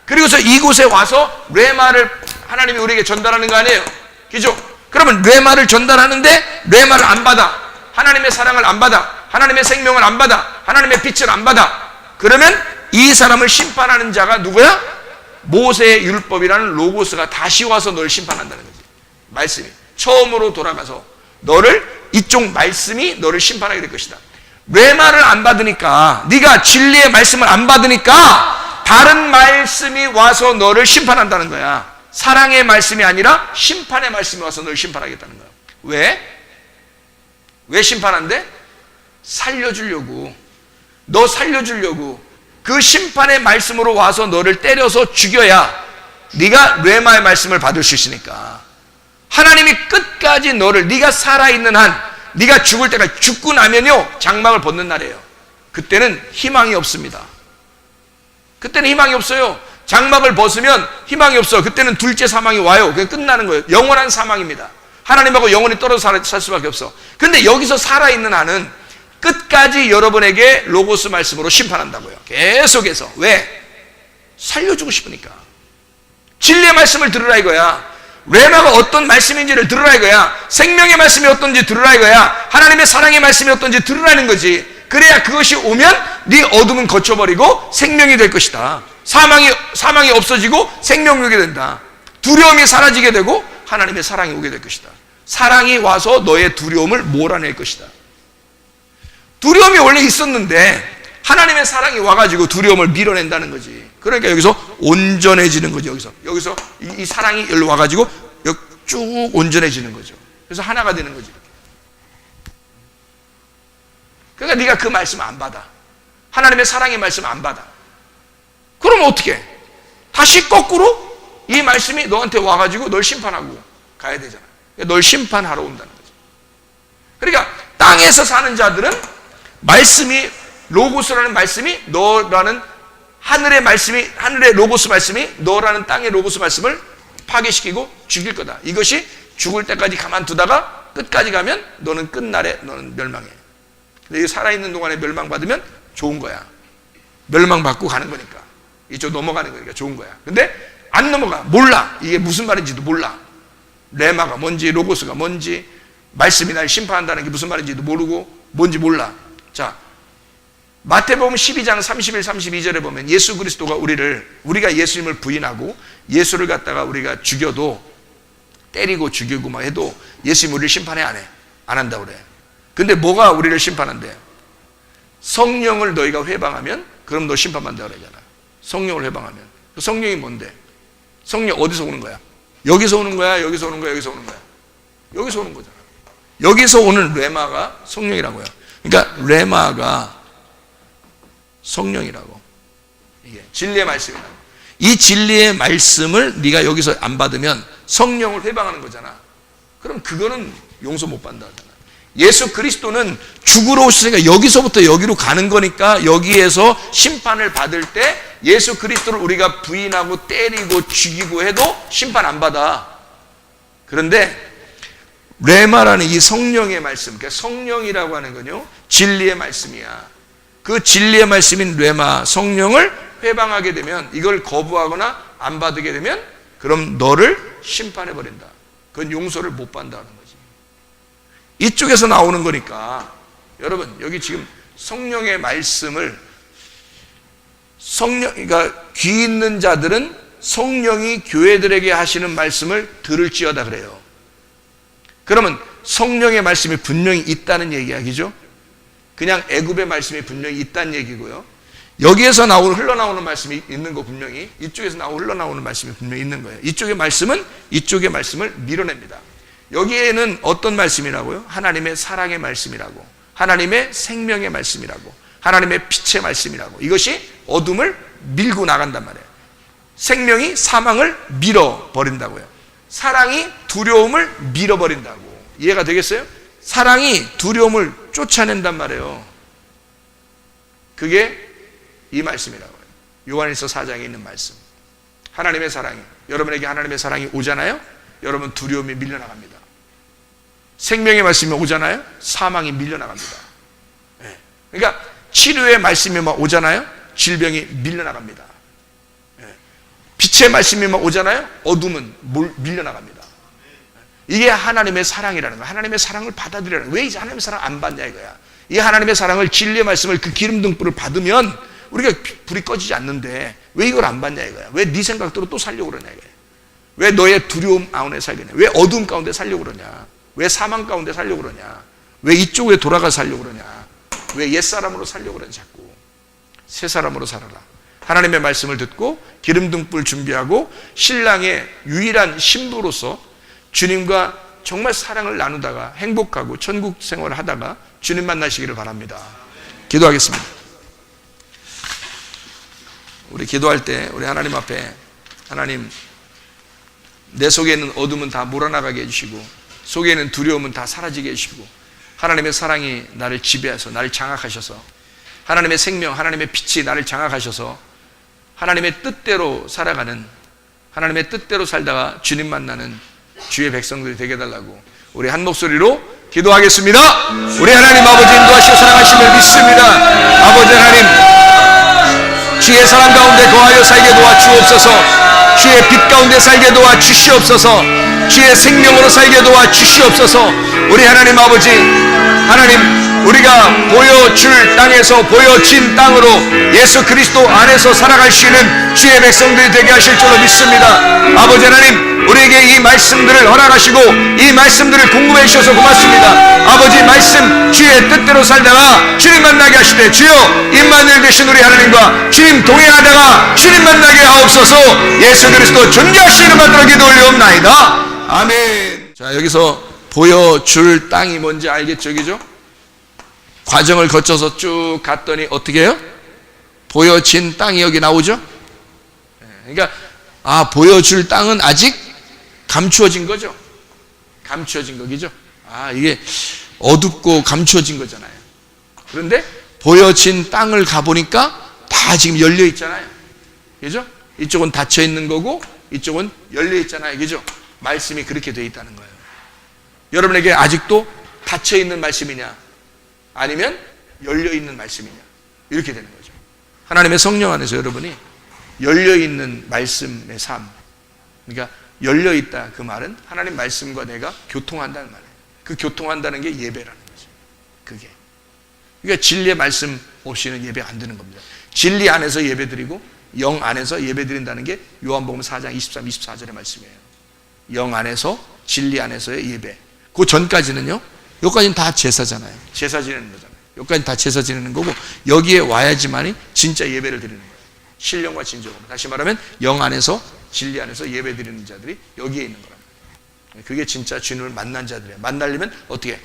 그리고서 이곳에 와서 뇌마를 하나님이 우리에게 전달하는 거 아니에요? 그죠? 그러면 뇌마를 전달하는데 뇌마를 안 받아. 하나님의 사랑을 안 받아. 하나님의 생명을 안 받아. 하나님의 빛을 안 받아. 그러면 이 사람을 심판하는 자가 누구야? 모세의 율법이라는 로고스가 다시 와서 너를 심판한다는 거지. 말씀이 처음으로 돌아가서 너를, 이쪽 말씀이 너를 심판하게 될 것이다. 뇌마를 안 받으니까, 네가 진리의 말씀을 안 받으니까 다른 말씀이 와서 너를 심판한다는 거야. 사랑의 말씀이 아니라 심판의 말씀이 와서 너를 심판하겠다는 거야. 왜 심판한대? 살려주려고. 너 살려주려고. 그 심판의 말씀으로 와서 너를 때려서 죽여야 네가 뇌마의 말씀을 받을 수 있으니까. 하나님이 끝까지 너를, 네가 살아있는 한, 네가 죽을 때까지, 죽고 나면요 장막을 벗는 날이에요. 그때는 희망이 없습니다. 그때는 희망이 없어요. 장막을 벗으면 희망이 없어. 그때는 둘째 사망이 와요. 그게 끝나는 거예요. 영원한 사망입니다. 하나님하고 영원히 떨어져 살 수밖에 없어. 근데 여기서 살아있는 한은 끝까지 여러분에게 로고스 말씀으로 심판한다고요. 계속해서. 왜? 살려주고 싶으니까. 진리의 말씀을 들으라 이거야. 레마가 어떤 말씀인지를 들으라 이거야. 생명의 말씀이 어떤지 들으라 이거야. 하나님의 사랑의 말씀이 어떤지 들으라는 거지. 그래야 그것이 오면 네 어둠은 거쳐버리고 생명이 될 것이다. 사망이 없어지고 생명이 오게 된다. 두려움이 사라지게 되고 하나님의 사랑이 오게 될 것이다. 사랑이 와서 너의 두려움을 몰아낼 것이다. 두려움이 원래 있었는데 하나님의 사랑이 와가지고 두려움을 밀어낸다는 거지. 그러니까 여기서 온전해지는 거죠. 여기서 이 사랑이 여기로 와가지고 쭉 온전해지는 거죠. 그래서 하나가 되는 거지. 그러니까 네가 그 말씀 안 받아. 하나님의 사랑의 말씀 안 받아. 그럼 어떻게 해? 다시 거꾸로 이 말씀이 너한테 와가지고 널 심판하고 가야 되잖아. 널 심판하러 온다는 거지. 그러니까 땅에서 사는 자들은 말씀이, 로고스라는 말씀이, 너라는 하늘의 말씀이, 하늘의 로고스 말씀이 너라는 땅의 로고스 말씀을 파괴시키고 죽일 거다. 이것이 죽을 때까지 가만두다가 끝까지 가면 너는 끝날에 너는 멸망해. 근데 살아있는 동안에 멸망받으면 좋은 거야. 멸망받고 가는 거니까. 이쪽 넘어가는 거니까 좋은 거야. 근데 안 넘어가. 몰라. 이게 무슨 말인지도 몰라. 레마가 뭔지, 로고스가 뭔지, 말씀이 날 심판한다는 게 무슨 말인지도 모르고 뭔지 몰라. 자, 마태복음 12장 31, 32절에 보면 예수 그리스도가 우리가 예수님을 부인하고 예수를 갖다가 우리가 죽여도, 때리고 죽이고 막 해도 예수님 우리를 심판해 안 해? 안 한다고 그래. 근데 뭐가 우리를 심판한대? 성령을 너희가 회방하면 그럼 너 심판받는다 그러잖아. 성령을 회방하면. 성령이 뭔데? 성령 어디서 오는 거야? 여기서 오는 거야? 여기서 오는 거야? 여기서 오는 거야? 여기서 오는 거잖아. 여기서 오는 레마가 성령이라고요. 그러니까 레마가 성령이라고. 이게 진리의 말씀이라고. 이 진리의 말씀을 네가 여기서 안 받으면 성령을 회방하는 거잖아. 그럼 그거는 용서 못 받는다잖아. 예수 그리스도는 죽으러 오시니까 여기서부터 여기로 가는 거니까 여기에서 심판을 받을 때 예수 그리스도를 우리가 부인하고 때리고 죽이고 해도 심판 안 받아. 그런데 레마라는 이 성령의 말씀, 그러니까 성령이라고 하는 건요, 진리의 말씀이야. 그 진리의 말씀인 레마, 성령을 회방하게 되면, 이걸 거부하거나 안 받게 되면 그럼 너를 심판해 버린다. 그건 용서를 못 받는다는 거지. 이쪽에서 나오는 거니까 여러분, 여기 지금 성령의 말씀을 그러니까 귀 있는 자들은 성령이 교회들에게 하시는 말씀을 들을지어다 그래요. 그러면 성령의 말씀이 분명히 있다는 이야기죠. 그냥 애굽의 말씀이 분명히 있다는 얘기고요. 여기에서 흘러나오는 말씀이 있는 거 분명히, 이쪽에서 흘러나오는 말씀이 분명히 있는 거예요. 이쪽의 말씀은 이쪽의 말씀을 밀어냅니다. 여기에는 어떤 말씀이라고요? 하나님의 사랑의 말씀이라고, 하나님의 생명의 말씀이라고, 하나님의 빛의 말씀이라고. 이것이 어둠을 밀고 나간단 말이에요. 생명이 사망을 밀어버린다고요. 사랑이 두려움을 밀어버린다고. 이해가 되겠어요? 사랑이 두려움을 쫓아낸단 말이에요. 그게 이 말씀이라고요. 요한일서 4장에 있는 말씀. 하나님의 사랑이, 여러분에게 하나님의 사랑이 오잖아요? 여러분 두려움이 밀려나갑니다. 생명의 말씀이 오잖아요? 사망이 밀려나갑니다. 그러니까 치료의 말씀이 막 오잖아요? 질병이 밀려나갑니다. 빛의 말씀이 막 오잖아요? 어둠은 밀려나갑니다. 이게 하나님의 사랑이라는 거야. 하나님의 사랑을 받아들이라는 거야. 왜 이제 하나님의 사랑 안 받냐 이거야. 이 하나님의 사랑을, 진리의 말씀을, 그 기름 등불을 받으면 우리가 불이 꺼지지 않는데 왜 이걸 안 받냐 이거야. 왜 네 생각대로 또 살려고 그러냐 이거야. 왜 너의 두려움 가운데 살겠냐. 왜 어둠 가운데 살려고 그러냐. 왜 사망 가운데 살려고 그러냐. 왜 이쪽에 돌아가 살려고 그러냐. 왜 옛사람으로 살려고 그러냐. 자꾸 새 사람으로 살아라. 하나님의 말씀을 듣고 기름 등불 준비하고 신랑의 유일한 신부로서 주님과 정말 사랑을 나누다가 행복하고 천국 생활을 하다가 주님 만나시기를 바랍니다. 기도하겠습니다. 우리 기도할 때 우리 하나님 앞에, 하나님, 내 속에 있는 어둠은 다 몰아나가게 해주시고 속에 있는 두려움은 다 사라지게 해주시고 하나님의 사랑이 나를 지배해서 나를 장악하셔서 하나님의 생명, 하나님의 빛이 나를 장악하셔서 하나님의 뜻대로 살아가는, 하나님의 뜻대로 살다가 주님 만나는 주의 백성들이 되게 해달라고 우리 한 목소리로 기도하겠습니다. 우리 하나님 아버지 인도하시고 사랑하심을 믿습니다. 아버지 하나님, 주의 사랑 가운데 거하여 살게 도와주옵소서. 주의 빛 가운데 살게 도와주시옵소서. 주의 생명으로 살게 도와주시옵소서. 우리 하나님 아버지, 하나님, 우리가 보여줄 땅에서 보여진 땅으로 예수 그리스도 안에서 살아갈 수 있는 주의 백성들이 되게 하실 줄로 믿습니다. 아버지 하나님, 우리에게 이 말씀들을 허락하시고 이 말씀들을 공급해 주셔서 고맙습니다. 아버지 말씀 주의 뜻대로 살다가 주님 만나게 하시되 주여 임마누엘 되신 우리 하나님과 주님 동행하다가 주님 만나게 하옵소서. 예수 그리스도 존귀하시는 받들어 기도 올려옵나이다. 아멘. 자, 여기서 보여줄 땅이 뭔지 알겠죠? 그죠? 과정을 거쳐서 쭉 갔더니 어떻게 해요? 보여진 땅이 여기 나오죠? 그러니까 보여줄 땅은 아직 감추어진 거죠? 감추어진 거기죠? 이게 어둡고 감추어진 거잖아요. 그런데 보여진 땅을 가보니까 다 지금 열려 있잖아요. 그죠? 이쪽은 닫혀 있는 거고 이쪽은 열려 있잖아요. 그죠? 말씀이 그렇게 되어 있다는 거예요. 여러분에게 아직도 닫혀 있는 말씀이냐 아니면 열려 있는 말씀이냐, 이렇게 되는 거죠. 하나님의 성령 안에서 여러분이 열려 있는 말씀의 삶, 그러니까 열려 있다, 그 말은 하나님 말씀과 내가 교통한다는 말이에요. 그 교통한다는 게 예배라는 거죠. 그게. 그러니까 진리의 말씀 없이는 예배 안 되는 겁니다. 진리 안에서 예배드리고 영 안에서 예배드린다는 게 요한복음 4장 23, 24절의 말씀이에요. 영 안에서, 진리 안에서의 예배. 그 전까지는요, 여기까지는 다 제사잖아요. 제사 지내는 거잖아요. 여기까지는 다 제사 지내는 거고 여기에 와야지만이 진짜 예배를 드리는 거예요. 신령과 진정으로. 다시 말하면 영 안에서, 진리 안에서 예배 드리는 자들이 여기에 있는 거랍니다. 그게 진짜 주님을 만난 자들이에요. 만나려면 어떻게?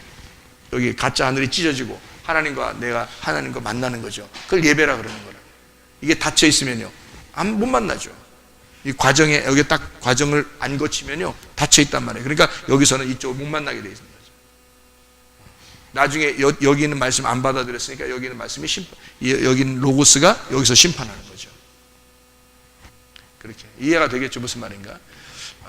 여기 가짜 하늘이 찢어지고 하나님과 내가 하나님과 만나는 거죠. 그걸 예배라 그러는 거라. 이게 닫혀 있으면요 못 만나죠. 이 과정에 여기 딱 과정을 안 거치면요 닫혀 있단 말이에요. 그러니까 여기서는 이쪽을 못 만나게 돼 있는 거죠. 나중에 여기 있는 말씀 안 받아들였으니까 여기 있는 말씀이 여기 있는 로고스가 여기서 심판하는 거죠. 그렇게 이해가 되겠죠? 무슨 말인가?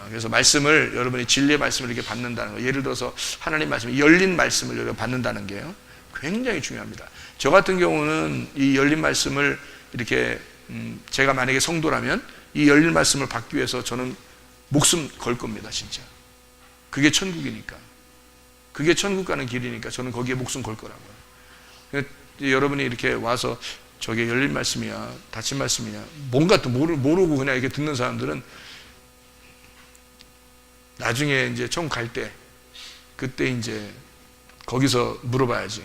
그래서 말씀을 여러분이 진리의 말씀을 이렇게 받는다는 거, 예를 들어서 하나님 말씀이 열린 말씀을 여러분 받는다는 게요 굉장히 중요합니다. 저 같은 경우는 이 열린 말씀을 이렇게 제가 만약에 성도라면 이 열린 말씀을 받기 위해서 저는 목숨 걸 겁니다. 진짜 그게 천국이니까, 그게 천국 가는 길이니까 저는 거기에 목숨 걸 거라고요. 여러분이 이렇게 와서 저게 열린 말씀이야 닫힌 말씀이냐 뭔가 또 모르고 그냥 이렇게 듣는 사람들은 나중에 이제 천국 갈 때 그때 이제 거기서 물어봐야지.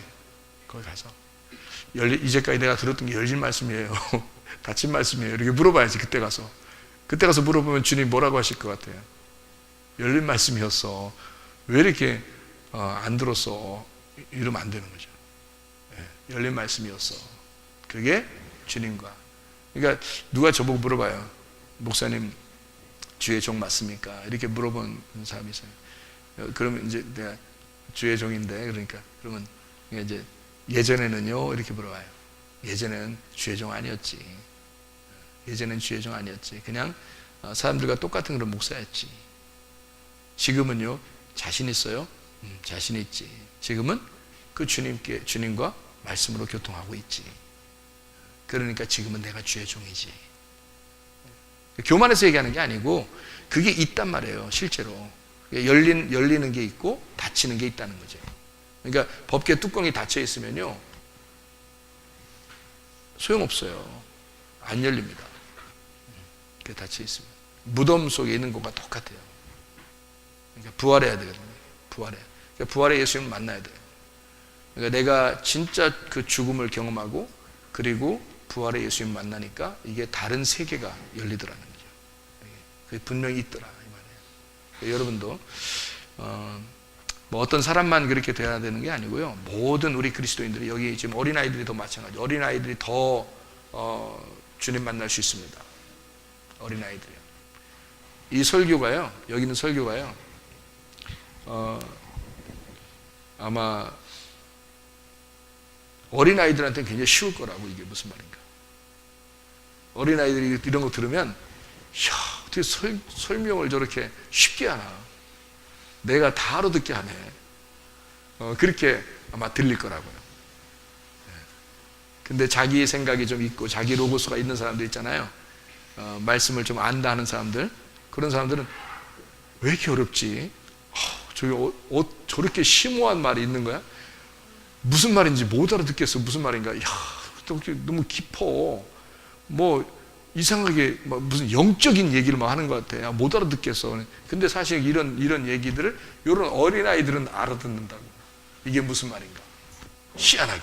거기 가서 이제까지 내가 들었던 게 열린 말씀이에요 닫힌 말씀이에요 이렇게 물어봐야지. 그때 가서 물어보면 주님 뭐라고 하실 것 같아요? 열린 말씀이었어, 왜 이렇게 안 들었어? 이러면 안 되는 거죠. 열린 말씀이었어. 그게 주님과. 그러니까 누가 저보고 물어봐요. 목사님 주의 종 맞습니까? 이렇게 물어본 사람이 있어요. 그러면 이제 내가 주의 종인데, 그러니까 그러면 이제 예전에는요 이렇게 물어봐요. 예전에는 주의 종 아니었지. 예전엔 주의 종 아니었지. 그냥 사람들과 똑같은 그런 목사였지. 지금은요 자신 있어요? 자신 있지. 지금은 그 주님과 말씀으로 교통하고 있지. 그러니까 지금은 내가 주의 종이지. 교만해서 얘기하는 게 아니고 그게 있단 말이에요. 실제로 열리는 게 있고 닫히는 게 있다는 거죠. 그러니까 법계 뚜껑이 닫혀 있으면요 소용없어요. 안 열립니다. 그게 닫혀 있으면 무덤 속에 있는 것과 똑같아요. 그러니까 부활해야 되거든요. 그러니까 부활의 예수님을 만나야 돼요. 그러니까 내가 진짜 그 죽음을 경험하고 그리고 부활의 예수님 만나니까 이게 다른 세계가 열리더라는 거죠. 그게 분명히 있더라 이 말이에요. 여러분도 뭐 어떤 사람만 그렇게 돼야 되는 게 아니고요. 모든 우리 그리스도인들이, 여기 지금 어린아이들이 더 마찬가지. 어린아이들이 더 주님 만날 수 있습니다. 어린아이들이요. 이 설교가요, 여기 있는 설교가요, 아마 어린아이들한테는 굉장히 쉬울 거라고. 이게 무슨 말인가? 어린아이들이 이런 거 들으면 이야, 어떻게 설명을 저렇게 쉽게 하나, 내가 다 알아듣게 하네. 그렇게 아마 들릴 거라고요. 근데 자기 생각이 좀 있고 자기 로고스가 있는 사람들 있잖아요. 말씀을 좀 안다 하는 사람들, 그런 사람들은 왜 이렇게 어렵지? 저기 저렇게 심오한 말이 있는 거야? 무슨 말인지 못 알아듣겠어. 무슨 말인가? 야, 너무 깊어. 뭐 이상하게 무슨 영적인 얘기를 막 하는 것 같아. 못 알아듣겠어. 근데 사실 이런 얘기들을 이런 어린아이들은 알아듣는다고. 이게 무슨 말인가? 희한하게.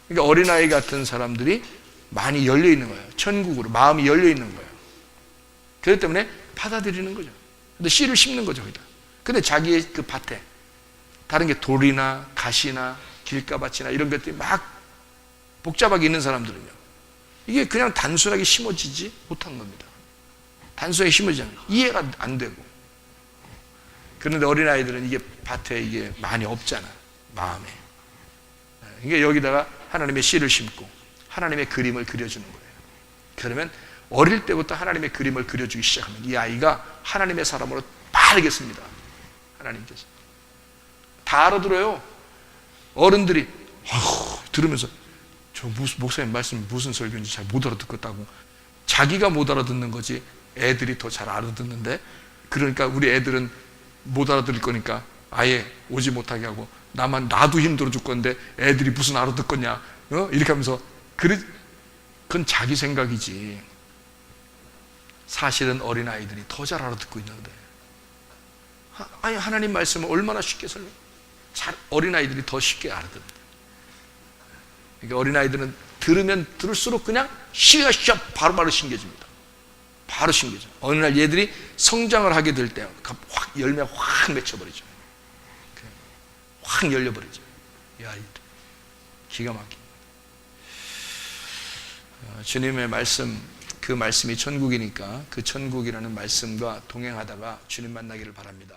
그러니까 어린아이 같은 사람들이 많이 열려 있는 거예요. 천국으로 마음이 열려 있는 거예요. 그렇기 때문에 받아들이는 거죠. 근데 씨를 심는 거죠, 거기다. 근데 자기의 그 밭에 다른 게 돌이나 가시나 길가밭이나 이런 것들이 막 복잡하게 있는 사람들은요, 이게 그냥 단순하게 심어지지 못한 겁니다. 단순하게 심어지지 않아요. 이해가 안 되고. 그런데 어린아이들은 이게 밭에 이게 많이 없잖아, 마음에. 그러니까 여기다가 하나님의 씨를 심고 하나님의 그림을 그려주는 거예요. 그러면 어릴 때부터 하나님의 그림을 그려주기 시작하면 이 아이가 하나님의 사람으로 빠르겠습니다. 하나님께서 다 알아들어요. 어른들이 들으면서 저 목사님 말씀 무슨 설교인지 잘 못 알아듣겠다고. 자기가 못 알아듣는 거지 애들이 더 잘 알아듣는데, 그러니까 우리 애들은 못 알아들을 거니까 아예 오지 못하게 하고, 나도 힘들어 죽겠는데 애들이 무슨 알아듣겠냐, 이렇게 하면서. 그건 자기 생각이지. 사실은 어린아이들이 더 잘 알아듣고 있는데, 아니 하나님 말씀을 얼마나 쉽게 설명, 어린아이들이 더 쉽게 알아듣는다. 그러니까 어린아이들은 들으면 들을수록 그냥 씨가 바로바로 심겨집니다. 바로 심겨져. 어느 날 얘들이 성장을 하게 될 때 확 열매 확 맺혀버리죠. 확 확 열려버리죠. 야, 기가 막힌. 주님의 말씀, 그 말씀이 천국이니까 그 천국이라는 말씀과 동행하다가 주님 만나기를 바랍니다.